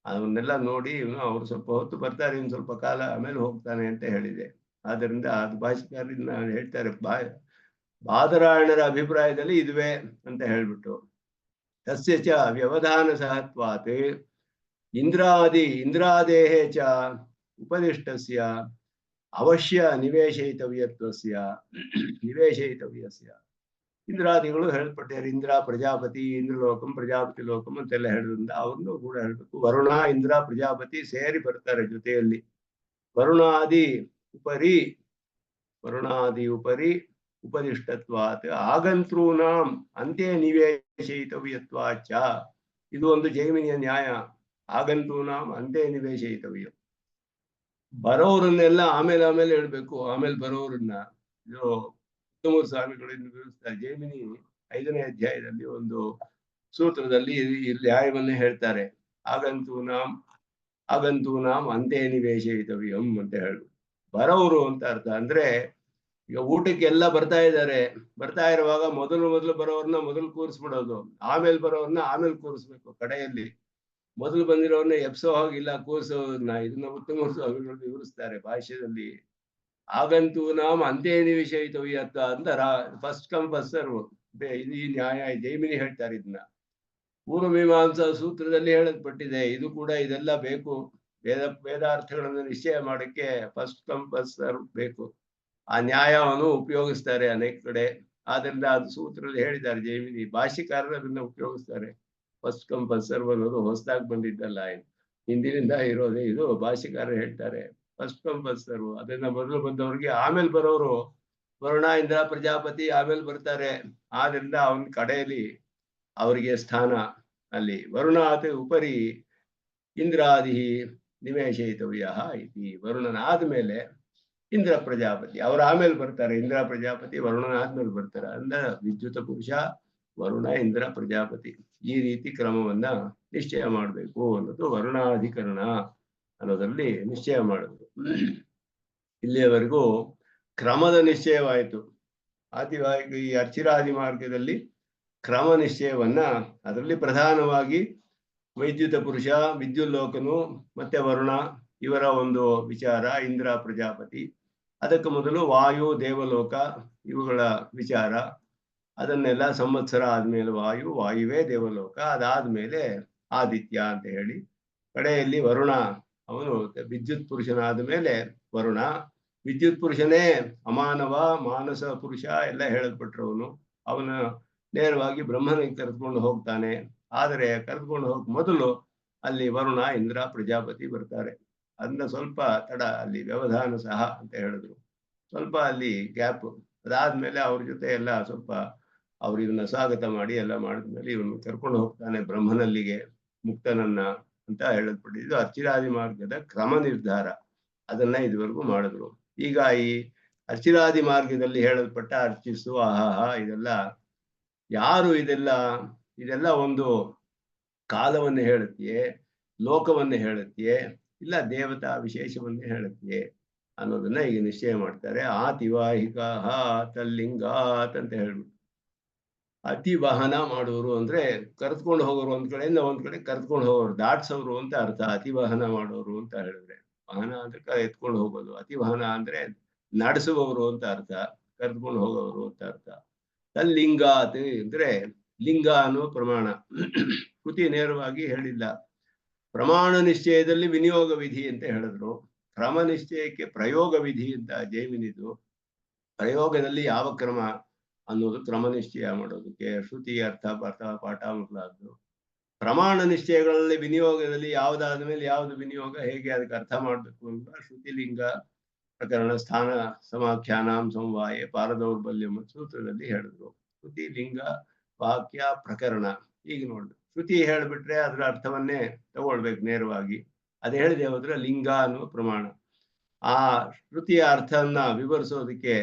ಅವನ್ನೆಲ್ಲ ನೋಡಿ ಅವ್ರು ಸ್ವಲ್ಪ ಹೊತ್ತು ಬರ್ತಾರೆ, ಇನ್ನು ಸ್ವಲ್ಪ ಕಾಲ ಆಮೇಲೆ ಹೋಗ್ತಾನೆ ಅಂತ ಹೇಳಿದೆ. ಆದ್ರಿಂದ ಅದು ಭಾಷೆಕಾರರಿಂದ ಹೇಳ್ತಾರೆ, ಬಾದರಾಯಣರ ಅಭಿಪ್ರಾಯದಲ್ಲಿ ಇದುವೇ ಅಂತ ಹೇಳ್ಬಿಟ್ಟು, ತಸ್ಯ ಚ ವ್ಯವಧಾನ ಸಹತ್ವಾತ್ ಇಂದ್ರಾದೇಹೇ ಚ ಉಪದಿಷ್ಟಸ್ಯ ಅವಶ್ಯ ನಿವೇಶಯಿತವ್ಯತ್ವಸ್ಯ ಇಂದ್ರಾದಿಗಳು ಹೇಳ್ಪಟ್ಟಾರೆ. ಇಂದ್ರ ಪ್ರಜಾಪತಿ, ಇಂದ್ರಲೋಕಂ ಪ್ರಜಾಪತಿ ಲೋಕಂ ಅಂತೆಲ್ಲ ಹೇಳಿದ್ರಿಂದ ಅವ್ರನ್ನು ಕೂಡ ಹೇಳ್ಬೇಕು. ವರುಣ ಇಂದ್ರ ಪ್ರಜಾಪತಿ ಸೇರಿ ಬರ್ತಾರೆ ಜೊತೆಯಲ್ಲಿ. ವರುಣಾದಿ ಉಪರಿ ಉಪದಿಷ್ಟತ್ವಾತ್ ಆಗಂತೃನಾಂ ಅಂತೆ ನಿವೇಶಯಿತವ್ಯತ್ವಾಚ. ಇದು ಒಂದು ಜೈಮಿನಿಯ ನ್ಯಾಯ. ಆಗಂತೃನಾಂ ಅಂತೆ ನಿವೇಶಯಿತವ್ಯ, ಬರೋರನ್ನೆಲ್ಲ ಆಮೇಲೆ ಹೇಳ್ಬೇಕು, ಆಮೇಲೆ ಬರೋರನ್ನ. ಇದು ಉತ್ತಮೂರು ಸ್ವಾಮಿಗಳಿಂದ ವಿವರಿಸ್ತಾರೆ. ಜೈಮಿನಿ 5ನೇ ಅಧ್ಯಾಯದಲ್ಲಿ ಒಂದು ಸೂತ್ರದಲ್ಲಿ ಈ ನ್ಯಾಯವನ್ನೇ ಹೇಳ್ತಾರೆ. ಆಗಂತೂನಾಂ ಅಂತೆ ನಿವೇಶಯಿತವ್ಯಂ ಅಂತ ಹೇಳಿ, ಬರೋರು ಅಂತ ಅರ್ಥ. ಅಂದ್ರೆ ಈಗ ಊಟಕ್ಕೆಲ್ಲ ಬರ್ತಾ ಇದ್ದಾರೆ, ಬರ್ತಾ ಇರುವಾಗ ಮೊದಲು ಬರೋರ್ನ ಮೊದಲು ಕೂರಿಸ್ಬಿಡೋದು, ಆಮೇಲೆ ಬರೋರ್ನ ಆಮೇಲೆ ಕೂರಿಸ್ಬೇಕು. ಕಡೆಯಲ್ಲಿ ಮೊದಲು ಬಂದಿರೋರ್ನ ಎಪ್ಸೋ ಹೋಗಿಲ್ಲ, ಕೂರಿಸೋದನ್ನ. ಇದನ್ನ ಉತ್ತಮ ಸ್ವಾಮಿಗಳು ವಿವರಿಸ್ತಾರೆ ಭಾಷ್ಯದಲ್ಲಿ. ಆಗಂತೂನಾಂ ಅಂತೆ ನಿವೇಶಯಿತವ್ಯತ್ವ ಅಂತ ಫಸ್ಟ್ ಕಮ್ ಫಸ್ಟ್ ಸರ್ವ್. ಇದು ಈ ನ್ಯಾಯ ಜೈಮಿನಿ ಹೇಳ್ತಾರೆ. ಇದನ್ನ ಪೂರ್ವಮೀಮಾಂಸಾ ಸೂತ್ರದಲ್ಲಿ ಹೇಳಲ್ಪಟ್ಟಿದೆ. ಇದು ಕೂಡ ಇದೆಲ್ಲ ಬೇಕು, ವೇದಾರ್ಥಗಳನ್ನು ನಿಶ್ಚಯ ಮಾಡಕ್ಕೆ ಫಸ್ಟ್ ಕಮ್ ಫಸ್ಟ್ ಸರ್ವ್ ಬೇಕು. ಆ ನ್ಯಾಯವನ್ನು ಉಪಯೋಗಿಸ್ತಾರೆ ಅನೇಕ ಕಡೆ. ಆದ್ರಿಂದ ಅದು ಸೂತ್ರದಲ್ಲಿ ಹೇಳಿದ್ದಾರೆ ಜೈಮಿನಿ. ಭಾಷ್ಯಕಾರರು ಅದನ್ನ ಉಪಯೋಗಿಸ್ತಾರೆ. ಫಸ್ಟ್ ಕಮ್ ಫಸ್ಟ್ ಸರ್ವ್ ಅನ್ನೋದು ಹೊಸದಾಗಿ ಬಂದಿದ್ದಲ್ಲ, ಹಿಂದಿನಿಂದ ಇರೋದೇ. ಇದು ಭಾಷ್ಯಕಾರರು ಹೇಳ್ತಾರೆ ಫಸ್ಟ್ ಕಮ್ ಫಸ್ಟ್ ಸರ್ವ್. ಅದನ್ನ ಮೊದಲು ಬಂದವ್ರಿಗೆ ಆಮೇಲೆ ಬರೋರು ವರುಣ ಇಂದ್ರ ಪ್ರಜಾಪತಿ ಆಮೇಲೆ ಬರ್ತಾರೆ. ಆದ್ರಿಂದ ಅವನ ಕಡೆಯಲ್ಲಿ ಅವರಿಗೆ ಸ್ಥಾನ ಅಲ್ಲಿ. ವರುಣಾತ್ ಉಪರಿ ಇಂದ್ರಾದಿ ನಿವೇಶಯಿತವ್ಯ ಇತಿ. ವರುಣನ ಆದ್ಮೇಲೆ ಇಂದ್ರ ಪ್ರಜಾಪತಿ, ಅವ್ರ ಆಮೇಲೆ ಬರ್ತಾರೆ. ಇಂದ್ರ ಪ್ರಜಾಪತಿ ವರುಣನ ಆದ್ಮೇಲೆ ಬರ್ತಾರೆ. ಅಂದ್ರೆ ವಿದ್ಯುತ ಪುರುಷ, ವರುಣ, ಇಂದ್ರ ಪ್ರಜಾಪತಿ, ಈ ರೀತಿ ಕ್ರಮವನ್ನ ನಿಶ್ಚಯ ಮಾಡಬೇಕು ಅನ್ನೋದು ವರುಣಾಧಿಕರಣ ಅನ್ನೋದ್ರಲ್ಲಿ ನಿಶ್ಚಯ ಮಾಡೋದು. ಇಲ್ಲಿಯವರೆಗೂ ಕ್ರಮದ ನಿಶ್ಚಯವಾಯಿತು. ಈ ಅರ್ಚಿರಾದಿ ಮಾರ್ಗದಲ್ಲಿ ಕ್ರಮ ನಿಶ್ಚಯವನ್ನ, ಅದರಲ್ಲಿ ಪ್ರಧಾನವಾಗಿ ವೈದ್ಯುತ ಪುರುಷ, ವಿದ್ಯುಲ್ಲೋಕನು ಮತ್ತೆ ವರುಣ ಇವರ ಒಂದು ವಿಚಾರ, ಇಂದ್ರ ಪ್ರಜಾಪತಿ. ಅದಕ್ಕೆ ಮೊದಲು ವಾಯು ದೇವಲೋಕ ಇವುಗಳ ವಿಚಾರ. ಅದನ್ನೆಲ್ಲ ಸಂವತ್ಸರ ಆದ್ಮೇಲೆ ವಾಯುವೇ ದೇವಲೋಕ, ಅದಾದ್ಮೇಲೆ ಆದಿತ್ಯ ಅಂತ ಹೇಳಿ ಕಡೆಯಲ್ಲಿ ವರುಣ, ಅವನು ವಿದ್ಯುತ್ ಪುರುಷನಾದ ಮೇಲೆ ವರುಣ. ವಿದ್ಯುತ್ ಪುರುಷನೇ ಅಮಾನವ, ಮಾನಸ ಪುರುಷ ಎಲ್ಲ ಹೇಳಲ್ಪಟ್ರವನು. ಅವನ ನೇರವಾಗಿ ಬ್ರಹ್ಮನಿಗೆ ಕರೆದುಕೊಂಡು ಹೋಗ್ತಾನೆ. ಆದರೆ ಕರೆದುಕೊಂಡು ಹೋಗಕ್ ಮೊದಲು ಅಲ್ಲಿ ವರುಣ, ಇಂದ್ರ, ಪ್ರಜಾಪತಿ ಬರ್ತಾರೆ. ಅದನ್ನ ಸ್ವಲ್ಪ ತಡ, ಅಲ್ಲಿ ವ್ಯವಧಾನ ಸಹ ಅಂತ ಹೇಳಿದ್ರು. ಸ್ವಲ್ಪ ಅಲ್ಲಿ ಗ್ಯಾಪ್. ಅದಾದ್ಮೇಲೆ ಅವ್ರ ಜೊತೆ ಎಲ್ಲ ಸ್ವಲ್ಪ ಅವ್ರು ಇವನ್ನ ಸ್ವಾಗತ ಮಾಡಿ ಎಲ್ಲ ಮಾಡಿದ್ಮೇಲೆ ಇವನು ಕರ್ಕೊಂಡು ಹೋಗ್ತಾನೆ ಬ್ರಹ್ಮನಲ್ಲಿಗೆ, ಮುಕ್ತನನ್ನ ಅಂತ ಹೇಳಲ್ಪಟ್ಟಿದ್ದು ಅರ್ಚಿರಾದಿ ಮಾರ್ಗದ ಕ್ರಮ ನಿರ್ಧಾರ. ಅದನ್ನ ಇದುವರೆಗೂ ಮಾಡಿದ್ರು. ಈಗ ಈ ಅರ್ಚಿರಾದಿ ಮಾರ್ಗದಲ್ಲಿ ಹೇಳಲ್ಪಟ್ಟ ಅರ್ಚಿಸು, ಆಹಾಹ, ಇದೆಲ್ಲ ಯಾರು ಇದೆಲ್ಲ ಒಂದು ಕಾಲವನ್ನು ಹೇಳುತ್ತೆಯೇ, ಲೋಕವನ್ನು ಹೇಳುತ್ತೆಯೇ, ಇಲ್ಲ ದೇವತಾ ವಿಶೇಷವನ್ನೇ ಹೇಳುತ್ತೆಯೇ ಅನ್ನೋದನ್ನ ಈಗ ನಿಶ್ಚಯ ಮಾಡ್ತಾರೆ. ಆತಿವಾಹಿಕ ತಲ್ಲಿಂಗಾತ್ ಅಂತ ಹೇಳ್ಬಿಟ್ಟು, ಅತಿ ವಾಹನ ಮಾಡುವರು ಅಂದ್ರೆ ಕರೆದುಕೊಂಡು ಹೋಗೋರು, ಒಂದ್ ಕಡೆಯಿಂದ ಒಂದ್ ಕಡೆ ಕರೆದುಕೊಂಡು ಹೋಗೋರು, ದಾಟ್ಸೋರು ಅಂತ ಅರ್ಥ. ಅತಿ ವಾಹನ ಮಾಡೋರು ಅಂತ ಹೇಳಿದ್ರೆ, ವಾಹನ ಅಂದ್ರೆ ಎತ್ಕೊಂಡು ಹೋಗೋದು, ಅತಿ ವಾಹನ ಅಂದ್ರೆ ನಡೆಸುವವರು ಅಂತ ಅರ್ಥ, ಕರೆದುಕೊಂಡು ಹೋಗೋರು ಅಂತ ಅರ್ಥ. ತಲ್ಲಿಂಗಾತ್ ಅಂದ್ರೆ ಲಿಂಗ ಅನ್ನೋ ಪ್ರಮಾಣ. ಶ್ರುತಿ ನೇರವಾಗಿ ಹೇಳಿಲ್ಲ. ಪ್ರಮಾಣ ನಿಶ್ಚಯದಲ್ಲಿ ವಿನಿಯೋಗ ವಿಧಿ ಅಂತ ಹೇಳಿದ್ರು. ಕ್ರಮ ನಿಶ್ಚಯಕ್ಕೆ ಪ್ರಯೋಗ ವಿಧಿ ಅಂತ ಜೈಮಿನಿದು. ಪ್ರಯೋಗದಲ್ಲಿ ಯಾವ ಕ್ರಮ ಅನ್ನೋದು ಕ್ರಮ ನಿಶ್ಚಯ ಮಾಡೋದಕ್ಕೆ, ಶ್ರುತಿ ಅರ್ಥ ಪಾಠ ಮೊದಲಾದ್ದು. ಪ್ರಮಾಣ ನಿಶ್ಚಯಗಳಲ್ಲಿ ವಿನಿಯೋಗದಲ್ಲಿ ಯಾವ್ದಾದ ಮೇಲೆ ಯಾವ್ದು ವಿನಿಯೋಗ, ಹೇಗೆ ಅದಕ್ಕೆ ಅರ್ಥ ಮಾಡ್ಬೇಕು ಅಂತ ಶ್ರುತಿ ಲಿಂಗ ಪ್ರಕರಣ ಸ್ಥಾನ ಸಮಾಖ್ಯಾನಾಂ ಸಂವಾಯೆ ಪಾರದೌರ್ಬಲ್ಯ ಸೂತ್ರದಲ್ಲಿ ಹೇಳಿದ್ರು. ಶ್ರುತಿ ಲಿಂಗ ವಾಕ್ಯ ಪ್ರಕರಣ. ಈಗ ನೋಡಿ, ಶ್ರುತಿ ಹೇಳ್ಬಿಟ್ರೆ ಅದರ ಅರ್ಥವನ್ನೇ ತಗೊಳ್ಬೇಕು ನೇರವಾಗಿ. ಅದು ಹೇಳಿದೆ ಹೋದ್ರೆ ಲಿಂಗ ಅನ್ನುವ ಪ್ರಮಾಣ. ಆ ಶ್ರುತಿಯ ಅರ್ಥವನ್ನ ವಿವರಿಸೋದಕ್ಕೆ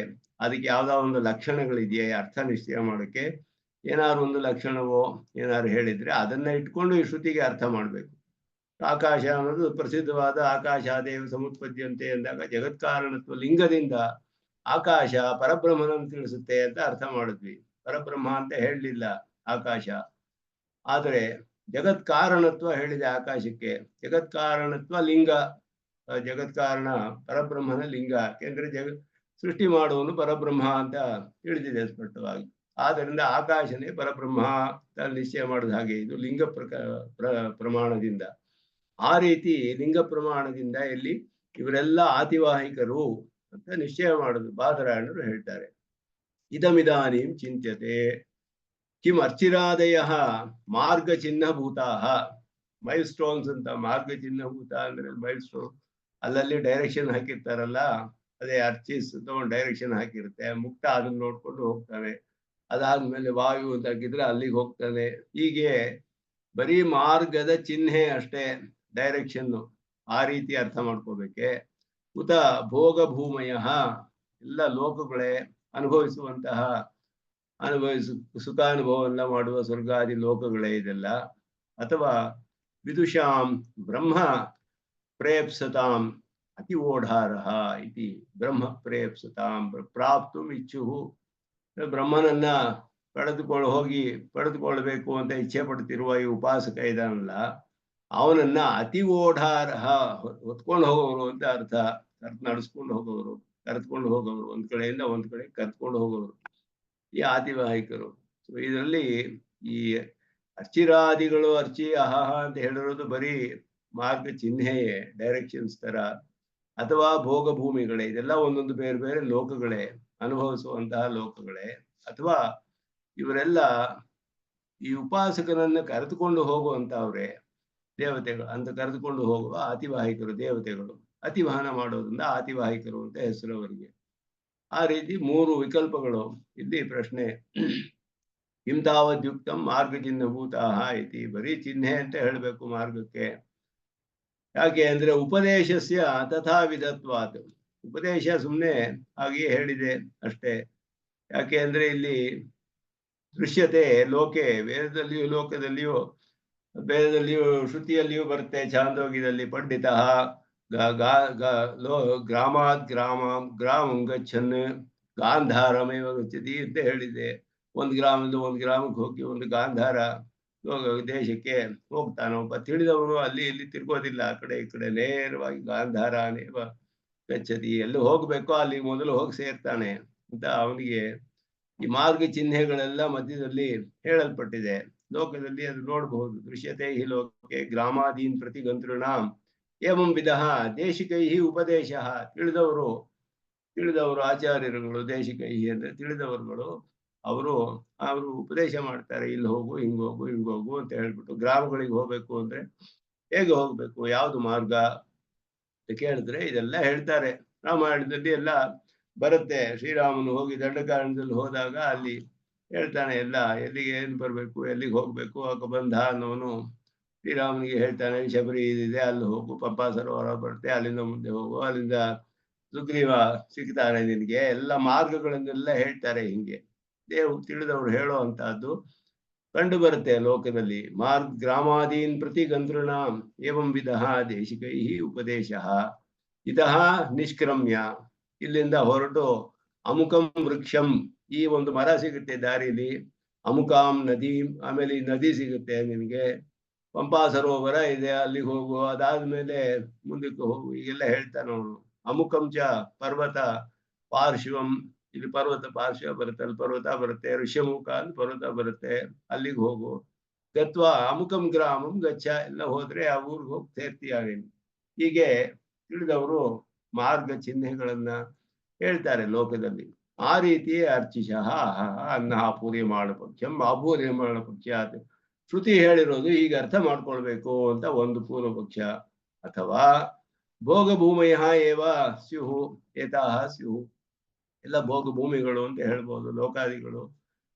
ಅದಕ್ಕೆ ಯಾವ್ದೋ ಒಂದು ಲಕ್ಷಣಗಳಿದೆಯೇ ಅರ್ಥ ನಿಶ್ಚಯ ಮಾಡೋಕ್ಕೆ, ಏನಾದ್ರು ಒಂದು ಲಕ್ಷಣವೋ ಏನಾದ್ರು ಹೇಳಿದ್ರೆ ಅದನ್ನ ಇಟ್ಕೊಂಡು ಈ ಶ್ರುತಿಗೆ ಅರ್ಥ ಮಾಡ್ಬೇಕು. ಆಕಾಶ ಅನ್ನೋದು ಪ್ರಸಿದ್ಧವಾದ ಆಕಾಶಾದೇವ ಸಮುತ್ಪದ್ಯಂತೆ ಎಂದಾಗ ಜಗತ್ಕಾರಣತ್ವ ಲಿಂಗದಿಂದ ಆಕಾಶ ಪರಬ್ರಹ್ಮನನ್ನು ತಿಳಿಸುತ್ತೆ ಅಂತ ಅರ್ಥ ಮಾಡಿದ್ವಿ. ಪರಬ್ರಹ್ಮ ಅಂತ ಹೇಳಲಿಲ್ಲ ಆಕಾಶ, ಆದರೆ ಜಗತ್ಕಾರಣತ್ವ ಹೇಳಿದೆ ಆಕಾಶಕ್ಕೆ. ಜಗತ್ಕಾರಣತ್ವ ಲಿಂಗ, ಜಗತ್ಕಾರಣ ಪರಬ್ರಹ್ಮನ ಲಿಂಗ. ಯಾಕೆಂದ್ರೆ ಸೃಷ್ಟಿ ಮಾಡುವನು ಪರಬ್ರಹ್ಮ ಅಂತ ತಿಳಿದಿದೆ ಸ್ಪಷ್ಟವಾಗಿ. ಆದ್ದರಿಂದ ಆಕಾಶನೇ ಪರಬ್ರಹ್ಮ ಅಂತ ನಿಶ್ಚಯ ಮಾಡಿದ ಹಾಗೆ ಇದು ಲಿಂಗ ಪ್ರಮಾಣದಿಂದ. ಆ ರೀತಿ ಲಿಂಗ ಪ್ರಮಾಣದಿಂದ ಇಲ್ಲಿ ಇವರೆಲ್ಲ ಆತಿವಾಹಿಕರು ಅಂತ ನಿಶ್ಚಯ ಮಾಡುದು ಬಾದರಾಯಣರು ಹೇಳ್ತಾರೆ. ಇದಮಿದಾನೀಂ ಚಿಂತ್ಯತೆ ಕಿಂ ಅರ್ಚಿರಾದಯ ಮಾರ್ಗ ಚಿಹ್ನಭೂತಾ. ಮೈಲ್ ಸ್ಟೋನ್ಸ್ ಅಂತ, ಮಾರ್ಗ ಚಿಹ್ನಭೂತ ಅಂದ್ರೆ ಮೈಲ್ ಸ್ಟೋನ್, ಅಲ್ಲಲ್ಲಿ ಡೈರೆಕ್ಷನ್ ಹಾಕಿರ್ತಾರಲ್ಲ, ಅದೇ ಅರ್ಚಿಸ್ ತಗೊಂಡು ಡೈರೆಕ್ಷನ್ ಹಾಕಿರುತ್ತೆ. ಮುಕ್ತ ಅದನ್ನ ನೋಡ್ಕೊಂಡು ಹೋಗ್ತಾನೆ. ಅದಾದ್ಮೇಲೆ ವಾಯು ಅಂತ ಹಾಕಿದ್ರೆ ಅಲ್ಲಿಗೆ ಹೋಗ್ತಾನೆ. ಹೀಗೆ ಬರೀ ಮಾರ್ಗದ ಚಿಹ್ನೆ ಅಷ್ಟೇ, ಡೈರೆಕ್ಷನ್. ಆ ರೀತಿ ಅರ್ಥ ಮಾಡ್ಕೋಬೇಕೆ. ಉತ ಭೋಗ ಭೂಮಯ, ಎಲ್ಲ ಲೋಕಗಳೇ ಅನುಭವಿಸುವಂತಹ ಸುಖಾನುಭವನ್ನ ಮಾಡುವ ಸ್ವರ್ಗಾದಿ ಲೋಕಗಳೇ ಇದೆಲ್ಲ. ಅಥವಾ ವಿದುಷಾಂ ಬ್ರಹ್ಮ ಪ್ರೇಪ್ಸತಾಂ ಅತಿ ಓಢಾರಹ ಇತಿ. ಬ್ರಹ್ಮ ಪ್ರೇಪ್ಸತಾಂ ಪ್ರಾಪ್ತುಂ ಇಚ್ಛುಹು, ಬ್ರಹ್ಮನನ್ನ ಪಡೆದುಕೊಳ್ಬೇಕು ಅಂತ ಇಚ್ಛೆ ಪಡ್ತಿರುವ ಈ ಉಪಾಸಕ ಇದಾನಲ್ಲ, ಅವನನ್ನ ಅತಿ ಓಢಾರಹ, ಹೊತ್ಕೊಂಡು ಹೋಗೋರು ಅಂತ ಅರ್ಥ. ನಡೆಸ್ಕೊಂಡು ಹೋಗೋರು, ಕರೆದುಕೊಂಡು ಹೋಗೋರು, ಒಂದ್ ಕಡೆಯಿಂದ ಒಂದ್ ಕಡೆ ಕರೆದುಕೊಂಡು ಹೋಗೋರು ಈ ಆತಿವಾಹಿಕರು. ಸೊ ಇದರಲ್ಲಿ ಈ ಅರ್ಚಿರಾದಿಗಳು, ಅರ್ಚಿ ಅಹಹ ಅಂತ ಹೇಳಿರೋದು ಬರೀ ಮಾರ್ಗ ಚಿಹ್ನೆಯೇ, ಡೈರೆಕ್ಷನ್ಸ್ ತರ. ಅಥವಾ ಭೋಗ ಭೂಮಿಗಳೇ, ಇದೆಲ್ಲ ಒಂದೊಂದು ಬೇರೆ ಬೇರೆ ಲೋಕಗಳೇ, ಅನುಭವಿಸುವಂತಹ ಲೋಕಗಳೇ. ಅಥವಾ ಇವರೆಲ್ಲ ಈ ಉಪಾಸಕನನ್ನ ಕರೆದುಕೊಂಡು ಹೋಗುವಂತವ್ರೆ ದೇವತೆಗಳು ಅಂತ ಕರೆದುಕೊಂಡು ಹೋಗುವ ಆತಿವಾಹಿಕರು ದೇವತೆಗಳು. ಅತಿವಾಹನ ಮಾಡೋದ್ರಿಂದ ಆತಿವಾಹಿಕರು ಅಂತ ಹೆಸರು ಅವರಿಗೆ. ಆ ರೀತಿ ಮೂರು ವಿಕಲ್ಪಗಳು ಇಲ್ಲಿ ಪ್ರಶ್ನೆ. ಇಂತಾವದ್ಯುಕ್ತಂ ಮಾರ್ಗ ಚಿಹ್ನಭೂತಾಹ ಇತಿ. ಬರೀ ಚಿಹ್ನೆ ಅಂತ ಹೇಳಬೇಕು ಮಾರ್ಗಕ್ಕೆ. ಯಾಕೆ ಅಂದ್ರೆ ಉಪದೇಶಸ್ಯ ತಥಾವಿಧತ್ವಾತ್, ಉಪದೇಶ ಸುಮ್ಮನೆ ಹಾಗೆಯೇ ಹೇಳಿದೆ ಅಷ್ಟೇ. ಯಾಕೆ ಅಂದ್ರೆ ಇಲ್ಲಿ ದೃಶ್ಯತೆ ಲೋಕೆ, ವೇದದಲ್ಲಿಯೂ ಲೋಕದಲ್ಲಿಯೂ, ವೇದದಲ್ಲಿಯೂ ಶ್ರುತಿಯಲ್ಲಿಯೂ ಬರುತ್ತೆ. ಛಾಂದೋಗ್ಯದಲ್ಲಿ ಪಂಡಿತ ಗ್ರಾಮಾತ್ ಗ್ರಾಮಂ ಗಚ್ಚನ್ ಗಾಂಧಾರಮೇವ ಗಚ್ಚತಿ ಅಂತ ಹೇಳಿದೆ. ಒಂದು ಗ್ರಾಮದಿಂದ ಒಂದು ಗ್ರಾಮಕ್ಕೆ ಹೋಗಿ ಒಂದು ಗಾಂಧಾರ ದೇಶಕ್ಕೆ ಹೋಗ್ತಾನೆ ಒಬ್ಬ ತಿಳಿದವನು. ಅಲ್ಲಿ ಇಲ್ಲಿ ತಿರ್ಗೋದಿಲ್ಲ, ಆ ಕಡೆ ಈ ಕಡೆ ನೇರವಾಗಿ ಗಾಂಧಾರನೇವ ಗಚ್ಚತಿ, ಎಲ್ಲಿ ಹೋಗ್ಬೇಕೋ ಅಲ್ಲಿ ಮೊದಲು ಹೋಗಿ ಸೇರ್ತಾನೆ ಅಂತ ಅವನಿಗೆ ಈ ಮಾರ್ಗ ಚಿಹ್ನೆಗಳೆಲ್ಲ ಮಧ್ಯದಲ್ಲಿ ಹೇಳಲ್ಪಟ್ಟಿದೆ. ಲೋಕದಲ್ಲಿ ಅದು ನೋಡಬಹುದು. ದೃಶ್ಯತೆ ಹಿ ಲೋಕೆ ಗ್ರಾಮಾದೀನ್ ಪ್ರತಿ ಗಂತೃಣಾಂ ಏವಂ ವಿಧಃ ದೇಶಿಕೈ ಉಪದೇಶ. ತಿಳಿದವರು ಆಚಾರ್ಯರುಗಳು, ದೇಶಿಕೈ ಅಂದ್ರೆ ತಿಳಿದವರುಗಳು, ಅವರು ಉಪದೇಶ ಮಾಡ್ತಾರೆ. ಇಲ್ಲಿ ಹೋಗು, ಹಿಂಗೋಗು ಅಂತ ಹೇಳ್ಬಿಟ್ಟು, ಗ್ರಾಮಗಳಿಗೆ ಹೋಗ್ಬೇಕು ಅಂದ್ರೆ ಹೇಗೆ ಹೋಗ್ಬೇಕು, ಯಾವ್ದು ಮಾರ್ಗ ಅಂತ ಕೇಳಿದ್ರೆ ಇದೆಲ್ಲ ಹೇಳ್ತಾರೆ. ರಾಮಾಯಣದಲ್ಲಿ ಎಲ್ಲ ಬರುತ್ತೆ. ಶ್ರೀರಾಮನು ಹೋಗಿ ದಂಡಕಾರಣ್ಯದಲ್ಲಿ ಹೋದಾಗ ಅಲ್ಲಿ ಹೇಳ್ತಾನೆ ಎಲ್ಲ, ಎಲ್ಲಿಗೆ ಏನು ಬರ್ಬೇಕು, ಎಲ್ಲಿಗೆ ಹೋಗ್ಬೇಕು. ಆಗ ಬಂಧ ಅನ್ನೋನು ಶ್ರೀರಾಮನಿಗೆ ಹೇಳ್ತಾನೆ, ಶಬರಿ ಇದಿದೆ, ಅಲ್ಲಿ ಹೋಗು, ಪಂಪಾ ಸರೋವರ ಬರುತ್ತೆ, ಅಲ್ಲಿಂದ ಮುಂದೆ ಹೋಗು, ಅಲ್ಲಿಂದ ಸುಗ್ರೀವ ಸಿಗ್ತಾನೆ ನಿನಗೆ, ಎಲ್ಲ ಮಾರ್ಗಗಳನ್ನೆಲ್ಲ ಹೇಳ್ತಾರೆ. ಹಿಂಗೆ ತಿಳಿದವರು ಹೇಳೋ ಅಂತಹದ್ದು ಕಂಡು ಬರುತ್ತೆ ಲೋಕದಲ್ಲಿ. ಗ್ರಾಮಾದೀನ್ ಪ್ರತಿ ಗಂತೃಣಾಂ ಏವಂ ವಿಧಃ ದೇಶಿಕೈ ಉಪದೇಶ. ಇತಃ ನಿಷ್ಕ್ರಮ್ಯ, ಇಲ್ಲಿಂದ ಹೊರಟು ಅಮುಕಂ ವೃಕ್ಷಂ, ಈ ಒಂದು ಮರ ಸಿಗುತ್ತೆ ದಾರಿಲಿ, ಅಮುಕಾಂ ನದಿ, ಆಮೇಲೆ ಈ ನದಿ ಸಿಗುತ್ತೆ ನಿನಗೆ, ಪಂಪಾ ಸರೋವರ ಇದೆ, ಅಲ್ಲಿಗೆ ಹೋಗು, ಅದಾದ್ಮೇಲೆ ಮುಂದಕ್ಕೆ ಹೋಗು, ಈಗೆಲ್ಲ ಹೇಳ್ತಾನೆ ಅವನು. ಅಮುಕಂ ಚ ಪರ್ವತ ಪಾರ್ಶ್ವಂ, ಇಲ್ಲಿ ಪರ್ವತ ಪಾರ್ಶ್ವ ಬರುತ್ತೆ, ಅಲ್ಲಿ ಪರ್ವತ ಬರುತ್ತೆ, ಋಷ್ಯಮುಖ ಅಲ್ಲಿ ಪರ್ವತ ಬರುತ್ತೆ, ಅಲ್ಲಿಗೆ ಹೋಗು. ಗತ್ವ ಅಮುಕಂ ಗ್ರಾಮಂ ಗಚ್ಚ, ಎಲ್ಲ ಹೋದ್ರೆ ಆ ಊರಿಗೆ ಹೋಗಿ ಸೇರ್ತೀಯ ನೀನು. ಹೀಗೆ ತಿಳಿದವರು ಮಾರ್ಗ ಚಿಹ್ನೆಗಳನ್ನ ಹೇಳ್ತಾರೆ ಲೋಕದಲ್ಲಿ. ಆ ರೀತಿ ಅರ್ಚಿಷಃ ಅನ್ನ ಪೂರ್ಯಮಾಣ ಪಕ್ಷಂ ಅಪೂರ್ಯಮಾಣ ಪಕ್ಷ. ಶ್ರುತಿ ಹೇಳಿರೋದು ಈಗ ಅರ್ಥ ಮಾಡ್ಕೊಳ್ಬೇಕು ಅಂತ ಒಂದು ಪೂರ್ವ ಪಕ್ಷ. ಅಥವಾ ಭೋಗ ಭೂಮಯ ಏವ ಸ್ಯುಹು ಏತಾಹ ಸ್ಯುಹು, ಎಲ್ಲ ಭೋಗ ಭೂಮಿಗಳು ಅಂತ ಹೇಳ್ಬೋದು ಲೋಕಾದಿಗಳು.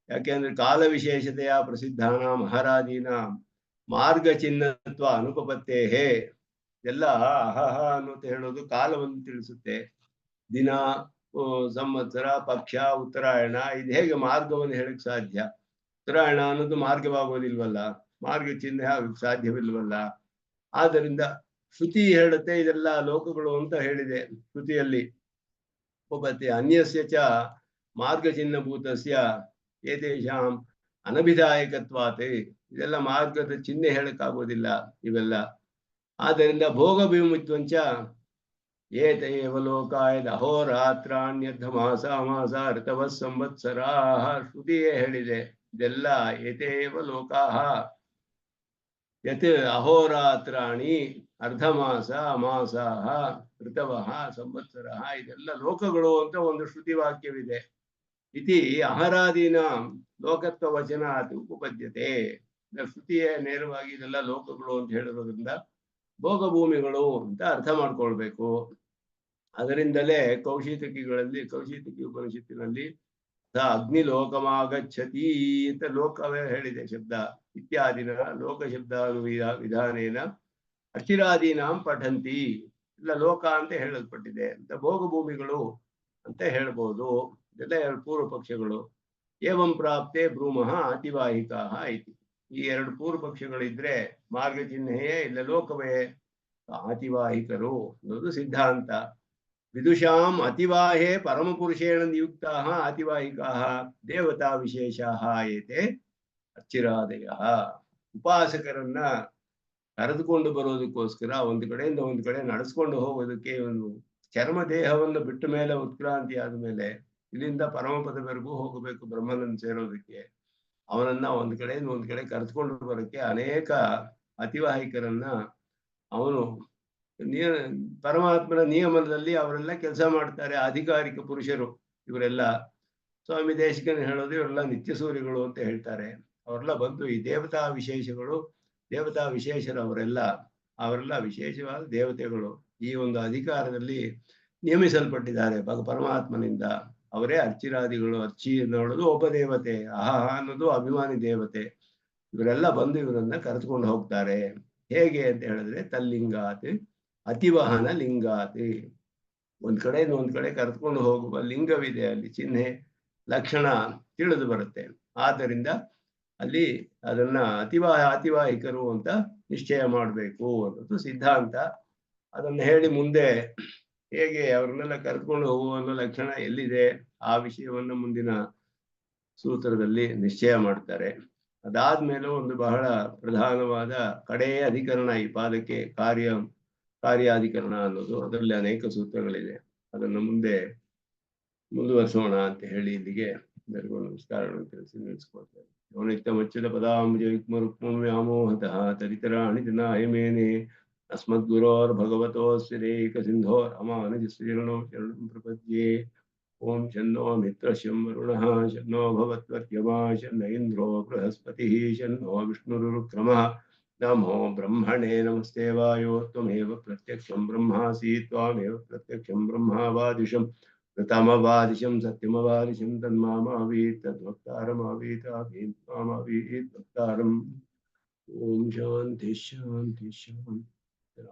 ಯಾಕೆಂದ್ರೆ ಕಾಲ ವಿಶೇಷತೆಯ ಪ್ರಸಿದ್ಧಾನ ಮಹಾರಾಜೀನ ಮಾರ್ಗ ಚಿಹ್ನತ್ವ ಅನುಪಪತ್ತೇ ಎಲ್ಲ ಅಹಹ ಅನ್ನೋದು ಹೇಳೋದು ಕಾಲವನ್ನು ತಿಳಿಸುತ್ತೆ. ದಿನ, ಸಂವತ್ಸರ, ಪಕ್ಷ, ಉತ್ತರಾಯಣ, ಇದು ಹೇಗೆ ಮಾರ್ಗವನ್ನು ಹೇಳಕ್ ಸಾಧ್ಯ? ಉತ್ತರಾಯಣ ಅನ್ನೋದು ಮಾರ್ಗವಾಗೋದಿಲ್ವಲ್ಲ, ಮಾರ್ಗ ಚಿಹ್ನೆ ಆಗಕ್ಕೆ ಸಾಧ್ಯವಿಲ್ವಲ್ಲ. ಆದ್ದರಿಂದ ಶ್ರುತಿ ಹೇಳುತ್ತೆ ಇದೆಲ್ಲ ಲೋಕಗಳು ಅಂತ ಹೇಳಿದೆ ಶ್ರುತಿಯಲ್ಲಿ. ಉಪಪತ್ತಿ ಅನ್ಯಸ್ಯ ಚ ಮಾರ್ಗ ಚಿಹ್ನಭೂತಸ್ಯ ಏತೇಷಾಂ ಅನಭಿದಾಯಕತ್ವಾತ್, ಇದೆಲ್ಲ ಮಾರ್ಗದ ಚಿಹ್ನೆ ಹೇಳಕ್ಕಾಗೋದಿಲ್ಲ ಇವೆಲ್ಲ. ಆದ್ದರಿಂದ ಭೋಗ ಭೂಮಿತ್ವಂಚ ಏತೇವ ಲೋಕಾಯ ಅಹೋರಾತ್ರಾಣ್ಯರ್ಧ ಮಾಸ ಮಾಸ ಋತವ ಸಂವತ್ಸರಾ, ಶ್ರುತಿಯೇ ಹೇಳಿದೆ ಇದೆಲ್ಲ. ಏತೇವ ಲೋಕಾಹ ಯತ್ ಅಹೋರಾತ್ರಾಣಿ ಅರ್ಧಮಾಸ ಮಾಸಾಹ ಋತವಃ ಸಂವತ್ಸರಃ, ಇದೆಲ್ಲ ಲೋಕಗಳು ಅಂತ ಒಂದು ಶ್ರುತಿ ವಾಕ್ಯವಿದೆ. ಇತಿ ಅಹರಾದೀನ ಲೋಕತ್ವ ವಚನಾತ್ ಉಪಪದ್ಯತೆ. ಶ್ರುತಿಯೇ ನೇರವಾಗಿ ಇದೆಲ್ಲ ಲೋಕಗಳು ಅಂತ ಹೇಳಿರೋದ್ರಿಂದ ಭೋಗ ಭೂಮಿಗಳು ಅಂತ ಅರ್ಥ ಮಾಡ್ಕೊಳ್ಬೇಕು. ಅದರಿಂದಲೇ ಕೌಶಿತಕಿ ಉಪನಿಷತ್ತಿನಲ್ಲಿ ಅಗ್ನಿ ಲೋಕಮಾಗಚ್ಚತಿ ಅಂತ ಲೋಕವೇ ಹೇಳಿದೆ ಶಬ್ದ. ಇತ್ಯಾದಿನ ಲೋಕ ಶಬ್ದಾನುವಿಧಾನೇನ ಅಚಿರಾದೀನಾಂ ಪಠಂತಿ, ಇಲ್ಲ ಲೋಕ ಅಂತ ಹೇಳಲ್ಪಟ್ಟಿದೆ ಅಂತ ಭೋಗ ಭೂಮಿಗಳು ಅಂತ ಹೇಳ್ಬೋದು. ಇದೆಲ್ಲ ಎರಡು ಪೂರ್ವ ಪಕ್ಷಗಳು. ಏವಂ ಪ್ರಾಪ್ತೆ ಬ್ರೂಮಃ ಅತಿವಾಹಿಕಾ ಐತಿ. ಈ ಎರಡು ಪೂರ್ವ ಪಕ್ಷಗಳಿದ್ರೆ ಮಾರ್ಗ ಚಿಹ್ನೆಯೇ ಇಲ್ಲ ಲೋಕವೇ ಅತಿವಾಹಿಕರು ಅನ್ನೋದು ಸಿದ್ಧಾಂತ. ವಿದುಷಾಂ ಅತಿವಾಹೇ ಪರಮಪುರುಷೇಣ ನಿಯುಕ್ತಾ ಅತಿವಾಹಿಕಾ ದೇವತಾ ವಿಶೇಷಾ ಏತೆ ಅಚ್ಚಿರಾದಯ. ಉಪಾಸಕರನ್ನ ಕರೆದುಕೊಂಡು ಬರೋದಕ್ಕೋಸ್ಕರ ಒಂದು ಕಡೆಯಿಂದ ಒಂದು ಕಡೆ ನಡೆಸ್ಕೊಂಡು ಹೋಗೋದಕ್ಕೆ, ಒಂದು ಚರ್ಮ ದೇಹವನ್ನು ಬಿಟ್ಟ ಮೇಲೆ ಉತ್ಕ್ರಾಂತಿ ಆದ್ಮೇಲೆ ಇಲ್ಲಿಂದ ಪರಮಪದವರೆಗೂ ಹೋಗಬೇಕು ಬ್ರಹ್ಮನನ್ನು ಸೇರೋದಕ್ಕೆ. ಅವನನ್ನ ಒಂದು ಕಡೆಯಿಂದ ಒಂದು ಕಡೆ ಕರೆದುಕೊಂಡು ಬರೋಕ್ಕೆ ಅನೇಕ ಅತಿವಾಹಿಕರನ್ನ ಅವನು ಪರಮಾತ್ಮನ ನಿಯಮನದಲ್ಲಿ ಅವರೆಲ್ಲ ಕೆಲಸ ಮಾಡ್ತಾರೆ. ಅಧಿಕಾರಿಕ ಪುರುಷರು ಇವರೆಲ್ಲ. ಸ್ವಾಮಿ ದೇಶಿಕನ ಹೇಳೋದು ಇವರೆಲ್ಲ ನಿತ್ಯ ಸೂರ್ಯಗಳು ಅಂತ ಹೇಳ್ತಾರೆ. ಅವರೆಲ್ಲ ಬಂದು ಈ ದೇವತಾ ವಿಶೇಷರು ಅವರೆಲ್ಲ ವಿಶೇಷವಾದ ದೇವತೆಗಳು ಈ ಒಂದು ಅಧಿಕಾರದಲ್ಲಿ ನೇಮಿಸಲ್ಪಟ್ಟಿದ್ದಾರೆ ಪರಮಾತ್ಮನಿಂದ. ಅವರೇ ಅರ್ಚಿರಾದಿಗಳು. ಅರ್ಚಿ ಅನ್ನೋದು ಒಬ್ಬ ದೇವತೆ, ಅಹಹ ಅನ್ನೋದು ಅಭಿಮಾನಿ ದೇವತೆ. ಇವರೆಲ್ಲ ಬಂದು ಇವರನ್ನ ಕರೆದುಕೊಂಡು ಹೋಗ್ತಾರೆ. ಹೇಗೆ ಅಂತ ಹೇಳಿದ್ರೆ ತಲ್ಲಿಂಗಾತ್ ಅತಿವಹನ ಲಿಂಗಾತ್, ಒಂದ್ ಕಡೆಯಿಂದ ಒಂದ್ ಕಡೆ ಕರೆದುಕೊಂಡು ಹೋಗುವ ಲಿಂಗವಿದೆ, ಅಲ್ಲಿ ಚಿಹ್ನೆ ಲಕ್ಷಣ ತಿಳಿದು ಬರುತ್ತೆ. ಆದ್ದರಿಂದ ಅಲ್ಲಿ ಅದನ್ನ ಅತಿವಾಹಿಕರು ಅಂತ ನಿಶ್ಚಯ ಮಾಡಬೇಕು ಅನ್ನೋದು ಸಿದ್ಧಾಂತ. ಅದನ್ನು ಹೇಳಿ ಮುಂದೆ ಹೇಗೆ ಅವ್ರನ್ನೆಲ್ಲ ಕರೆದುಕೊಂಡು ಹೋಗುವ ಅನ್ನೋ ಲಕ್ಷಣ ಎಲ್ಲಿದೆ ಆ ವಿಷಯವನ್ನು ಮುಂದಿನ ಸೂತ್ರದಲ್ಲಿ ನಿಶ್ಚಯ ಮಾಡ್ತಾರೆ. ಅದಾದ್ಮೇಲೆ ಒಂದು ಬಹಳ ಪ್ರಧಾನವಾದ ಕಡೆಯ ಅಧಿಕರಣ ಈ ಪಾದಕ್ಕೆ ಕಾರ್ಯಾಧಿಕರಣ ಅನ್ನೋದು. ಅದರಲ್ಲಿ ಅನೇಕ ಸೂತ್ರಗಳಿದೆ. ಅದನ್ನು ಮುಂದೆ ಮುಂದುವರಿಸೋಣ ಅಂತ ಹೇಳಿ ಇಲ್ಲಿಗೆ ಎಲ್ಲರಿಗೂ ನಮಸ್ಕಾರಗಳನ್ನು ತಿಳಿಸಿ ನಿಲ್ಲಿಸ್ಕೊಳ್ತೇನೆ. योनित्यमच्युतपदाम्बुजयुग्मरुक्मव्यामोहतः तरितराणि जनाय मेने अस्मद्गुरोर्भगवतोऽस्य दैकसिन्धो रामानुजश्रीर्णो शरणं प्रपद्ये। ओम शन्नो मित्रशं वरुणः शन्नो भवत्वर्यमा शन्न इन्द्रो बृहस्पतिः शन्नो विष्णुरुक्रमः। नमो ब्रह्मणे नमस्ते वायो त्वमेव प्रत्यक्षं ब्रह्मासि त्वामेव प्रत्यक्षं ब्रह्मावादिशं प्रथमवादिशं सत्यमवादिशं तन्मामावीत् तद्वक्तारमावीत् मामावीत् वक्तारम्। ओम शांति शांति शांति।